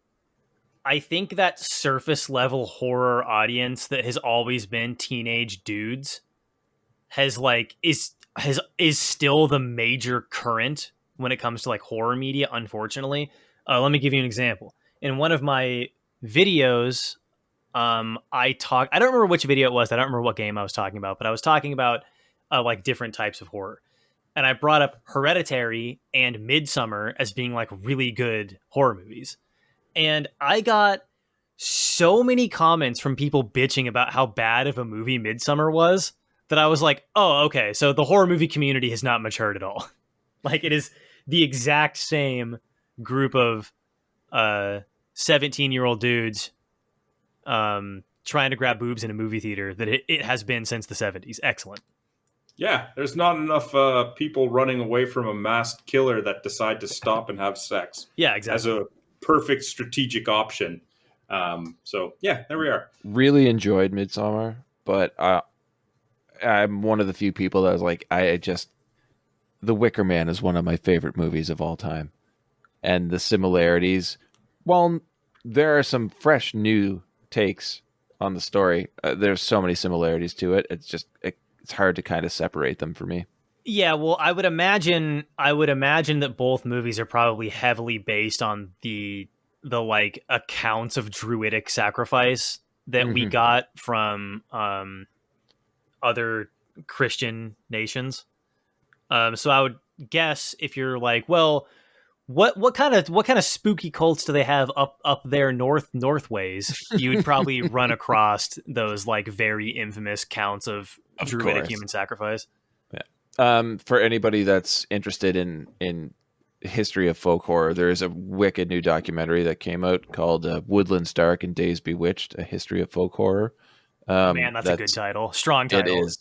surface level horror audience that has always been teenage dudes is still the major current when it comes to like horror media, unfortunately. Let me give you an example. In one of my videos, I don't remember which video it was. I don't remember what game I was talking about, but I was talking about like different types of horror. And I brought up Hereditary and Midsommar as being like really good horror movies. And I got so many comments from people bitching about how bad of a movie Midsommar was that I was like, oh, okay. So the horror movie community has not matured at all. Like it is the exact same group of 17-year-old dudes trying to grab boobs in a movie theater that it has been since the 70s. Excellent. Yeah, there's not enough people running away from a masked killer that decide to stop and have sex. Yeah, exactly. As a perfect strategic option. So, yeah, there we are. Really enjoyed Midsommar, but I'm one of the few people that was like, The Wicker Man is one of my favorite movies of all time. And the similarities, well, there are some fresh new takes on the story. There's so many similarities to it. It's hard to kind of separate them for me. Yeah, well, I would imagine that both movies are probably heavily based on the like accounts of druidic sacrifice that we got from other Christian nations. So I would guess if you're like, well, what kind of spooky cults do they have up there northways? You would probably run across those like very infamous counts of druidic human sacrifice. Yeah. For anybody that's interested in history of folk horror, there is a wicked new documentary that came out called Woodlands Dark and Days Bewitched: A History of Folk Horror. Man, that's a good title. Strong title. It is.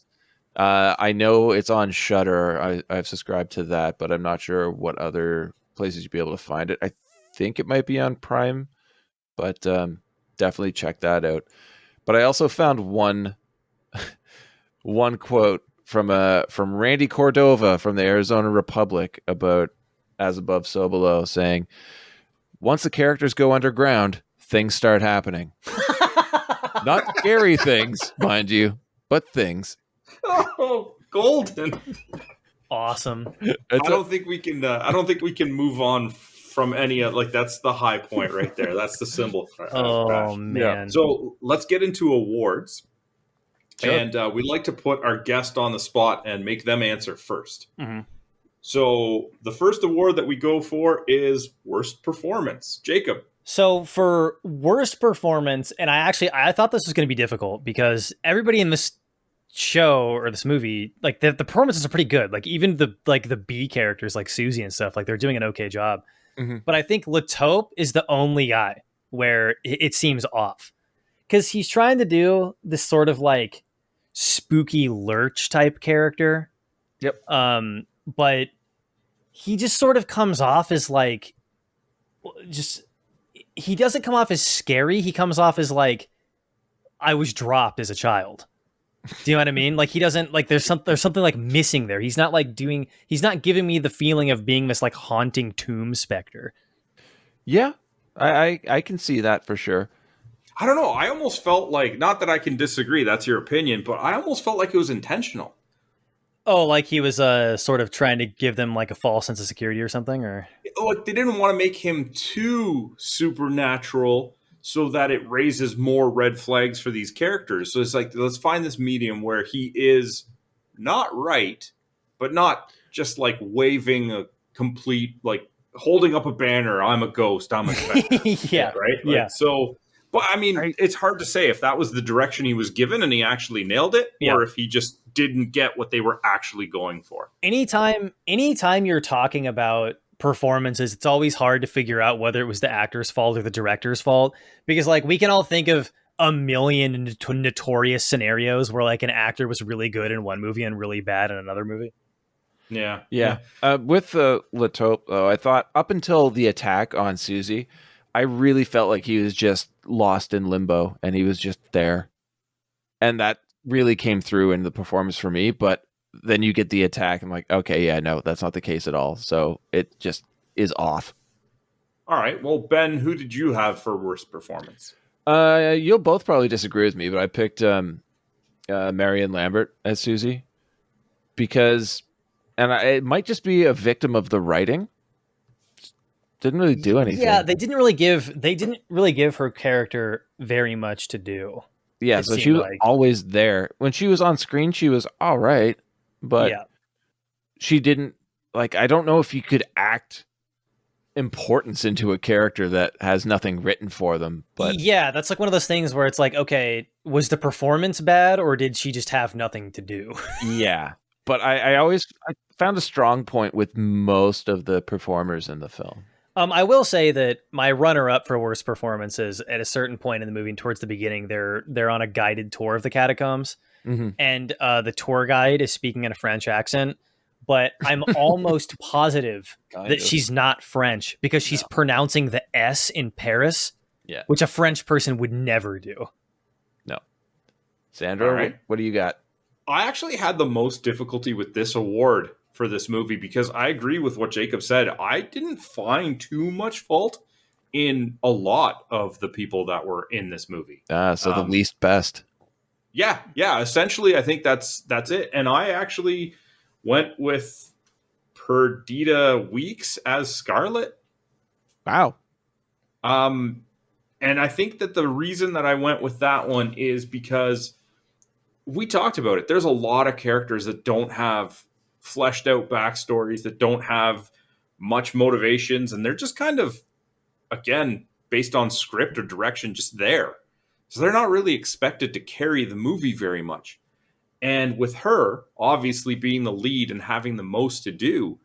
I know it's on Shudder. I've subscribed to that, but I'm not sure what other places you'd be able to find it. I think it might be on Prime, but definitely check that out. But I also found one quote from Randy Cordova from the Arizona Republic about As Above, So Below, saying, "Once the characters go underground, things start happening." Not scary things, mind you, but things. Oh, golden! Awesome. I don't think we can move on from any of like that's the high point right there. That's the symbol. Oh man! Yeah. So let's get into awards, Sure. and we'd like to put our guest on the spot and make them answer first. Mm-hmm. So the first award that we go for is worst performance. Jacob. So for worst performance, and I thought this was going to be difficult because everybody in this show or this movie, like the performances are pretty good. Like even the B characters like Susie and stuff, like they're doing an okay job. Mm-hmm. But I think Lataupe is the only guy where it seems off because he's trying to do this sort of like spooky lurch type character. Yep. But he just sort of comes off as like he doesn't come off as scary. He comes off as like I was dropped as a child. Do you know what I mean? Like he doesn't like there's something like missing there. He's not giving me the feeling of being this like haunting tomb specter. Yeah, I can see that for sure. I don't know. I almost felt like, not that I can disagree, that's your opinion, but I almost felt like it was intentional. Oh, like he was sort of trying to give them like a false sense of security or something, or like they didn't want to make him too supernatural so that it raises more red flags for these characters. So it's like, let's find this medium where he is not right, but not just like waving a complete, like holding up a banner. I'm a ghost. I'm a specter. Yeah. Right. Yeah. So, but I mean, it's hard to say if that was the direction he was given and he actually nailed it, or if he just didn't get what they were actually going for. Anytime you're talking about performances, it's always hard to figure out whether it was the actor's fault or the director's fault, because like we can all think of a million notorious scenarios where like an actor was really good in one movie and really bad in another movie. Yeah. With Latope, though, I thought up until the attack on Susie, I really felt like he was just lost in limbo and he was just there. And that really came through in the performance for me. But then you get the attack and I'm like, okay, yeah, no, that's not the case at all. So it just is off. All right. Well, Ben, who did you have for worst performance? You'll both probably disagree with me, but I picked Marion Lambert as Susie because, and it might just be a victim of the writing. Didn't really do anything. Yeah, they didn't really give her character very much to do. Yeah, so she was always there. When she was on screen, she was all right, but she didn't, like, I don't know if you could act importance into a character that has nothing written for them. But yeah, that's like one of those things where it's like, okay, was the performance bad or did she just have nothing to do? Yeah, but I found a strong point with most of the performers in the film. I will say that my runner-up for worst performances at a certain point in the movie, towards the beginning, they're on a guided tour of the catacombs, and the tour guide is speaking in a French accent, but I'm almost positive that she's not French because she's pronouncing the S in Paris, which a French person would never do. No. Sandra, what do you got? I actually had the most difficulty with this award for this movie because I agree with what Jacob said. I didn't find too much fault in a lot of the people that were in this movie. So the least best. Yeah. Essentially, I think that's it. And I actually went with Perdita Weeks as Scarlet. Wow. And I think that the reason that I went with that one is because we talked about it. There's a lot of characters that don't have fleshed out backstories, that don't have much motivations, and they're just kind of, again, based on script or direction, just there. So they're not really expected to carry the movie very much. And with her, obviously being the lead and having the most to do,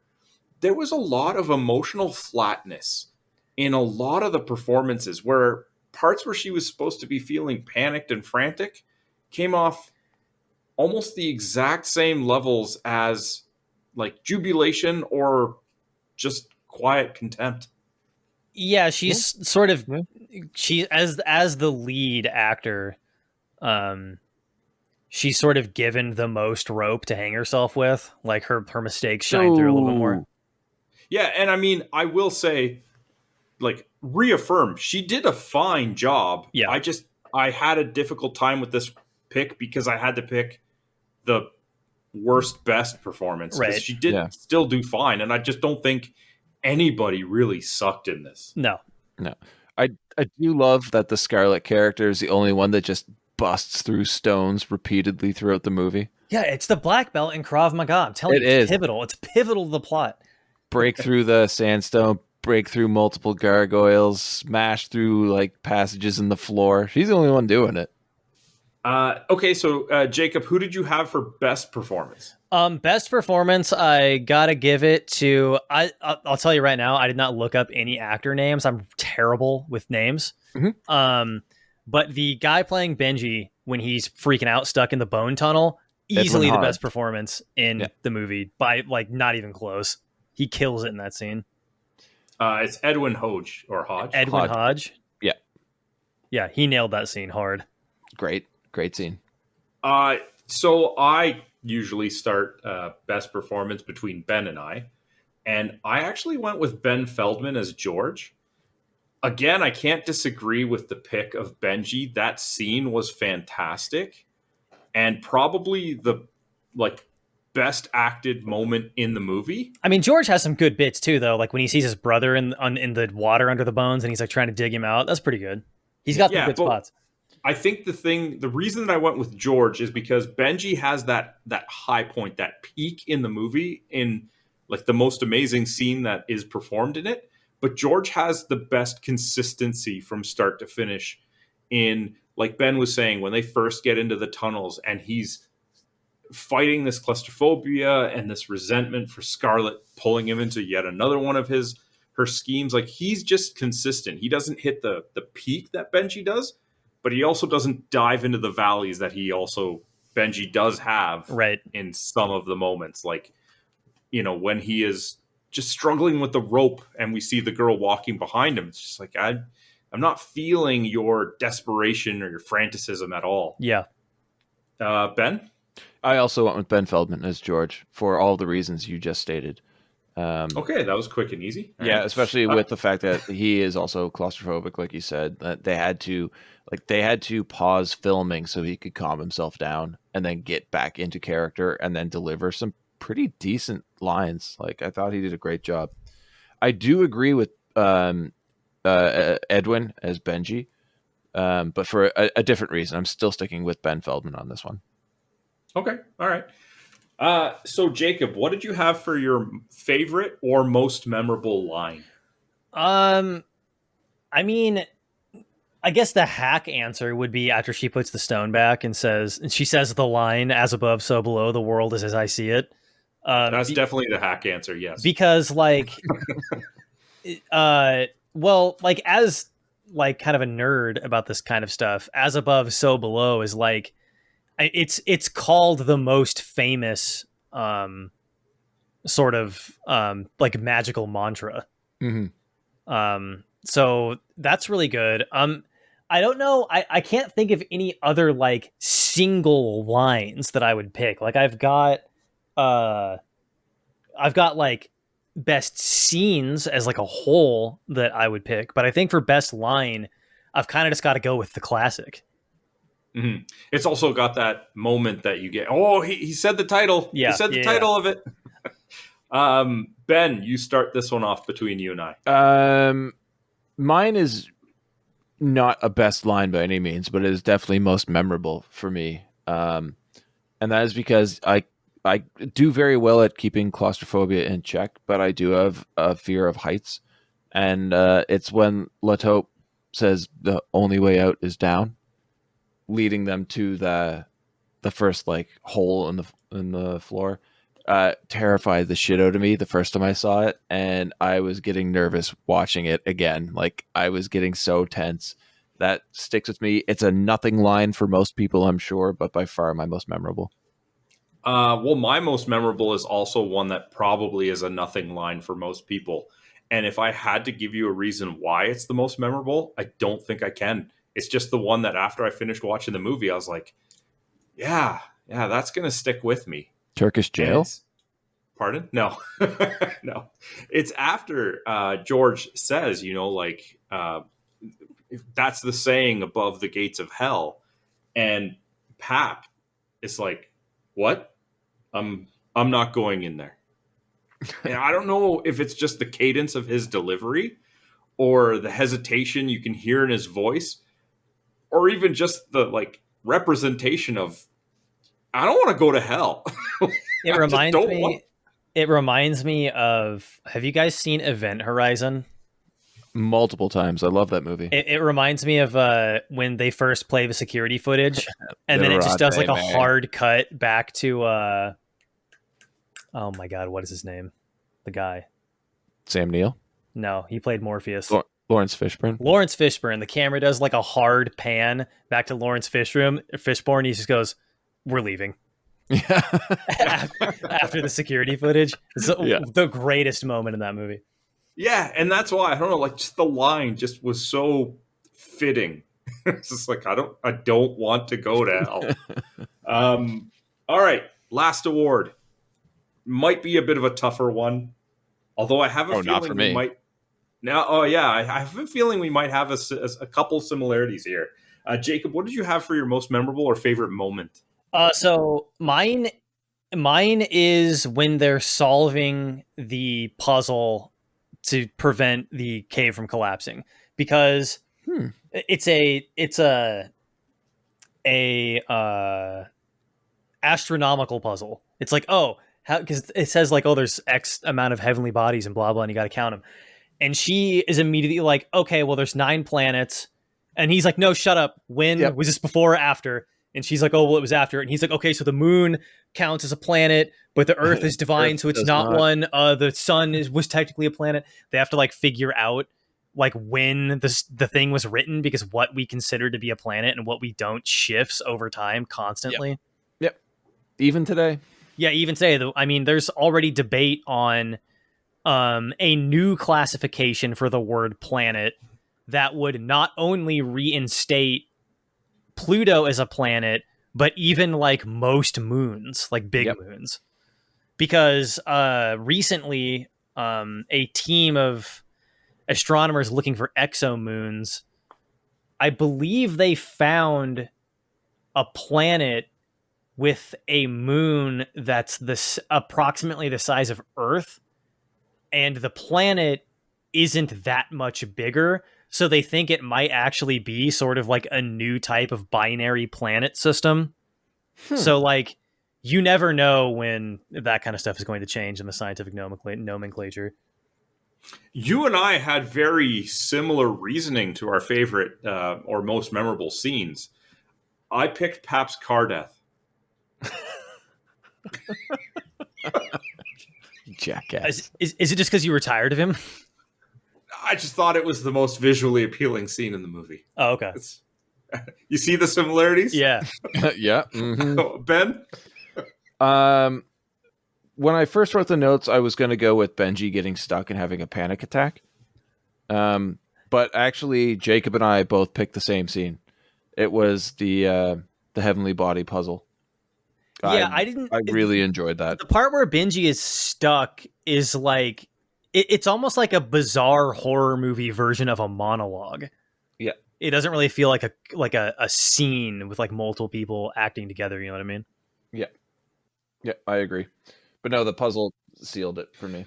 there was a lot of emotional flatness in a lot of the performances where parts where she was supposed to be feeling panicked and frantic came off almost the exact same levels as like jubilation or just quiet contempt. Yeah, she's sort of she as the lead actor, she's sort of given the most rope to hang herself with. Like her mistakes shine through a little bit more. Yeah, and I mean, I will say, like, reaffirm, she did a fine job. Yeah. I had a difficult time with this pick because I had to pick the worst best performance. Right. She did still do fine, and I just don't think anybody really sucked in this. No. I do love that the Scarlet character is the only one that just busts through stones repeatedly throughout the movie. Yeah, it's the black belt in Krav Maga. I'm telling you, it's pivotal. It's pivotal to the plot. Break through the sandstone, break through multiple gargoyles, smash through like passages in the floor. She's the only one doing it. Okay, so Jacob, who did you have for best performance? Best performance, I gotta give it to. I'll tell you right now, I did not look up any actor names. I'm terrible with names. But the guy playing Benji when he's freaking out, stuck in the bone tunnel, easily the best performance in the movie by like not even close. He kills it in that scene. It's Edwin Hodge or Hodge. Edwin Hodge. Yeah, he nailed that scene hard. Great scene. So I usually start best performance between Ben and I actually went with Ben Feldman as George. Again, I can't disagree with the pick of Benji. That scene was fantastic and probably the best acted moment in the movie. I mean, George has some good bits too, though. Like when he sees his brother in the water under the bones and he's like trying to dig him out. That's pretty good. He's got some good spots. I think the reason that I went with George is because Benji has that high point, that peak in the movie, in like the most amazing scene that is performed in it. But George has the best consistency from start to finish. In, like Ben was saying, when they first get into the tunnels and he's fighting this claustrophobia and this resentment for Scarlet pulling him into yet another one of her schemes. Like, he's just consistent. He doesn't hit the peak that Benji does, but he also doesn't dive into the valleys that Benji does have right in some of the moments. Like, when he is just struggling with the rope and we see the girl walking behind him, it's just like, I'm not feeling your desperation or your franticism at all. Yeah. Ben? I also went with Ben Feldman as George for all the reasons you just stated. Okay, that was quick and easy. All yeah, right. especially with the fact that he is also claustrophobic, like you said. That they had to pause filming so he could calm himself down and then get back into character and then deliver some pretty decent lines. Like, I thought he did a great job. I do agree with Edwin as Benji, but for a different reason. I'm still sticking with Ben Feldman on this one. Okay, all right. So Jacob, what did you have for your favorite or most memorable line? I mean, I guess the hack answer would be after she puts the stone back and she says the line, "As above, so below, the world is as I see it." That's definitely the hack answer, yes. Because, like, well, like, as like kind of a nerd about this kind of stuff, "as above, so below" is like, it's called the most famous sort of like magical mantra. Mm-hmm. So that's really good. I don't know. I can't think of any other like single lines that I would pick. Like, I've got like best scenes as like a whole that I would pick, but I think for best line, I've kind of just got to go with the classic. Mm-hmm. It's also got that moment that you get. Oh, he said the title. Yeah, he said the title of it. Ben, you start this one off between you and I. Mine is not a best line by any means, but it is definitely most memorable for me. And that is because I do very well at keeping claustrophobia in check, but I do have a fear of heights. And it's when Lataupe says the only way out is down, leading them to the first like hole in the floor. Terrified the shit out of me the first time I saw it, and I was getting nervous watching it again. Like, I was getting so tense. That sticks with me. It's a nothing line for most people, I'm sure, but by far my most memorable. Well, my most memorable is also one that probably is a nothing line for most people. And if I had to give you a reason why it's the most memorable, I don't think I can. It's just the one that after I finished watching the movie, I was like, yeah, that's going to stick with me. Turkish jail? Pardon? No. No. It's after George says, that's the saying above the gates of hell. And Pap is like, what? I'm not going in there. And I don't know if it's just the cadence of his delivery or the hesitation you can hear in his voice, or even just the like representation of, I don't want to go to hell. It reminds me of, have you guys seen Event Horizon? Multiple times. I love that movie. It reminds me of when they first play the security footage and then it just does like a hard cut back to oh my god, what is his name? The guy. Sam Neill? No, he played Morpheus. Lawrence Fishburne? Lawrence Fishburne. The camera does like a hard pan back to Lawrence Fishburne. He just goes, "We're leaving." Yeah. after the security footage. It's the greatest moment in that movie. Yeah, and that's why, I don't know, like, just the line just was so fitting. It's just like, I don't want to go to hell. All right, last award. Might be a bit of a tougher one. Although I have a feeling we might. Now, I have a feeling we might have a couple similarities here. Jacob, what did you have for your most memorable or favorite moment? So mine is when they're solving the puzzle to prevent the cave from collapsing, because it's a a astronomical puzzle. It's like, oh, because it says like, oh, there's X amount of heavenly bodies and blah blah, and you got to count them. And she is immediately like, okay, well, there's 9 planets, and he's like, no, shut up. When was this, before or after? And she's like, oh, well, it was after. And he's like, okay, so the moon counts as a planet, but the Earth is divine, so it's not one. The sun was technically a planet. They have to like figure out like when the thing was written, because what we consider to be a planet and what we don't shifts over time constantly. Yep. Even today. Yeah, even today. I mean, there's already debate on a new classification for the word planet that would not only reinstate Pluto as a planet, but even like most moons, like big moons. Because recently a team of astronomers looking for exomoons, I believe they found a planet with a moon that's approximately the size of Earth, and the planet isn't that much bigger. So they think it might actually be sort of like a new type of binary planet system. So like, you never know when that kind of stuff is going to change in the scientific nomenclature. You and I had very similar reasoning to our favorite or most memorable scenes. I picked Pap's car death. Jackass. Is it just because you were tired of him? I just thought it was the most visually appealing scene in the movie. Oh, okay. You see the similarities? Yeah. Yeah. Mm-hmm. Ben? When I first wrote the notes, I was going to go with Benji getting stuck and having a panic attack. But actually, Jacob and I both picked the same scene. It was the heavenly body puzzle. Yeah, I really enjoyed that. The part where Benji is stuck is like, it's almost like a bizarre horror movie version of a monologue. Yeah. It doesn't really feel like a scene with like multiple people acting together. You know what I mean? Yeah. Yeah, I agree. But no, the puzzle sealed it for me.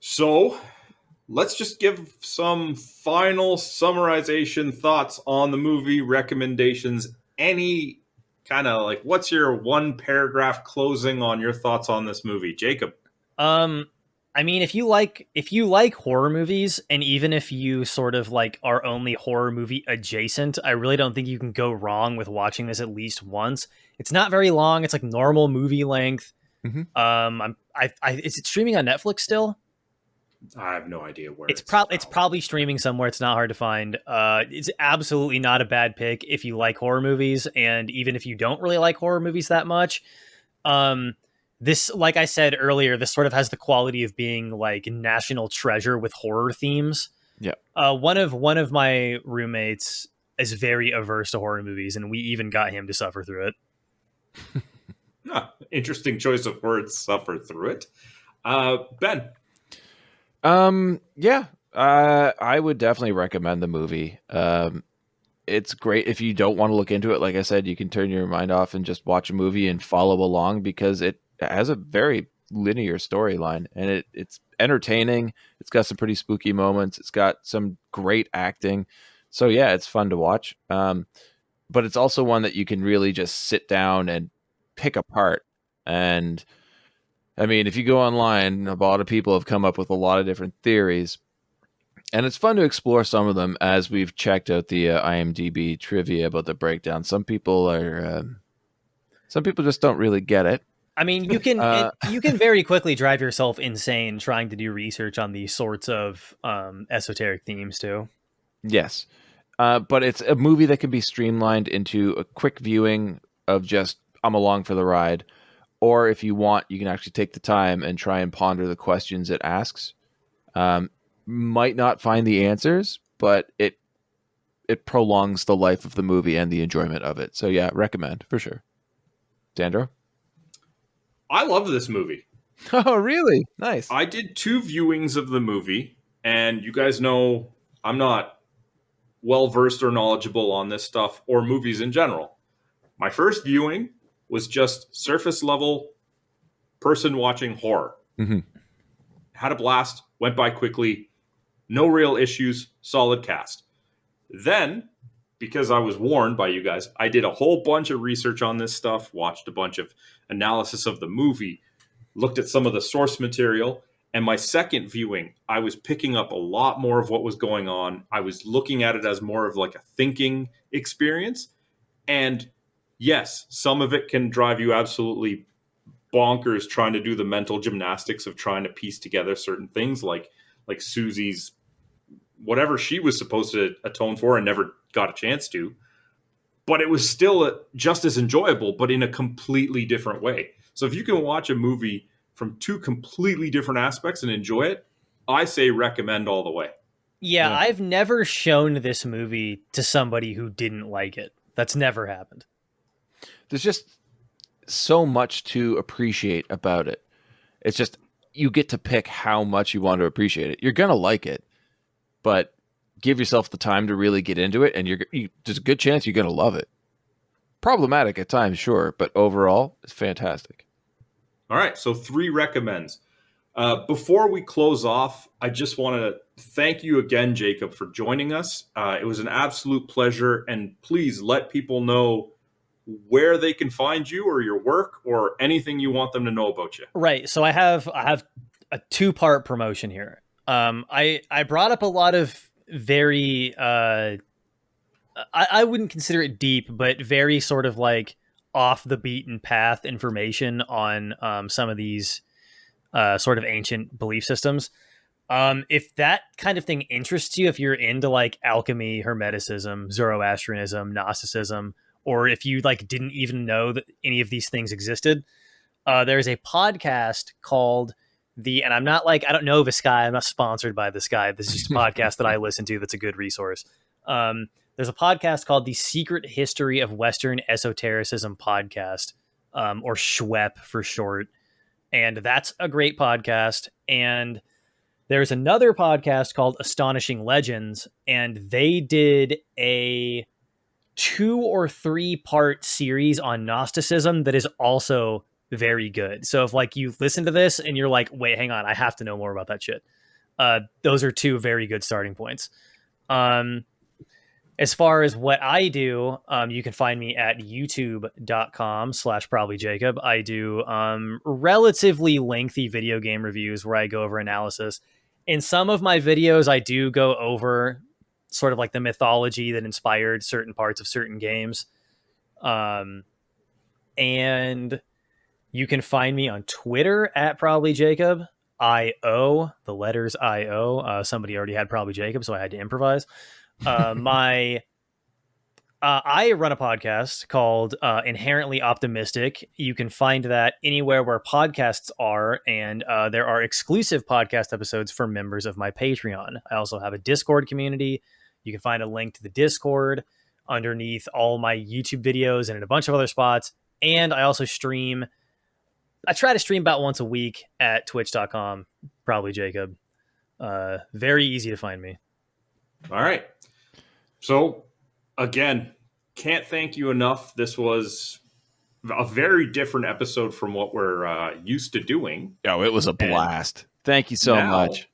So let's just give some final summarization thoughts on the movie, recommendations, any kind of like, what's your 1 paragraph closing on your thoughts on this movie? Jacob? I mean, if you like horror movies, and even if you sort of like are only horror movie adjacent, I really don't think you can go wrong with watching this at least once. It's not very long. It's like normal movie length. Mm-hmm. Is it streaming on Netflix still? I have no idea where it's probably streaming somewhere. It's not hard to find. It's absolutely not a bad pick if you like horror movies, and even if you don't really like horror movies that much. This, like I said earlier, this sort of has the quality of being like national treasure with horror themes. Yeah. One of my roommates is very averse to horror movies, and we even got him to suffer through it. Interesting choice of words, suffer through it. Ben? Yeah. I would definitely recommend the movie. It's great if you don't want to look into it. Like I said, you can turn your mind off and just watch a movie and follow along, because it has a very linear storyline, and it's entertaining. It's got some pretty spooky moments. It's got some great acting. So yeah, it's fun to watch. But it's also one that you can really just sit down and pick apart. And I mean, if you go online, a lot of people have come up with a lot of different theories, and it's fun to explore some of them as we've checked out the IMDb trivia about the breakdown. Some people just don't really get it. I mean, you can you can very quickly drive yourself insane trying to do research on these sorts of esoteric themes too. Yes. But it's a movie that can be streamlined into a quick viewing of just, I'm along for the ride. Or if you want, you can actually take the time and try and ponder the questions it asks. Might not find the answers, but it prolongs the life of the movie and the enjoyment of it. So yeah, recommend for sure. Sandro? I love this movie. Oh, really? Nice. I did 2 viewings of the movie, and you guys know I'm not well-versed or knowledgeable on this stuff or movies in general. My first viewing was just surface-level person watching horror. Mm-hmm. Had a blast, went by quickly, no real issues, solid cast. Then because I was warned by you guys, I did a whole bunch of research on this stuff, watched a bunch of analysis of the movie, looked at some of the source material, and my second viewing, I was picking up a lot more of what was going on. I was looking at it as more of like a thinking experience. And yes, some of it can drive you absolutely bonkers trying to do the mental gymnastics of trying to piece together certain things like Susie's whatever she was supposed to atone for and never got a chance to. But it was still just as enjoyable, but in a completely different way. So if you can watch a movie from two completely different aspects and enjoy it, I say recommend all the way. Yeah, I've never shown this movie to somebody who didn't like it. That's never happened. There's just so much to appreciate about it. It's just, you get to pick how much you want to appreciate it. You're going to like it, but give yourself the time to really get into it, and there's a good chance you're going to love it. Problematic at times, sure, but overall, it's fantastic. All right, so 3 recommends. Before we close off, I just want to thank you again, Jacob, for joining us. It was an absolute pleasure, and please let people know where they can find you or your work or anything you want them to know about you. Right, so I have a 2-part promotion here. I brought up a lot of very I wouldn't consider it deep, but very sort of like off the beaten path information on some of these sort of ancient belief systems. If that kind of thing interests you, if you're into like alchemy, Hermeticism, Zoroastrianism, Gnosticism, or if you like didn't even know that any of these things existed, there's a podcast called and I'm not like, I don't know this guy. I'm not sponsored by this guy. This is just a podcast that I listen to. That's a good resource. There's a podcast called The Secret History of Western Esotericism Podcast, or SHWEP for short. And that's a great podcast. And there's another podcast called Astonishing Legends, and they did a 2 or 3 part series on Gnosticism that is also very good. So if like you listen to this and you're like, wait, hang on, I have to know more about that shit. Those are 2 very good starting points. As far as what I do, you can find me at youtube.com/probablyjacob. I do relatively lengthy video game reviews where I go over analysis. In some of my videos, I do go over sort of like the mythology that inspired certain parts of certain games. And you can find me on Twitter at probablyjacob. I-O, the letters I-O. Somebody already had Probably Jacob, so I had to improvise. I run a podcast called Inherently Optimistic. You can find that anywhere where podcasts are, and there are exclusive podcast episodes for members of my Patreon. I also have a Discord community. You can find a link to the Discord underneath all my YouTube videos and in a bunch of other spots. And I also stream. I try to stream about once a week at twitch.com, probably Jacob. Very easy to find me. All right. So, again, can't thank you enough. This was a very different episode from what we're used to doing. Oh, it was a blast. Thank you so much.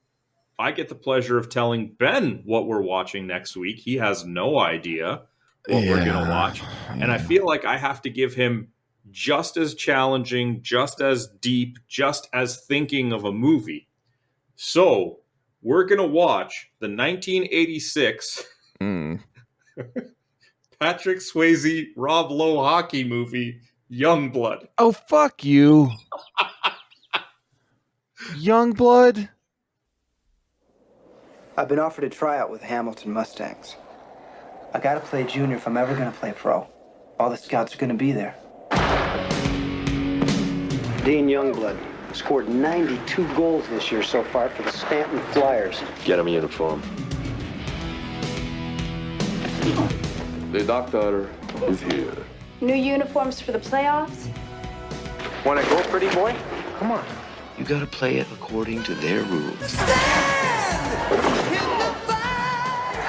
I get the pleasure of telling Ben what we're watching next week. He has no idea what we're going to watch. And I feel like I have to give him just as challenging, just as deep, just as thinking of a movie. So we're going to watch the 1986 Patrick Swayze, Rob Lowe hockey movie, Youngblood. Oh, fuck you. Youngblood? I've been offered a tryout with Hamilton Mustangs. I gotta play junior if I'm ever gonna play pro. All the scouts are gonna be there. Dean Youngblood scored 92 goals this year so far for the Stanton Flyers. Get him a uniform. The doctor is here. New uniforms for the playoffs? Wanna go, pretty boy? Come on. You gotta play it according to their rules.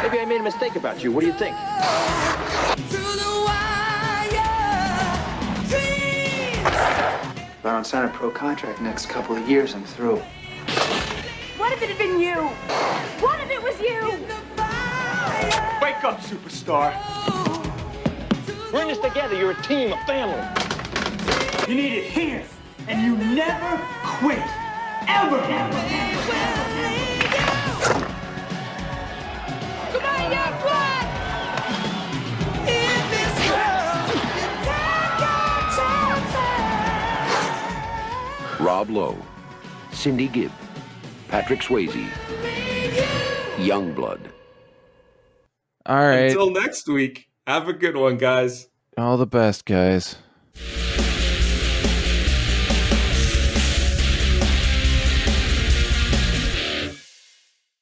Maybe I made a mistake about you. What do you think? But on sign a pro contract next couple of years, I'm through. What if it had been you? What if it was you? Wait! Wake up, superstar. We're in this together. You're a team, a family. You need it here, and you never quit. Ever. Come on, young blood! In this world, you take your chances. Rob Lowe, Cindy Gibb, Patrick Swayze, Youngblood. All right. Until next week, have a good one, guys. All the best, guys.